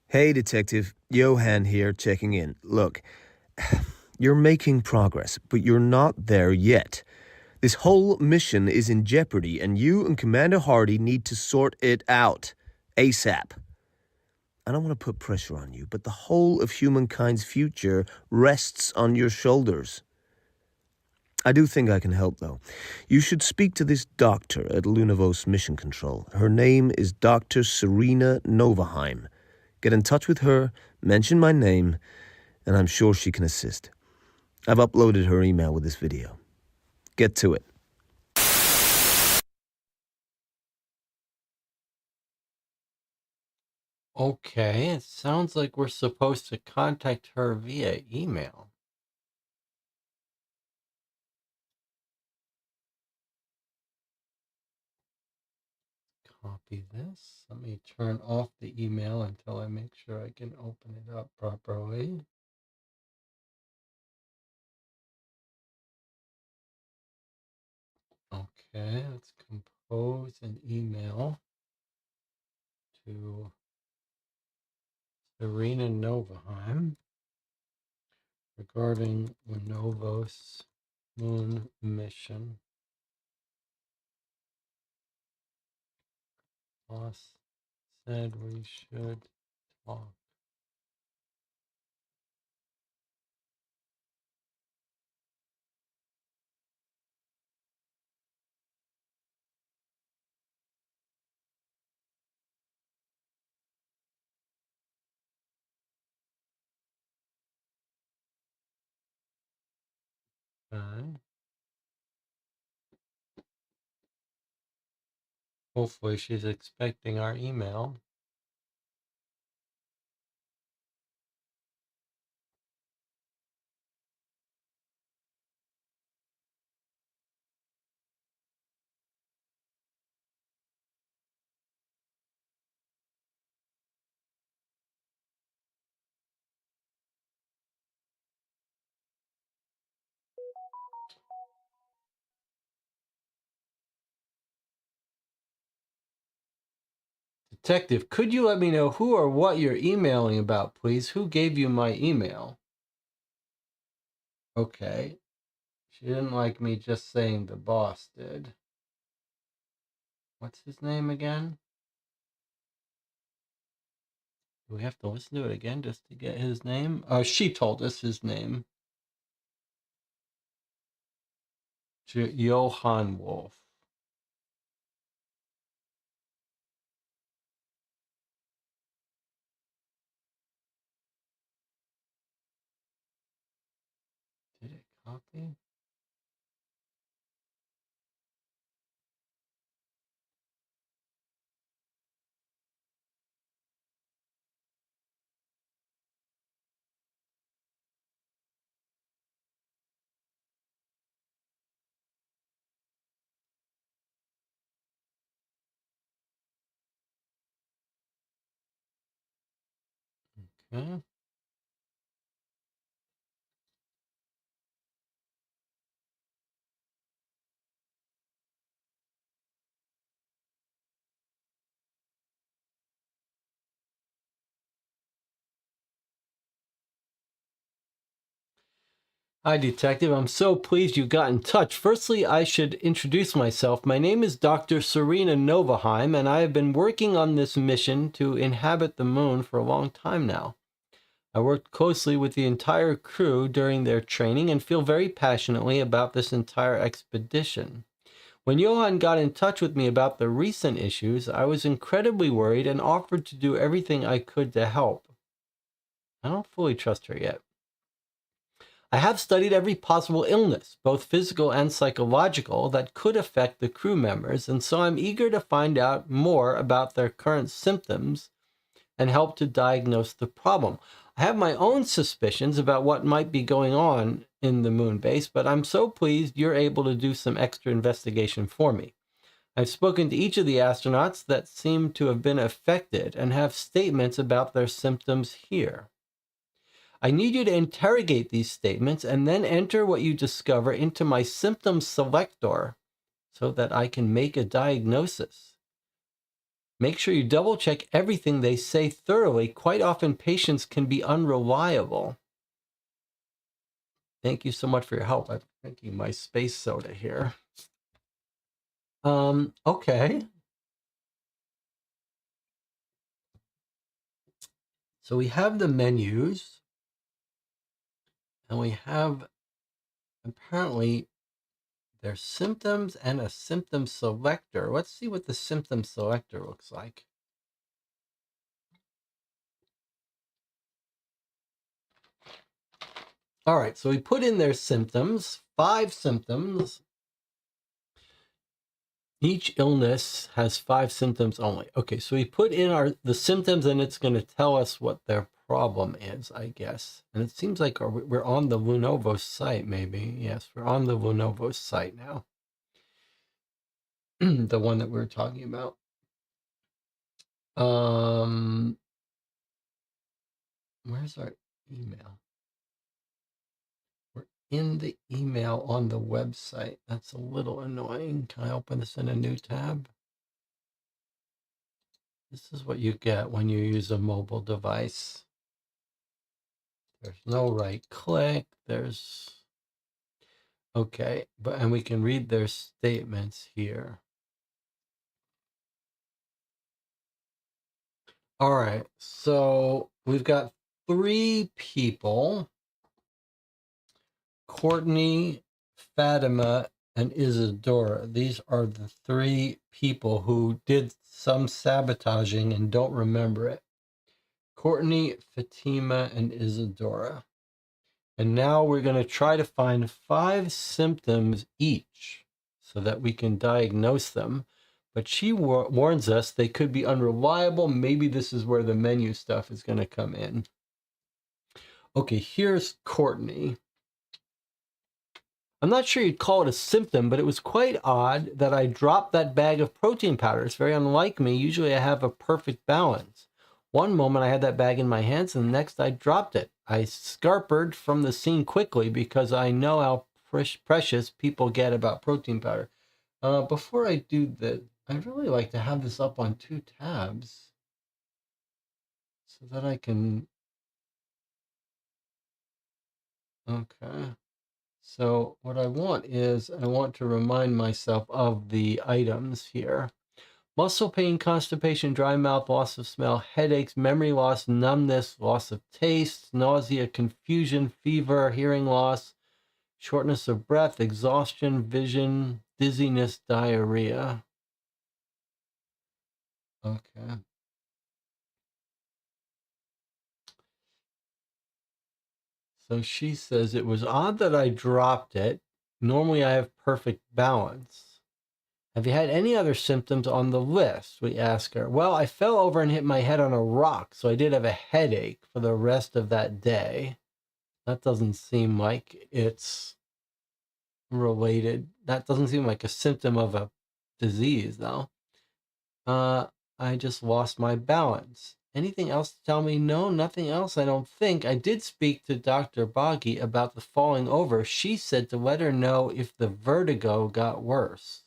Hey, Detective. Johan here, checking in. Look, you're making progress, but you're not there yet. This whole mission is in jeopardy, and you and Commander Hardy need to sort it out. ASAP. I don't want to put pressure on you, but the whole of humankind's future rests on your shoulders. I do think I can help, though. You should speak to this doctor at Lunavos Mission Control. Her name is Dr. Serena Novaheim. Get in touch with her, mention my name, and I'm sure she can assist. I've uploaded her email with this video. Get to it. Okay, it sounds like we're supposed to contact her via email. Copy this. Let me turn off the email until I make sure I can open it up properly. Okay, let's compose an email to Serena Novaheim regarding Lunavos moon mission. Boss said we should talk. Okay. Hopefully she's expecting our email. Detective, could you let me know who or what you're emailing about, please? Who gave you my email? Okay. She didn't like me just saying the boss did. What's his name again? Do we have to listen to it again just to get his name? She told us his name. Johann Wolf. Did it copy? Okay. Hi, Detective. I'm so pleased you got in touch. Firstly, I should introduce myself. My name is Dr. Serena Novaheim, and I have been working on this mission to inhabit the moon for a long time now. I worked closely with the entire crew during their training and feel very passionately about this entire expedition. When Johan got in touch with me about the recent issues, I was incredibly worried and offered to do everything I could to help. I don't fully trust her yet. I have studied every possible illness, both physical and psychological, that could affect the crew members, and so I'm eager to find out more about their current symptoms and help to diagnose the problem. I have my own suspicions about what might be going on in the moon base, but I'm so pleased you're able to do some extra investigation for me. I've spoken to each of the astronauts that seem to have been affected and have statements about their symptoms here. I need you to interrogate these statements and then enter what you discover into my symptom selector so that I can make a diagnosis. Make sure you double check everything they say thoroughly. Quite often, patients can be unreliable. Thank you so much for your help. I'm drinking my space soda here. Okay. So we have the menus, and we have apparently their symptoms and a symptom selector. Let's see what the symptom selector looks like. All right, so we put in their symptoms, 5 symptoms. Each illness has 5 symptoms only. Okay, so we put in the symptoms and it's going to tell us what their problem is, I guess. And it seems like we're on the Lenovo site, maybe. Yes, we're on the Lenovo site now. The one that we were talking about. Where's our email? We're in the email on the website. That's a little annoying. Can I open this in a new tab? This is what you get when you use a mobile device. There's no right click. Okay, and we can read their statements here. All right, so we've got 3 people, Courtney, Fatima, and Isadora. These are the 3 people who did some sabotaging and don't remember it. Courtney, Fatima, and Isadora. And now we're going to try to find 5 symptoms each so that we can diagnose them. But she warns us they could be unreliable. Maybe this is where the menu stuff is going to come in. Okay, here's Courtney. I'm not sure you'd call it a symptom, but it was quite odd that I dropped that bag of protein powder. It's very unlike me. Usually I have a perfect balance. One moment I had that bag in my hands, and the next I dropped it. I scarpered from the scene quickly because I know how precious people get about protein powder. Before I do that, I'd really like to have this up on 2 tabs so that I can... Okay. So what I want is I want to remind myself of the items here. Muscle pain, constipation, dry mouth, loss of smell, headaches, memory loss, numbness, loss of taste, nausea, confusion, fever, hearing loss, shortness of breath, exhaustion, vision, dizziness, diarrhea. Okay. So she says it was odd that I dropped it. Normally I have perfect balance. Have you had any other symptoms on the list? We ask her. Well, I fell over and hit my head on a rock, so I did have a headache for the rest of that day. That doesn't seem like it's related. That doesn't seem like a symptom of a disease, though. I just lost my balance. Anything else to tell me? No, nothing else, I don't think. I did speak to Dr. Boggy about the falling over. She said to let her know if the vertigo got worse.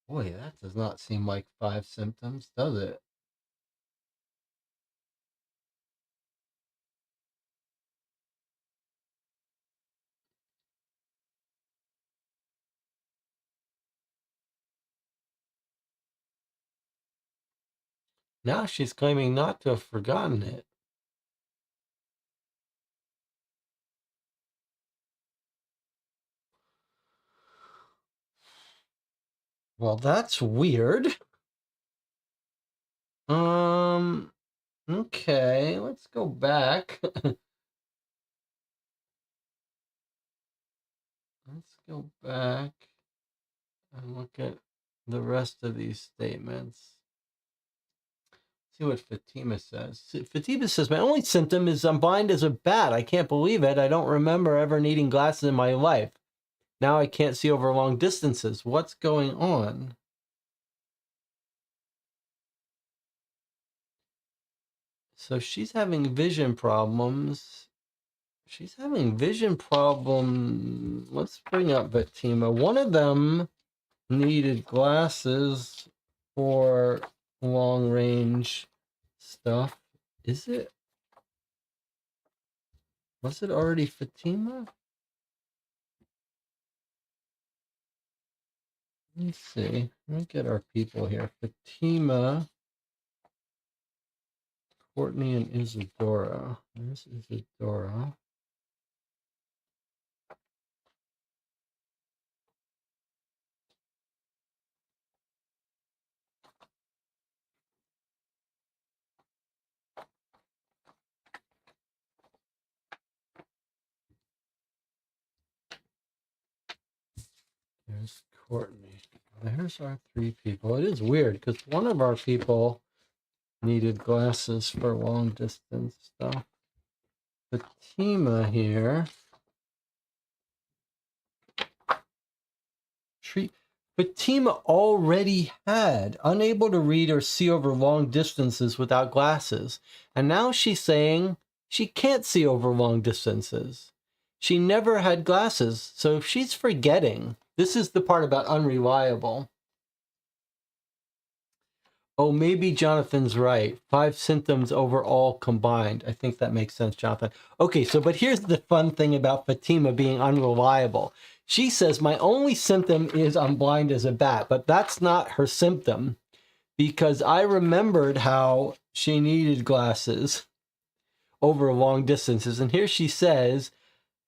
Boy, that does not seem like 5 symptoms, does it? Now she's claiming not to have forgotten it. Well, that's weird. Okay, let's go back. Let's go back and look at the rest of these statements. see what Fatima says. Fatima says, my only symptom is I'm blind as a bat. I can't believe it. I don't remember ever needing glasses in my life. Now I can't see over long distances. What's going on? So she's having vision problems. She's having vision problem. Let's bring up Fatima. One of them needed glasses for long range stuff. Is it? Was it already Fatima? Let's see. Let me get our people here. Fatima, Courtney, and Isadora. There's Isadora. There's Courtney. There's our three people. It is weird because one of our people needed glasses for long distance stuff. Fatima here. Fatima already had unable to read or see over long distances without glasses. And now she's saying she can't see over long distances. She never had glasses. So she's forgetting. This is the part about unreliable. Oh, maybe Jonathan's right. 5 symptoms overall combined. I think that makes sense, Jonathan. Okay, so but here's the fun thing about Fatima being unreliable. She says, my only symptom is I'm blind as a bat, but that's not her symptom because I remembered how she needed glasses over long distances. And here she says,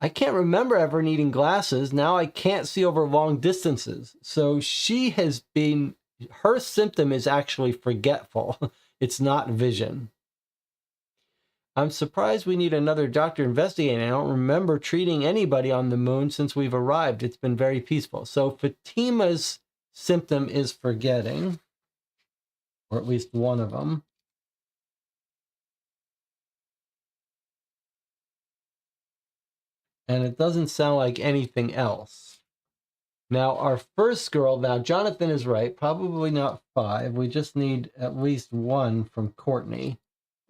I can't remember ever needing glasses. Now I can't see over long distances. So she has been... her symptom is actually forgetful. It's not vision. I'm surprised we need another doctor investigating. I don't remember treating anybody on the moon since we've arrived. It's been very peaceful. So Fatima's symptom is forgetting, or at least one of them. And it doesn't sound like anything else. Now, our first girl, now Jonathan is right, probably not 5. We just need at least 1 from Courtney.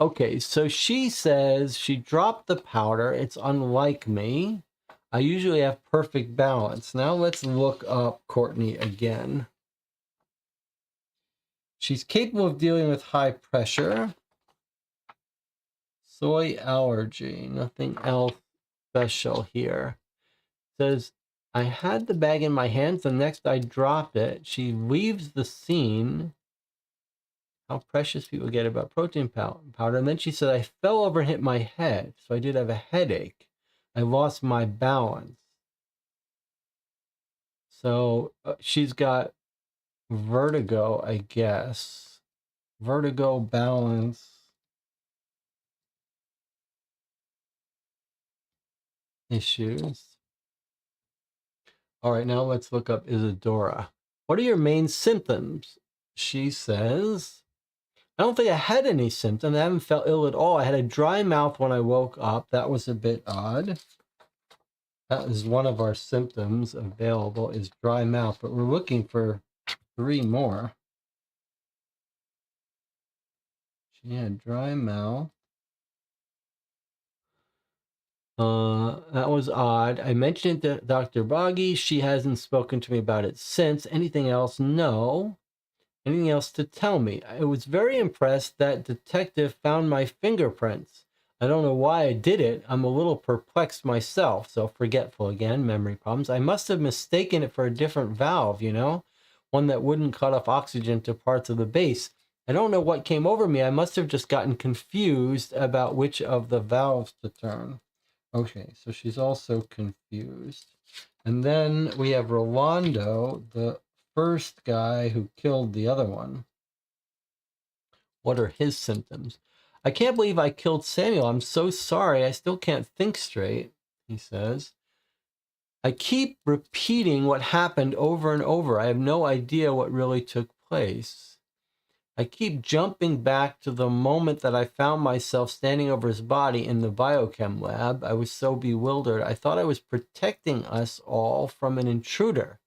Okay, so she says she dropped the powder. It's unlike me. I usually have perfect balance. Now let's look up Courtney again. She's capable of dealing with high pressure. Soy allergy, nothing else special here. Says, I had the bag in my hands, the next I dropped it. She leaves the scene. How precious people get about protein powder. And then she said, I fell over and hit my head. So I did have a headache. I lost my balance. So she's got vertigo, I guess. Vertigo, balance issues. All right, now let's look up Isadora. What are your main symptoms? She says, I don't think I had any symptoms. I haven't felt ill at all. I had a dry mouth when I woke up. That was a bit odd. That is one of our symptoms available is dry mouth, but we're looking for 3 more. She had dry mouth. That was odd. I mentioned it to Dr. Boggy. She hasn't spoken to me about it since. Anything else? No. Anything else to tell me? I was very impressed that detective found my fingerprints. I don't know why I did it. I'm a little perplexed myself. So forgetful again, memory problems. I must have mistaken it for a different valve, you know? One that wouldn't cut off oxygen to parts of the base. I don't know what came over me. I must have just gotten confused about which of the valves to turn. Okay, so she's also confused. And then we have Rolando, the first guy who killed the other one. What are his symptoms? I can't believe I killed Samuel. I'm so sorry. I still can't think straight, he says. I keep repeating what happened over and over. I have no idea what really took place. I keep jumping back to the moment that I found myself standing over his body in the biochem lab. I was so bewildered. I thought I was protecting us all from an intruder.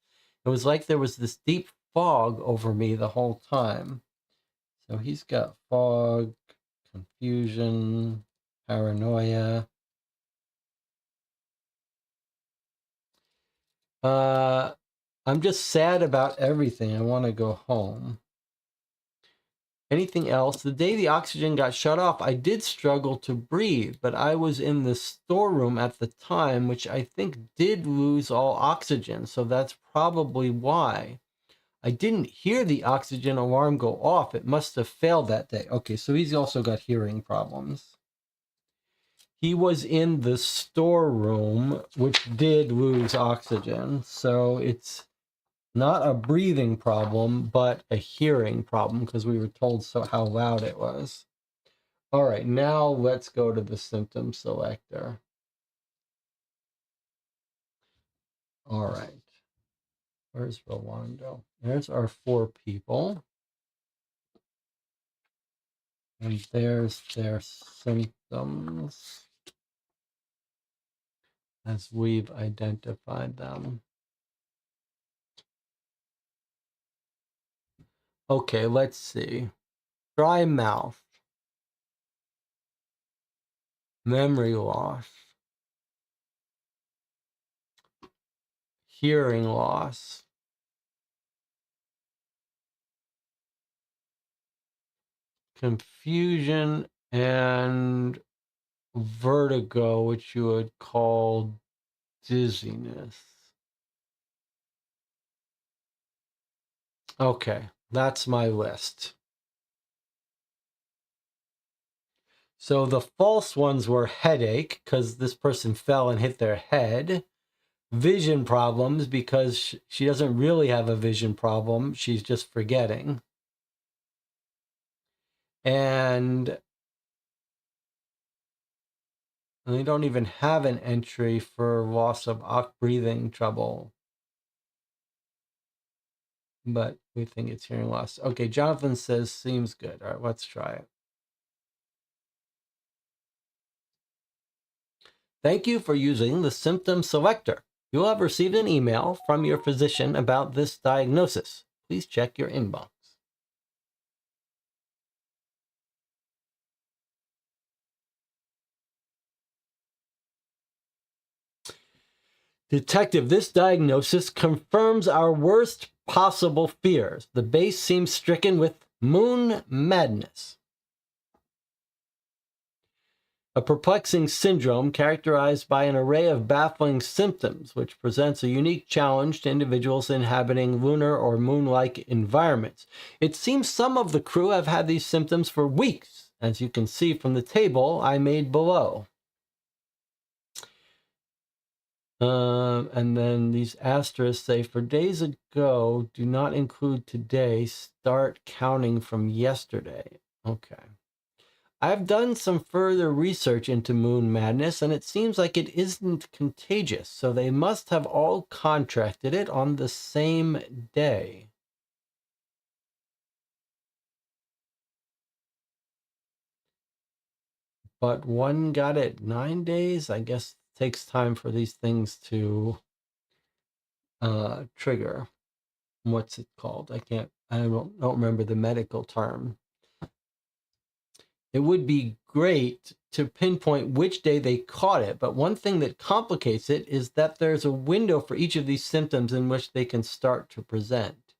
It was like there was this deep fog over me the whole time. So he's got fog, confusion, paranoia. I'm just sad about everything. I want to go home. Anything else? The day the oxygen got shut off, I did struggle to breathe, but I was in the storeroom at the time, which I think did lose all oxygen, so that's probably why. I didn't hear the oxygen alarm go off. It must have failed that day. Okay, so he's also got hearing problems. He was in the storeroom, which did lose oxygen, so it's not a breathing problem, but a hearing problem because we were told so how loud it was. All right, now let's go to the symptom selector. All right, where's Rolando? There's our 4 people. And there's their symptoms as we've identified them. Okay, let's see. Dry mouth, memory loss, hearing loss, confusion, and vertigo, which you would call dizziness. Okay, that's my list. So the false ones were headache, because this person fell and hit their head. Vision problems, because she doesn't really have a vision problem. She's just forgetting. And they don't even have an entry for loss of breathing trouble. But we think it's hearing loss. Okay, Jonathan says, seems good. All right, let's try it. Thank you for using the symptom selector. You will have received an email from your physician about this diagnosis. Please check your inbox. Detective, this diagnosis confirms our worst possible fears. The base seems stricken with moon madness, a perplexing syndrome characterized by an array of baffling symptoms, which presents a unique challenge to individuals inhabiting lunar or moon-like environments. It seems some of the crew have had these symptoms for weeks, as you can see from the table I made below. And then these asterisks say, for days ago, do not include today, start counting from yesterday. Okay. I've done some further research into moon madness, and it seems like it isn't contagious, so they must have all contracted it on the same day. But one got it 9 days. I guess it takes time for these things to trigger. What's it called? I don't remember the medical term. It would be great to pinpoint which day they caught it, but one thing that complicates it is that there's a window for each of these symptoms in which they can start to present.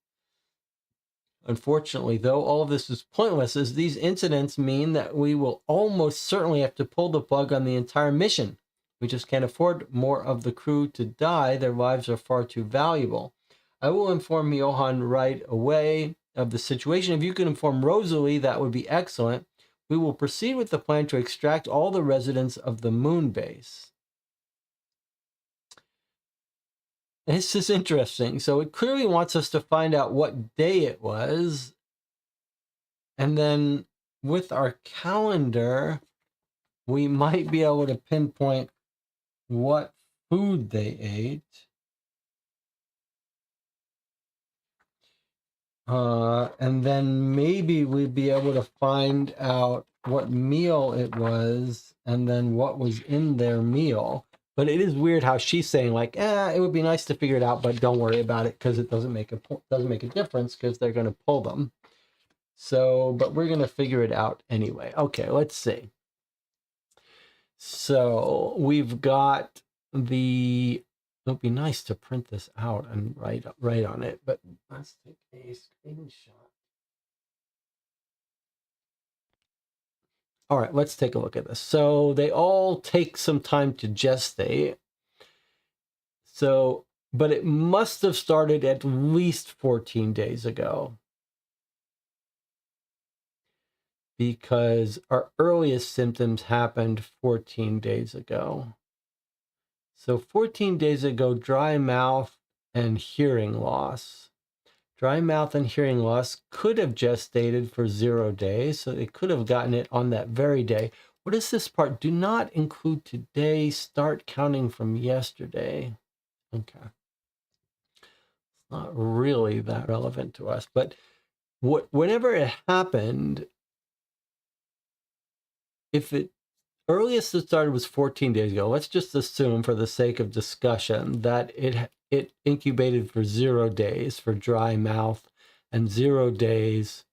Unfortunately, though, all of this is pointless, as these incidents mean that we will almost certainly have to pull the plug on the entire mission. We just can't afford more of the crew to die. Their lives are far too valuable. I will inform Johan right away of the situation. If you can inform Rosalie, that would be excellent. We will proceed with the plan to extract all the residents of the moon base. This is interesting. So it clearly wants us to find out what day it was. And then with our calendar, we might be able to pinpoint what food they ate. And then maybe we'd be able to find out what meal it was and then what was in their meal. But it is weird how she's saying like, it would be nice to figure it out, but don't worry about it because it doesn't make a difference because they're going to pull them. So, but we're going to figure it out anyway. Okay, let's see. So we've got the, it would be nice to print this out and write on it, but let's take a screenshot. All right, let's take a look at this. So they all take some time to gestate. So, but it must have started at least 14 days ago, because our earliest symptoms happened 14 days ago. So 14 days ago, dry mouth and hearing loss. Dry mouth and hearing loss could have gestated for 0 days, so they could have gotten it on that very day. What is this part? Do not include today. Start counting from yesterday. Okay. It's not really that relevant to us, but whenever it happened, if it earliest it started was 14 days ago, let's just assume for the sake of discussion that it incubated for 0 days for dry mouth and 0 days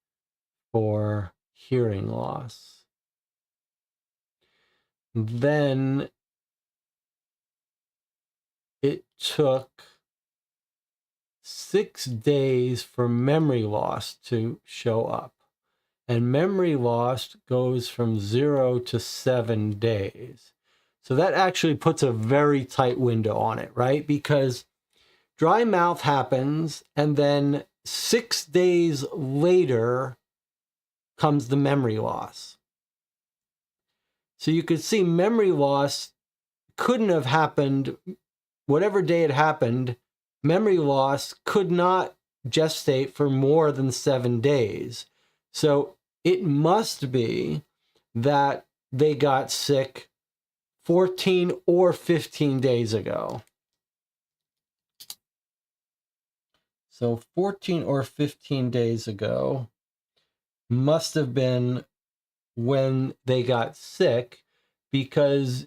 for hearing loss. Then it took 6 days for memory loss to show up. And memory loss goes from 0 to 7 days. So that actually puts a very tight window on it, right? Because dry mouth happens, and then 6 days later comes the memory loss. So you could see memory loss couldn't have happened, whatever day it happened, memory loss could not gestate for more than 7 days. So it must be that they got sick 14 or 15 days ago. So 14 or 15 days ago must have been when they got sick, because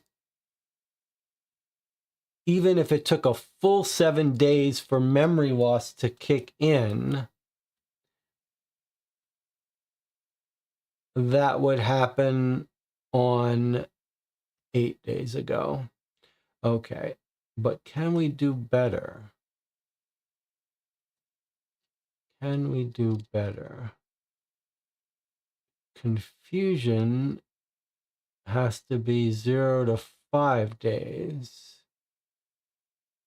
even if it took a full 7 days for memory loss to kick in, that would happen on 8 days ago. Okay, but can we do better? Can we do better? Confusion has to be 0 to 5 days.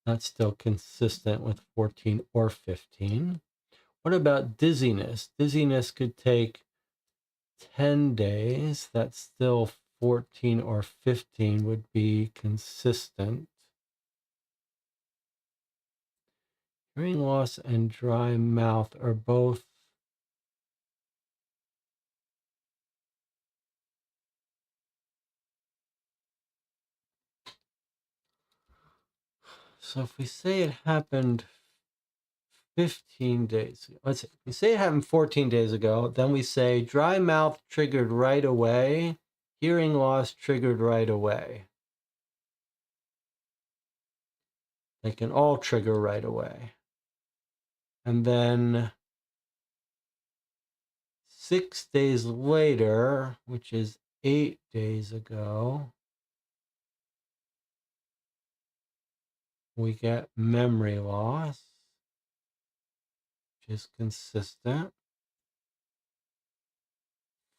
That's still consistent with 14 or 15. What about dizziness? Dizziness could take 10 days. That's still 14 or 15 would be consistent. Hearing loss and dry mouth are both so if we say it happened 15 days ago, let's see, if we say it happened 14 days ago, then we say dry mouth triggered right away, hearing loss triggered right away. They can all trigger right away. And then 6 days later, which is 8 days ago, we get memory loss, which is consistent.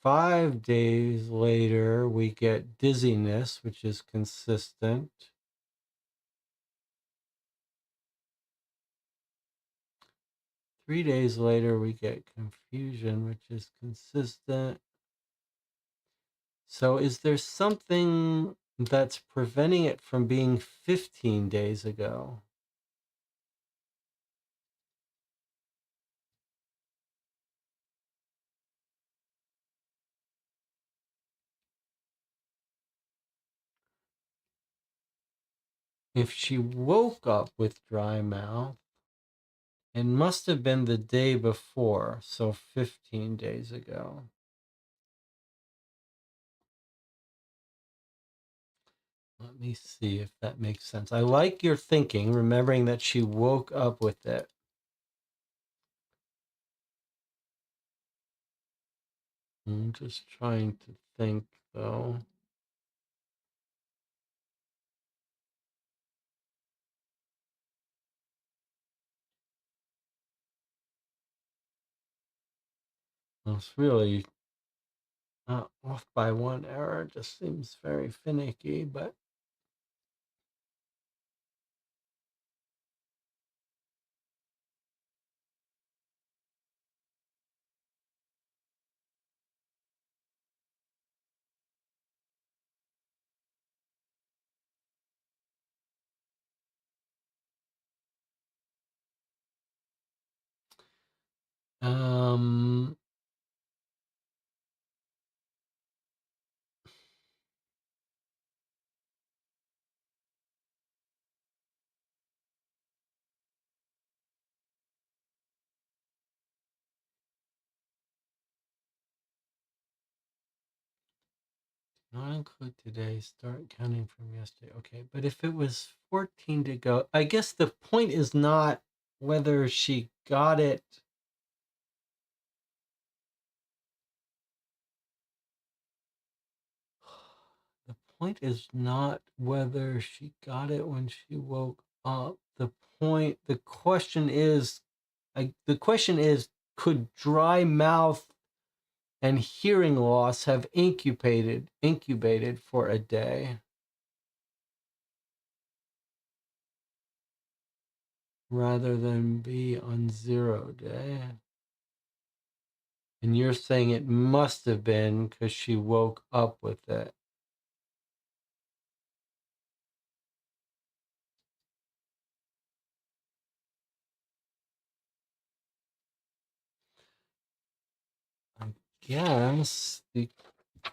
5 days later, we get dizziness, which is consistent. 3 days later, we get confusion, which is consistent. So is there something that's preventing it from being 15 days ago? If she woke up with dry mouth It must have been the day before, so 15 days ago. Let me see if that makes sense. I like your thinking, remembering that she woke up with it. I'm just trying to think, though. Well, it's really not off by 1 hour. It just seems very finicky, but um not include today, start counting from yesterday. Okay, but if it was 14 to go, I guess the point is not whether she got it. The point is not whether she got it when she woke up. The question is, could dry mouth and hearing loss have incubated for a day rather than be on 0 day? And you're saying it must have been because she woke up with it. I guess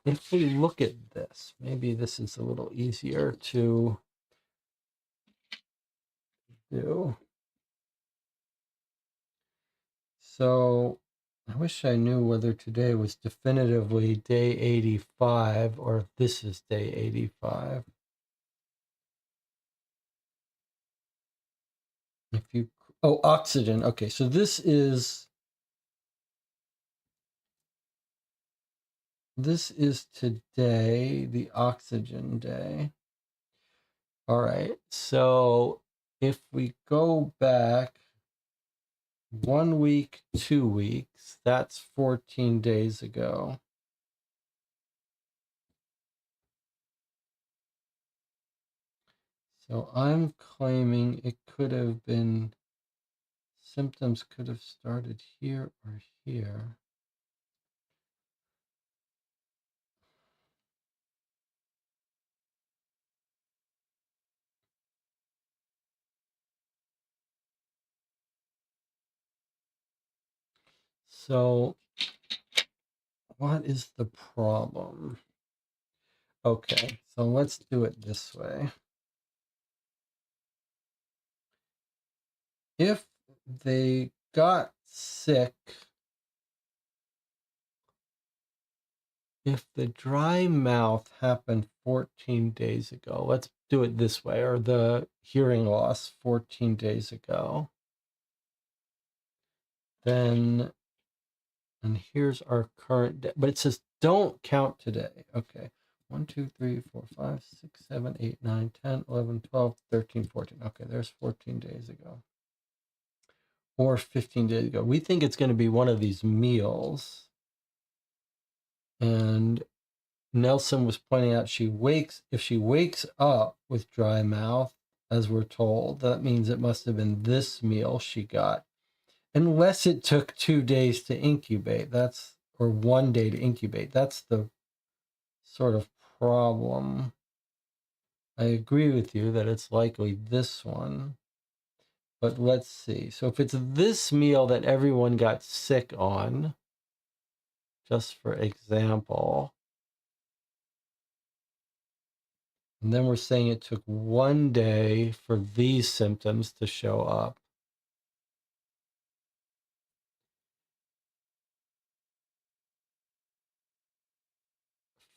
if we look at this, maybe this is a little easier to do. So I wish I knew whether today was definitively day 85 or if this is day 85. Oxygen. Okay, so this is today, the oxygen day. All right, so if we go back 1 week, 2 weeks, that's 14 days ago. So I'm claiming it could have been, symptoms could have started here or here. So what is the problem? Okay, so let's do it this way. If they got sick, if the dry mouth happened 14 days ago, let's do it this way, or the hearing loss 14 days ago, then, and here's our current day, but it says don't count today. Okay, 1, 2, 3, 4, 5, 6, 7, 8, 9, 10, 11, 12, 13, 14. Okay, there's 14 days ago. Or 15 days ago. We think it's going to be one of these meals. And Nelson was pointing out if she wakes up with dry mouth, as we're told, that means it must have been this meal she got. Unless it took 2 days to incubate, or 1 day to incubate. That's the sort of problem. I agree with you that it's likely this one. But let's see. So if it's this meal that everyone got sick on, just for example, and then we're saying it took 1 day for these symptoms to show up.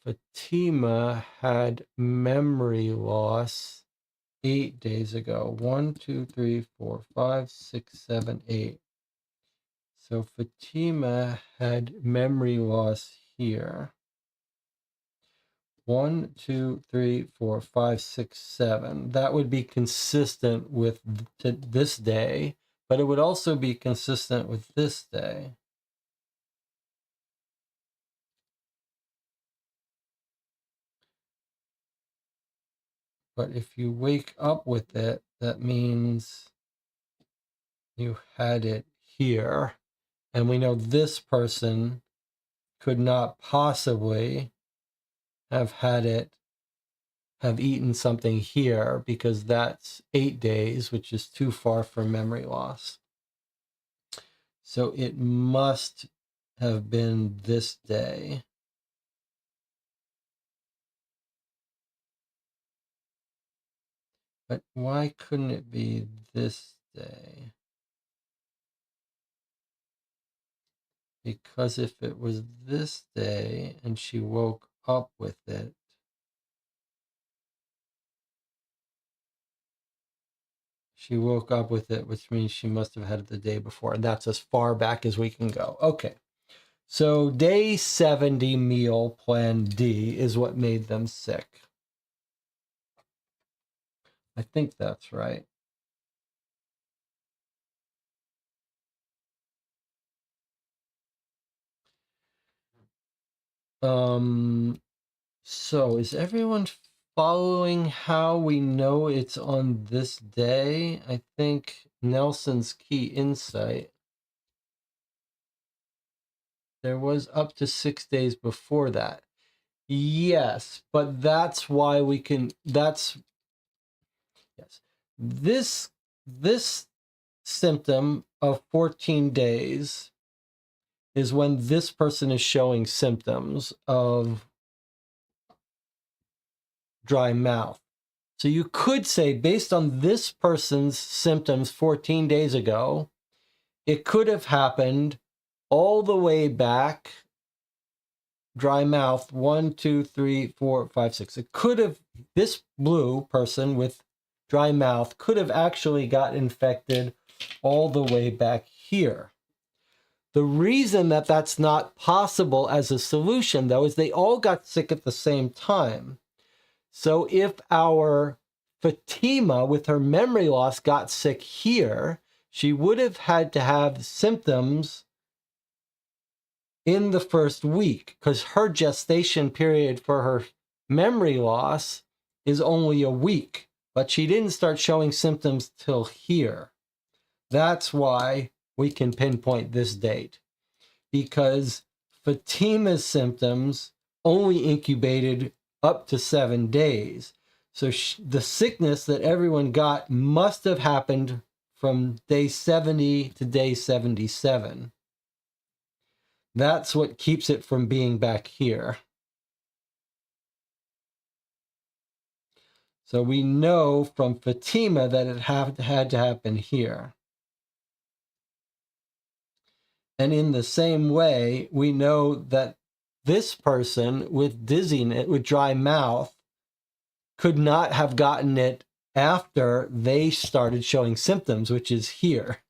Fatima had memory loss 8 days ago. 1, 2, 3, 4, 5, 6, 7, 8. So Fatima had memory loss here. 1, 2, 3, 4, 5, 6, 7. That would be consistent with this day, but it would also be consistent with this day. But if you wake up with it, that means you had it here. And we know this person could not possibly have eaten something here because that's 8 days, which is too far from memory loss. So it must have been this day. But why couldn't it be this day? Because if it was this day and she woke up with it, which means she must have had it the day before. And that's as far back as we can go. Okay. So day 70 meal plan D is what made them sick. I think that's right. So is everyone following how we know it's on this day? I think Nelson's key insight. There was up to 6 days before that. Yes, but that's why we can, yes. This symptom of 14 days is when this person is showing symptoms of dry mouth. So you could say, based on this person's symptoms 14 days ago, it could have happened all the way back, dry mouth, 1, 2, 3, 4, 5, 6. It could have, this blue person with dry mouth could have actually got infected all the way back here. The reason that that's not possible as a solution, though, is they all got sick at the same time. So if our Fatima, with her memory loss, got sick here, she would have had to have symptoms in the first week because her gestation period for her memory loss is only a week, but she didn't start showing symptoms till here. That's why we can pinpoint this date, because Fatima's symptoms only incubated up to 7 days. So the sickness that everyone got must have happened from day 70 to day 77. That's what keeps it from being back here. So we know from Fatima that it had to happen here. And in the same way, we know that this person with dizziness, with dry mouth, could not have gotten it after they started showing symptoms, which is here.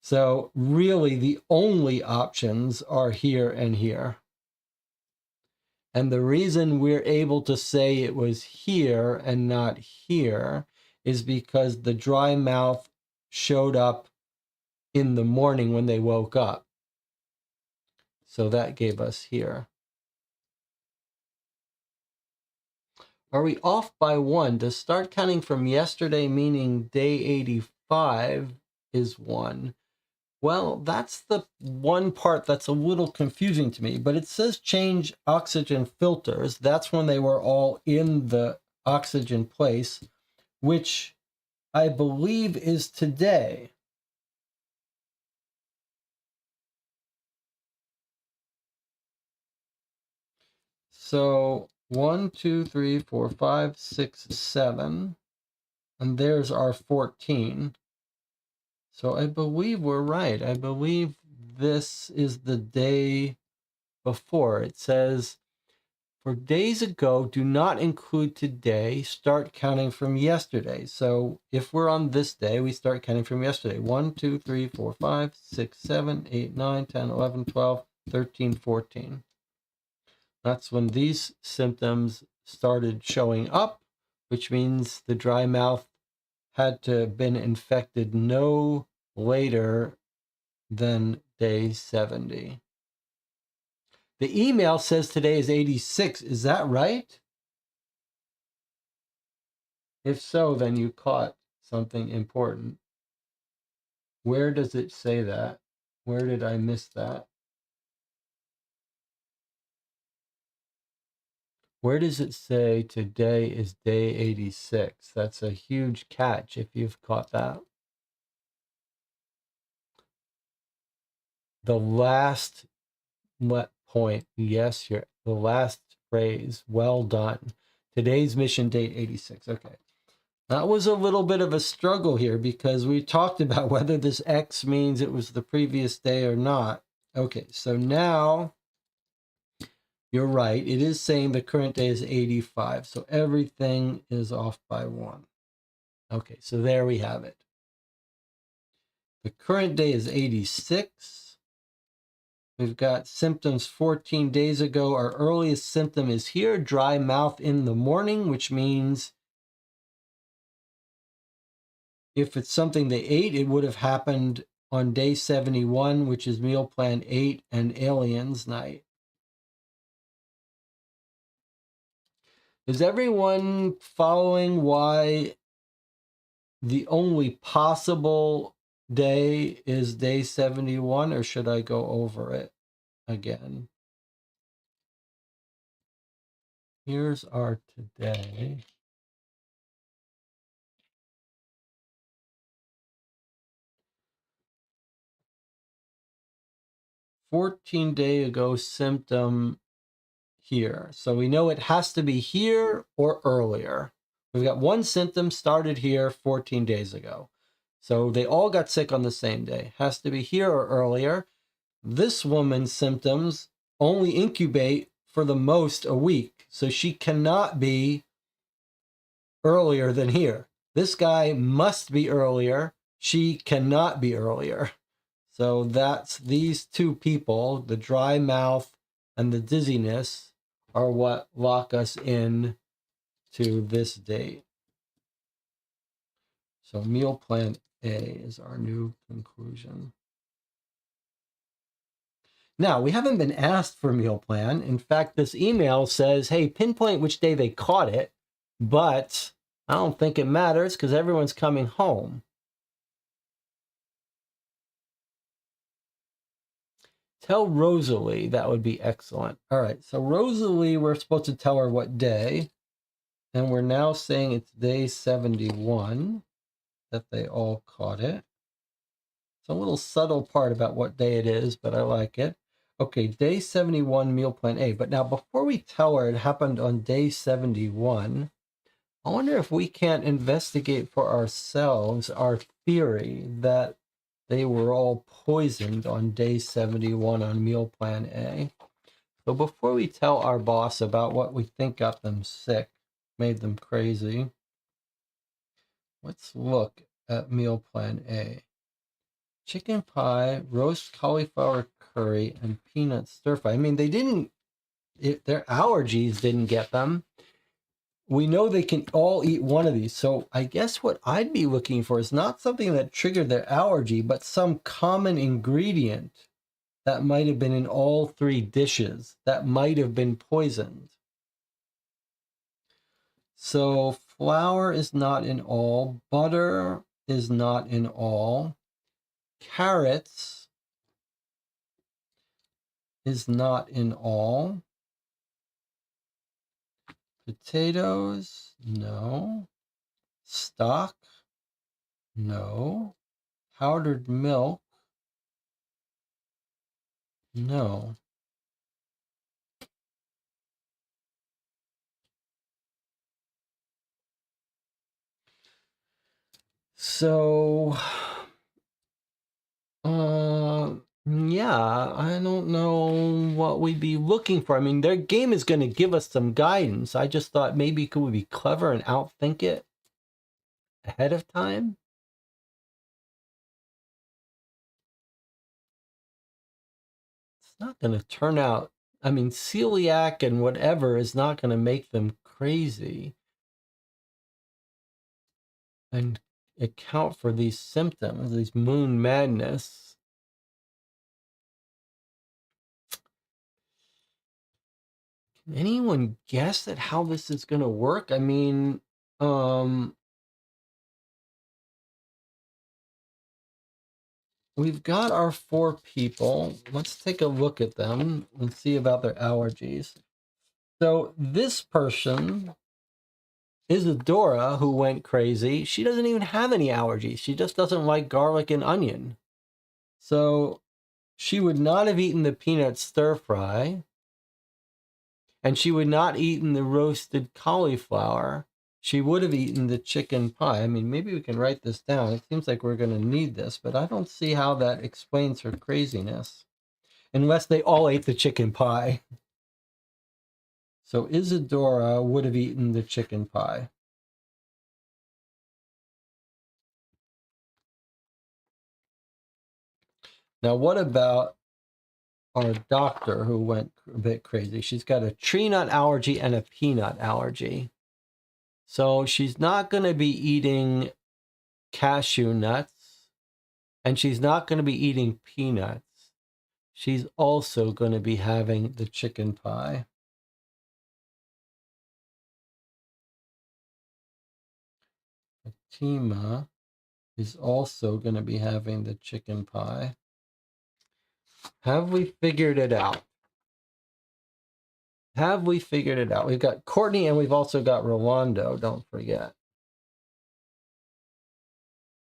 So really the only options are here and here. And the reason we're able to say it was here and not here is because the dry mouth showed up in the morning when they woke up. So that gave us here. Are we off by 1? To start counting from yesterday, meaning day 85 is 1. Well, that's the one part that's a little confusing to me, but it says change oxygen filters. That's when they were all in the oxygen place, which I believe is today. So 1, 2, 3, 4, 5, 6, 7, and there's our 14. So I believe we're right. I believe this is the day before. It says For days ago, do not include today. Start counting from yesterday. So if we're on this day, we start counting from yesterday. 1, 2, 3, 4, 5, 6, 7, 8, 9, 10, 11, 12, 13, 14. That's when these symptoms started showing up, which means the dry mouth had to have been infected no later than day 70. The email says today is 86. Is that right? If so, then you caught something important. Where does it say that? Where did I miss that? Where does it say today is day 86? That's a huge catch if you've caught that. The last point. Yes, the last phrase. Well done. Today's mission date 86. Okay. That was a little bit of a struggle here because we talked about whether this X means it was the previous day or not. Okay, so now you're right. It is saying the current day is 85. So everything is off by 1. Okay, so there we have it. The current day is 86. We've got symptoms 14 days ago. Our earliest symptom is here, dry mouth in the morning, which means if it's something they ate, it would have happened on day 71, which is meal plan 8 and aliens night. Is everyone following why the only possible day is day 71, or should I go over it again? Here's our today. Fourteen-day ago symptom here. So we know it has to be here or earlier. We've got one symptom started here 14 days ago. So they all got sick on the same day. Has to be here or earlier. This woman's symptoms only incubate for the most a week. So she cannot be earlier than here. This guy must be earlier. She cannot be earlier. So that's these two people, the dry mouth and the dizziness, are what lock us in to this date. So meal plan A is our new conclusion. Now, we haven't been asked for meal plan. In fact, this email says, hey, pinpoint which day they caught it, but I don't think it matters because everyone's coming home. Tell Rosalie, that would be excellent. All right, so Rosalie, we're supposed to tell her what day, and we're now saying it's day 71 that they all caught it. It's a little subtle part about what day it is, but I like it. Okay, day 71, meal plan A. But now before we tell her it happened on day 71, I wonder if we can't investigate for ourselves our theory that they were all poisoned on day 71 on meal plan A. So before we tell our boss about what we think got them sick, made them crazy, let's look at meal plan A. Chicken pie, roast cauliflower curry, and peanut stir fry. I mean, their allergies didn't get them. We know they can all eat one of these. So I guess what I'd be looking for is not something that triggered their allergy, but some common ingredient that might have been in all three dishes that might have been poisoned. So flour is not in all. Butter is not in all. Carrots is not in all. Potatoes, no. Stock, no. Powdered milk, no. So, yeah, yeah, I don't know what we'd be looking for. I mean, their game is going to give us some guidance. I just thought maybe could we be clever and outthink it ahead of time? It's not going to turn out. I mean, celiac and whatever is not going to make them crazy and account for these symptoms, these moon madness. Can anyone guess at how this is going to work? I mean, we've got our 4 people. Let's take a look at them and see about their allergies. So this person, Isadora, who went crazy, she doesn't even have any allergies. She just doesn't like garlic and onion. So she would not have eaten the peanut stir fry. And she would not eaten the roasted cauliflower. She would have eaten the chicken pie. I mean, maybe we can write this down. It seems like we're going to need this, but I don't see how that explains her craziness. Unless they all ate the chicken pie. So Isadora would have eaten the chicken pie. Now, what about our doctor who went a bit crazy? She's got a tree nut allergy and a peanut allergy. So she's not going to be eating cashew nuts, and she's not going to be eating peanuts. She's also going to be having the chicken pie. Fatima is also going to be having the chicken pie. Have we figured it out? Have we figured it out? We've got Courtney and we've also got Rolando, don't forget.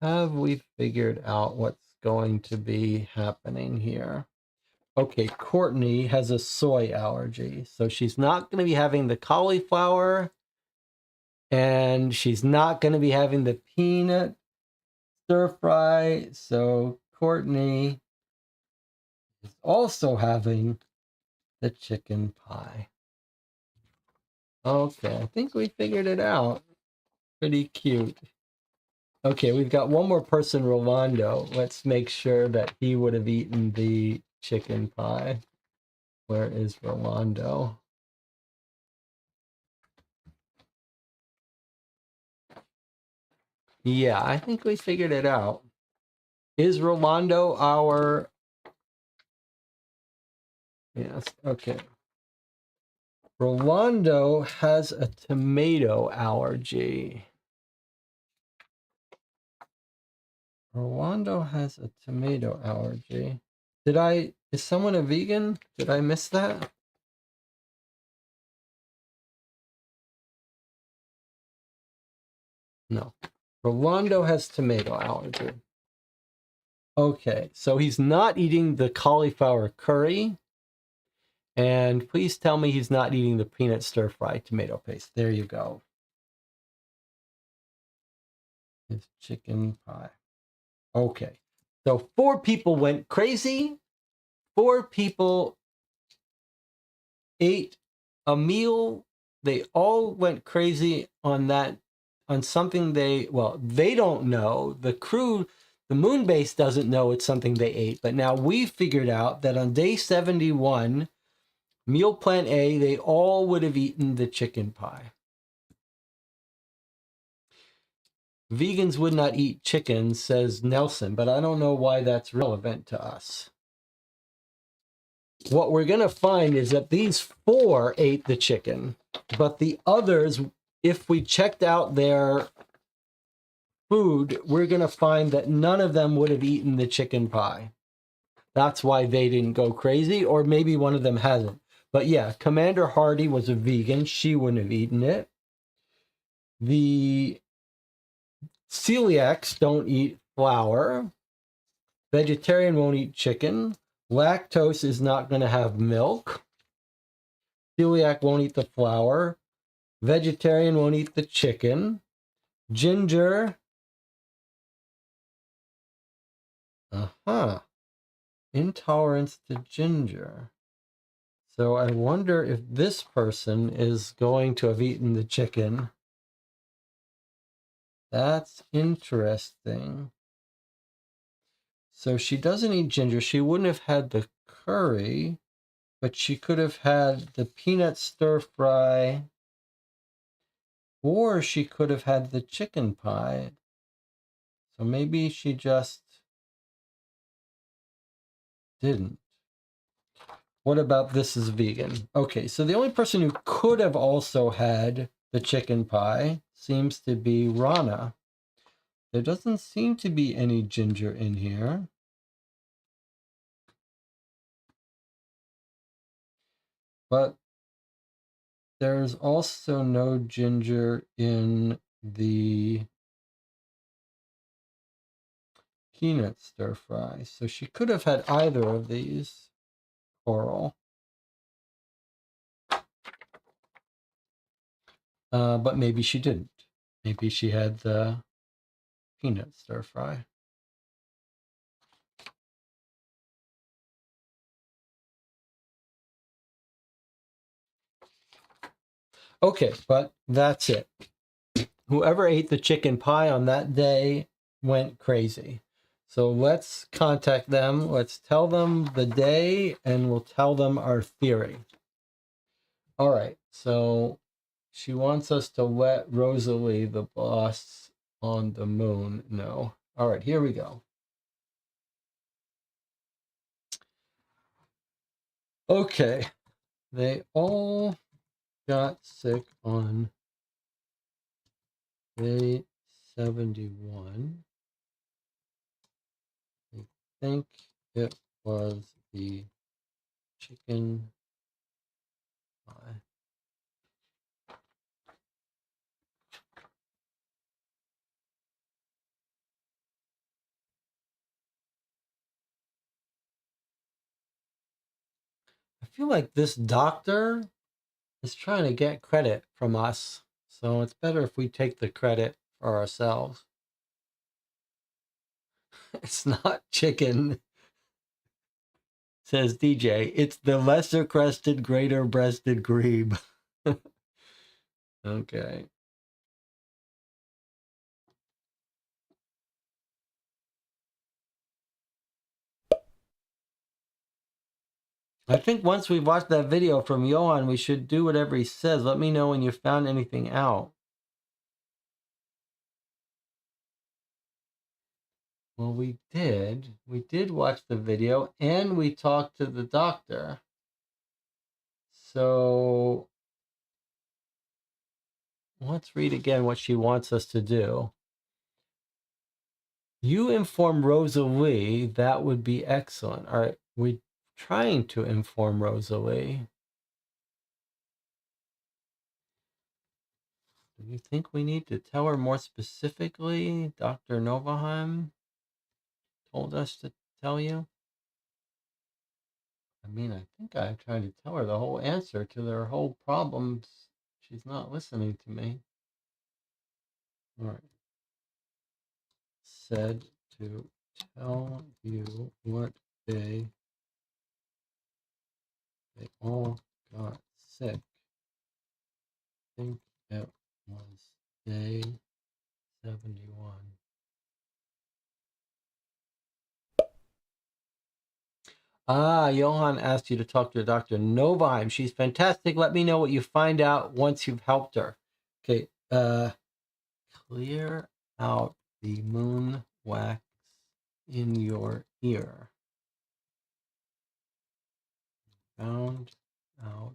Have we figured out what's going to be happening here? Okay, Courtney has a soy allergy, so she's not going to be having the cauliflower, and she's not going to be having the peanut stir fry. So Courtney is also having the chicken pie. Okay, I think we figured it out. Pretty cute. Okay, we've got one more person, Rolando. Let's make sure that he would have eaten the chicken pie. Where is Rolando? Yeah, I think we figured it out. Is Rolando our... Yes, okay. Rolando has a tomato allergy. Rolando has a tomato allergy. Is someone a vegan? Did I miss that? No. Rolando has tomato allergy. Okay, so he's not eating the cauliflower curry. And please tell me he's not eating the peanut stir-fry tomato paste. There you go. His chicken pie. Okay, so 4 people went crazy. 4 people ate a meal. They all went crazy on that, on something they don't know. The crew, the moon base doesn't know it's something they ate. But now we figured out that on day 71, meal plan A, they all would have eaten the chicken pie. Vegans would not eat chicken, says Nelson, but I don't know why that's relevant to us. What we're going to find is that these 4 ate the chicken, but the others, if we checked out their food, we're going to find that none of them would have eaten the chicken pie. That's why they didn't go crazy, or maybe one of them hasn't. But yeah, Commander Hardy was a vegan. She wouldn't have eaten it. The celiacs don't eat flour. Vegetarian won't eat chicken. Lactose is not going to have milk. Celiac won't eat the flour. Vegetarian won't eat the chicken. Ginger. intolerance to ginger. So I wonder if this person is going to have eaten the chicken. That's interesting. So she doesn't eat ginger. She wouldn't have had the curry, but she could have had the peanut stir fry, or she could have had the chicken pie. So maybe she just didn't. What about this is vegan? Okay, so the only person who could have also had the chicken pie seems to be Rana. There doesn't seem to be any ginger in here. But there's also no ginger in the peanut stir fry. So she could have had either of these, Coral. But maybe she didn't. Maybe she had the peanut stir fry. Okay, but that's it. Whoever ate the chicken pie on that day went crazy. So let's contact them. Let's tell them the day and we'll tell them our theory. All right, so she wants us to let Rosalie, the boss on the moon, know. All right, here we go. Okay, they all got sick on day 71. I think it was the chicken pie. I feel like this doctor is trying to get credit from us, so it's better if we take the credit for ourselves. It's not chicken, says DJ. It's the lesser crested, greater breasted grebe. Okay. I think once we've watched that video from Johan, we should do whatever he says. Let me know when you found anything out. Well, we did. We did watch the video and we talked to the doctor. So let's read again what she wants us to do. You inform Rosalie, that would be excellent. All right, we're trying to inform Rosalie. Do you think we need to tell her more specifically? Dr. Novaheim told us to tell you. I mean, I think I tried to tell her the whole answer to their whole problems. She's not listening to me. All right. Said to tell you what day they all got sick. I think it was day 71. Ah, Johan asked you to talk to Dr. Novaheim. She's fantastic. Let me know what you find out once you've helped her. Okay, clear out the moon wax in your ear. Found out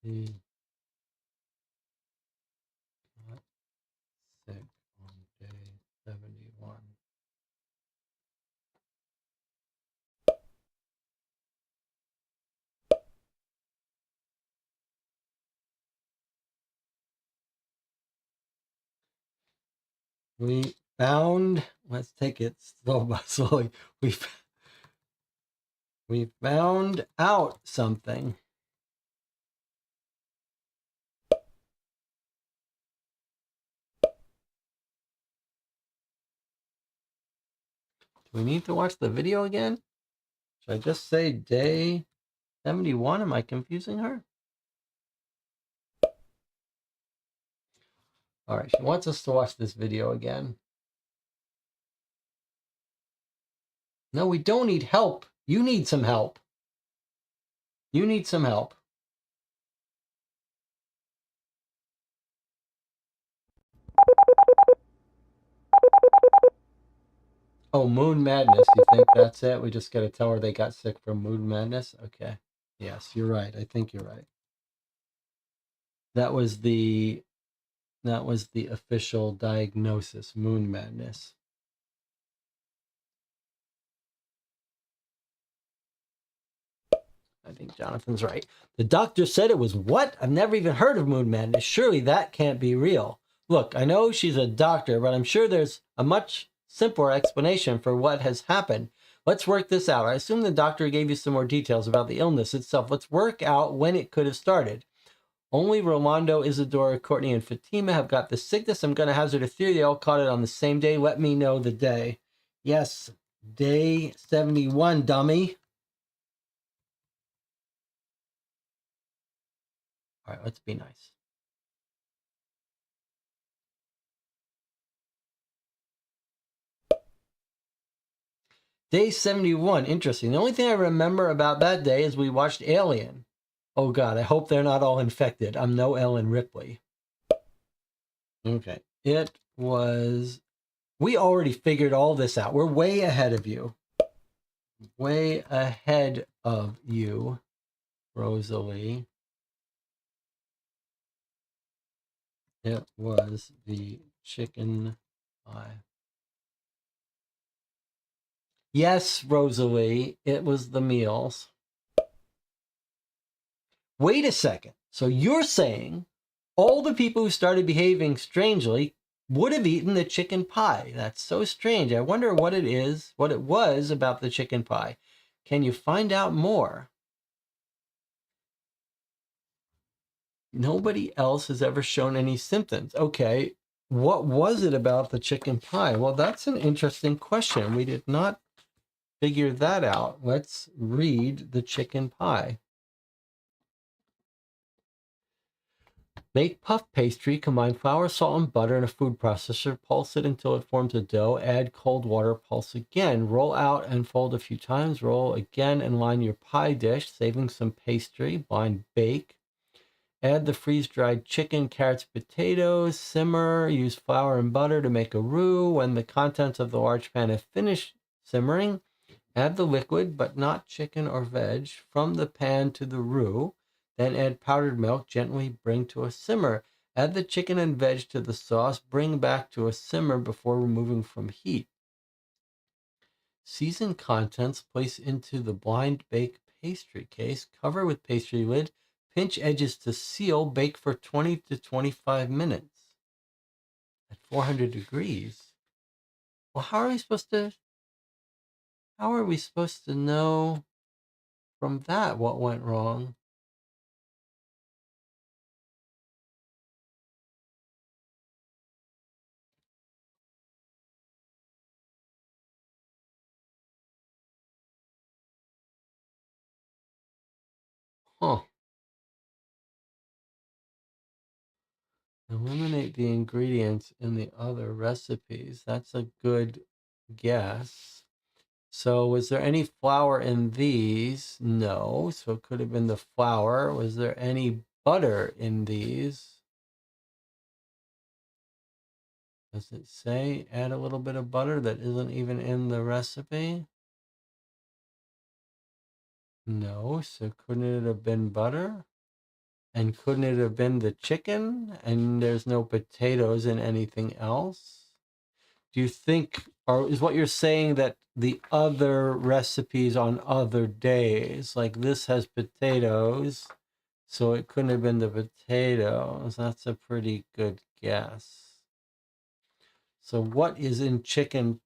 the got sick on day 71. We found, let's take it slowly. We found out something. Do we need to watch the video again? Should I just say day 71? Am I confusing her? All right, she wants us to watch this video again. No, we don't need help. You need some help. You need some help. Oh, Moon Madness. You think that's it? We just got to tell her they got sick from Moon Madness? Okay. Yes, you're right. I think you're right. That was the official diagnosis, Moon Madness. I think Jonathan's right. The doctor said it was what? I've never even heard of Moon Madness. Surely that can't be real. Look, I know she's a doctor, but I'm sure there's a much simpler explanation for what has happened. Let's work this out. I assume the doctor gave you some more details about the illness itself. Let's work out when it could have started. Only Rolando, Isadora, Courtney, and Fatima have got the sickness. I'm going to hazard a theory they all caught it on the same day. Let me know the day. Yes, day 71, dummy. All right, let's be nice. Day 71, interesting. The only thing I remember about that day is we watched Alien. Oh God, I hope they're not all infected. I'm no Ellen Ripley. Okay, it was... We already figured all this out. We're way ahead of you. Way ahead of you, Rosalie. It was the chicken pie. Yes, Rosalie, it was the meals. Wait a second. So you're saying all the people who started behaving strangely would have eaten the chicken pie? That's so strange. I wonder what it was about the chicken pie. Can you find out more? Nobody else has ever shown any symptoms. Okay, what was it about the chicken pie? Well, that's an interesting question. We did not figure that out. Let's read the chicken pie. Make puff pastry, combine flour, salt, and butter in a food processor. Pulse it until it forms a dough. Add cold water, pulse again. Roll out and fold a few times. Roll again and line your pie dish, saving some pastry. Bind, bake. Add the freeze-dried chicken, carrots, potatoes. Simmer. Use flour and butter to make a roux. When the contents of the large pan have finished simmering, add the liquid, but not chicken or veg, from the pan to the roux. Then add powdered milk, gently bring to a simmer. Add the chicken and veg to the sauce, bring back to a simmer before removing from heat. Season contents, place into the blind bake pastry case, cover with pastry lid, pinch edges to seal, bake for 20 to 25 minutes at 400 degrees. Well, how are we supposed to know from that what went wrong? Huh. Eliminate the ingredients in the other recipes. That's a good guess. So was there any flour in these? No. So it could have been the flour. Was there any butter in these? Does it say add a little bit of butter that isn't even in the recipe? No. So couldn't it have been butter? And couldn't it have been the chicken? And there's no potatoes in anything else? Do you think, or is what you're saying that the other recipes on other days, like this has potatoes, so it couldn't have been the potatoes? That's a pretty good guess. So what is in chicken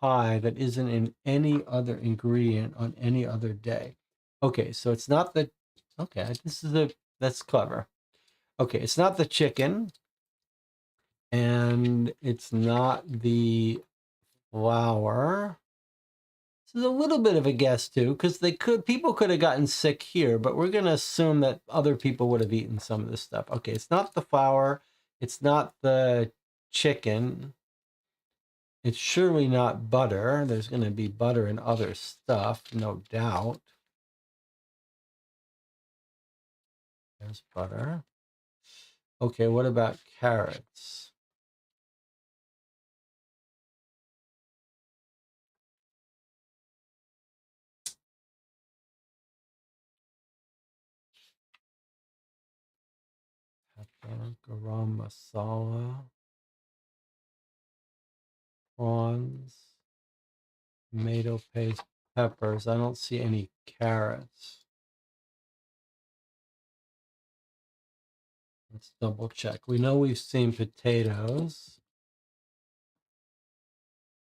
pie that isn't in any other ingredient on any other day? Okay, so it's not the, okay, that's clever. Okay, it's not the chicken, and it's not the flour. This is a little bit of a guess too, because people could have gotten sick here, but we're gonna assume that other people would have eaten some of this stuff. Okay, it's not the flour, it's not the chicken, it's surely not butter. There's gonna be butter and other stuff, no doubt. There's butter. Okay, what about carrots? Pepper, garam masala, prawns, tomato paste, peppers. I don't see any carrots. Let's double check. We know we've seen potatoes.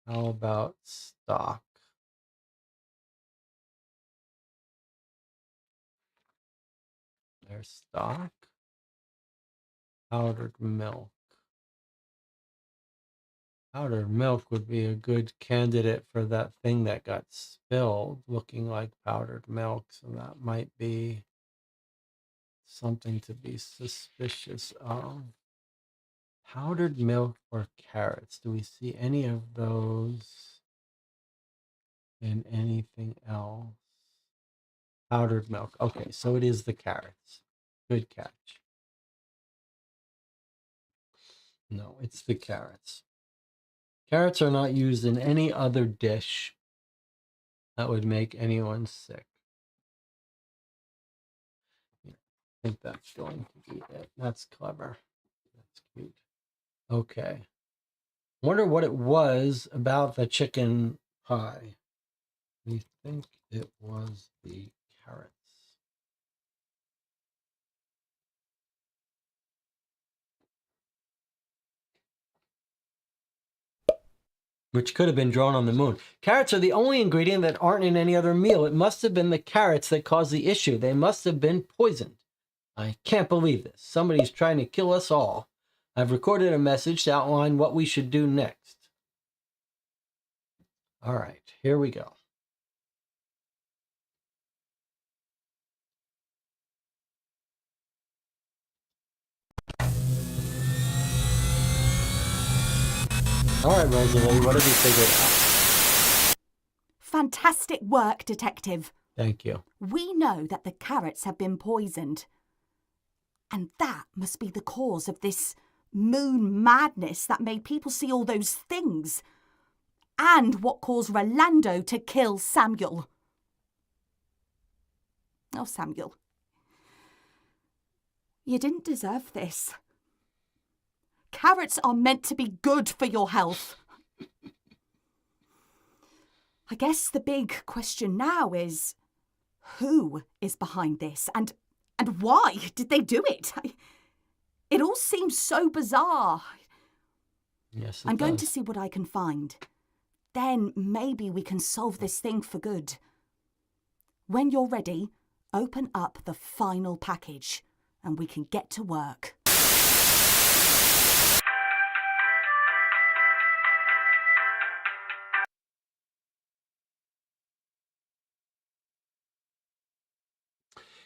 How about stock? There's stock. Powdered milk. Powdered milk would be a good candidate for that thing that got spilled, looking like powdered milk. So that might be something to be suspicious of. Powdered milk or carrots? Do we see any of those in anything else? Powdered milk. Okay, so it is the carrots. Good catch. No, it's the carrots. Carrots are not used in any other dish that would make anyone sick. Yeah, I think that's going to be it. That's clever. That's cute. Okay. Wonder what it was about the chicken pie. We think it was the carrots. Which could have been drawn on the moon. Carrots are the only ingredient that aren't in any other meal. It must have been the carrots that caused the issue. They must have been poisoned. I can't believe this. Somebody's trying to kill us all. I've recorded a message to outline what we should do next. All right, here we go. All right, Rosalie, what have you figured out? Fantastic work, Detective. Thank you. We know that the carrots have been poisoned. And that must be the cause of this moon madness that made people see all those things. And what caused Rolando to kill Samuel. Oh, Samuel. You didn't deserve this. Carrots are meant to be good for your health. I guess the big question now is, who is behind this and why did they do it? It all seems so bizarre. Yes, I'm going to see what I can find. Then maybe we can solve this thing for good. When you're ready, open up the final package and we can get to work.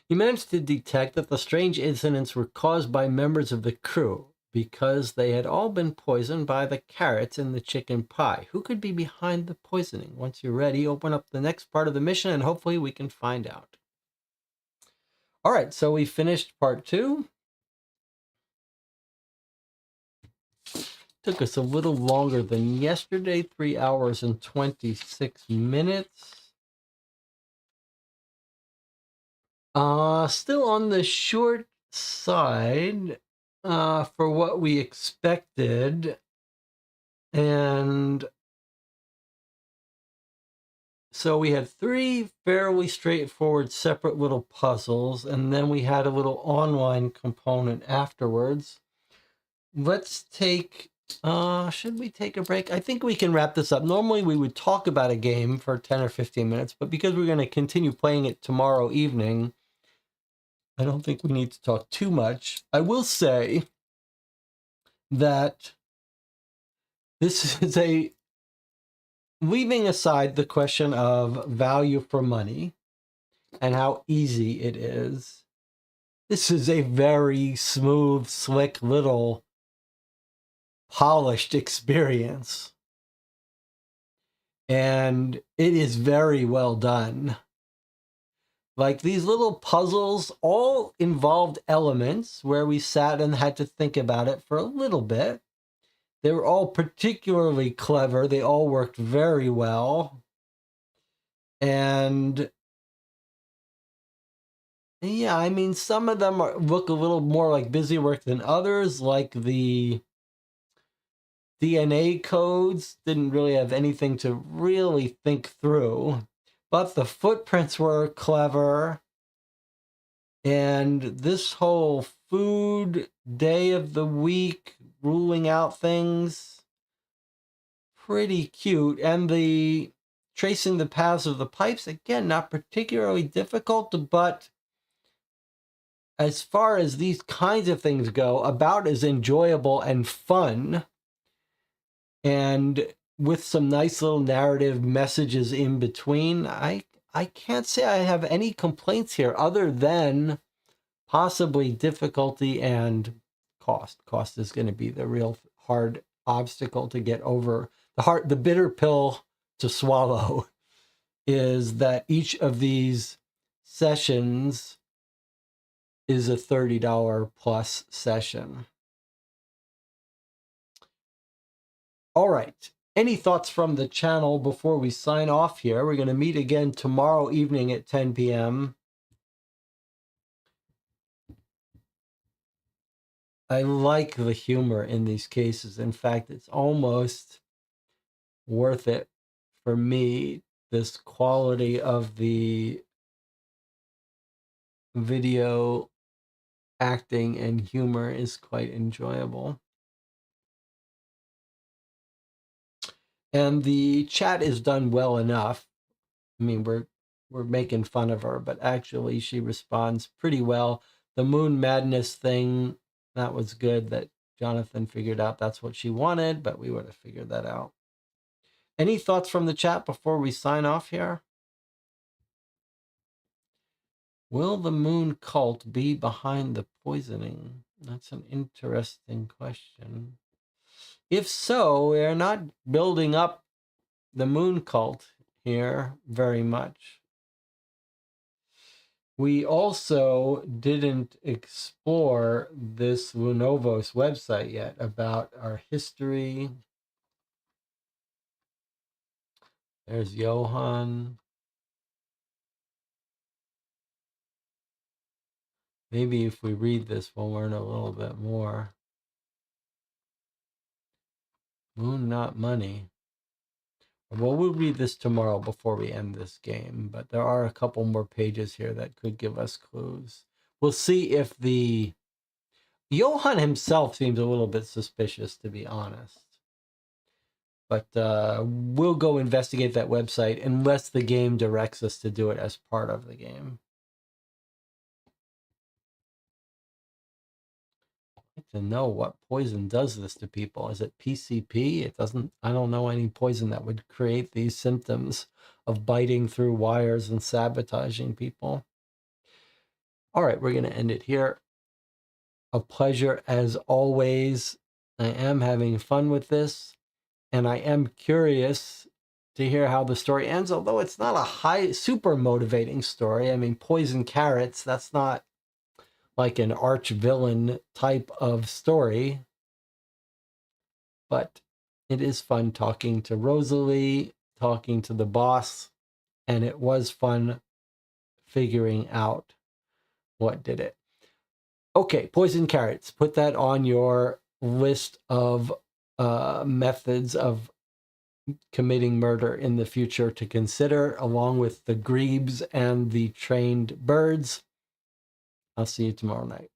You managed to detect that the strange incidents were caused by members of the crew because they had all been poisoned by the carrots in the chicken pie. Who could be behind the poisoning? Once you're ready, open up the next part of the mission and hopefully we can find out. All right, so we finished part 2. Took us a little longer than yesterday, 3 hours and 26 minutes. Still on the short side for what we expected. And so we had 3 fairly straightforward separate little puzzles, and then we had a little online component afterwards. Let's take, should we take a break? I think we can wrap this up. Normally we would talk about a game for 10 or 15 minutes, but because we're going to continue playing it tomorrow evening, I don't think we need to talk too much. I will say that this is a leaving aside the question of value for money and how easy it is, this is a very smooth, slick, little polished experience. And it is very well done. Like, these little puzzles all involved elements where we sat and had to think about it for a little bit. They were all particularly clever. They all worked very well. And yeah, I mean, some of them look a little more like busy work than others, like the DNA codes didn't really have anything to really think through. But the footprints were clever. And this whole food day of the week, ruling out things, pretty cute. And the tracing the paths of the pipes, again, not particularly difficult, but as far as these kinds of things go, about as enjoyable and fun, and with some nice little narrative messages in between. I can't say I have any complaints here other than possibly difficulty and cost. Cost is going to be the real hard obstacle to get over. The bitter pill to swallow is that each of these sessions is a $30 plus session. All right. Any thoughts from the channel before we sign off here? We're going to meet again tomorrow evening at 10 p.m. I like the humor in these cases. In fact, it's almost worth it for me. This quality of the video acting and humor is quite enjoyable. And the chat is done well enough. I mean, we're making fun of her, but actually she responds pretty well. The moon madness thing, that was good that Jonathan figured out that's what she wanted, but we would have figured that out. Any thoughts from the chat before we sign off here? Will the moon cult be behind the poisoning? That's an interesting question. If so, we're not building up the moon cult here very much. We also didn't explore this Lunovos website yet about our history. There's Johan. Maybe if we read this, we'll learn a little bit more. Moon, not money. Well, we'll read this tomorrow before we end this game, but there are a couple more pages here that could give us clues. We'll see if the... Johan himself seems a little bit suspicious, to be honest. But we'll go investigate that website unless the game directs us to do it as part of the game. To know what poison does this to people. Is it PCP? It doesn't, I don't know any poison that would create these symptoms of biting through wires and sabotaging people. All right, we're going to end it here. A pleasure as always. I am having fun with this, and I am curious to hear how the story ends, although it's not a super motivating story. I mean, poison carrots, that's not like an arch villain type of story, but it is fun talking to Rosalie, talking to the boss, and it was fun figuring out what did it. Okay, poison carrots, put that on your list of methods of committing murder in the future to consider, along with the grebes and the trained birds. I'll see you tomorrow night.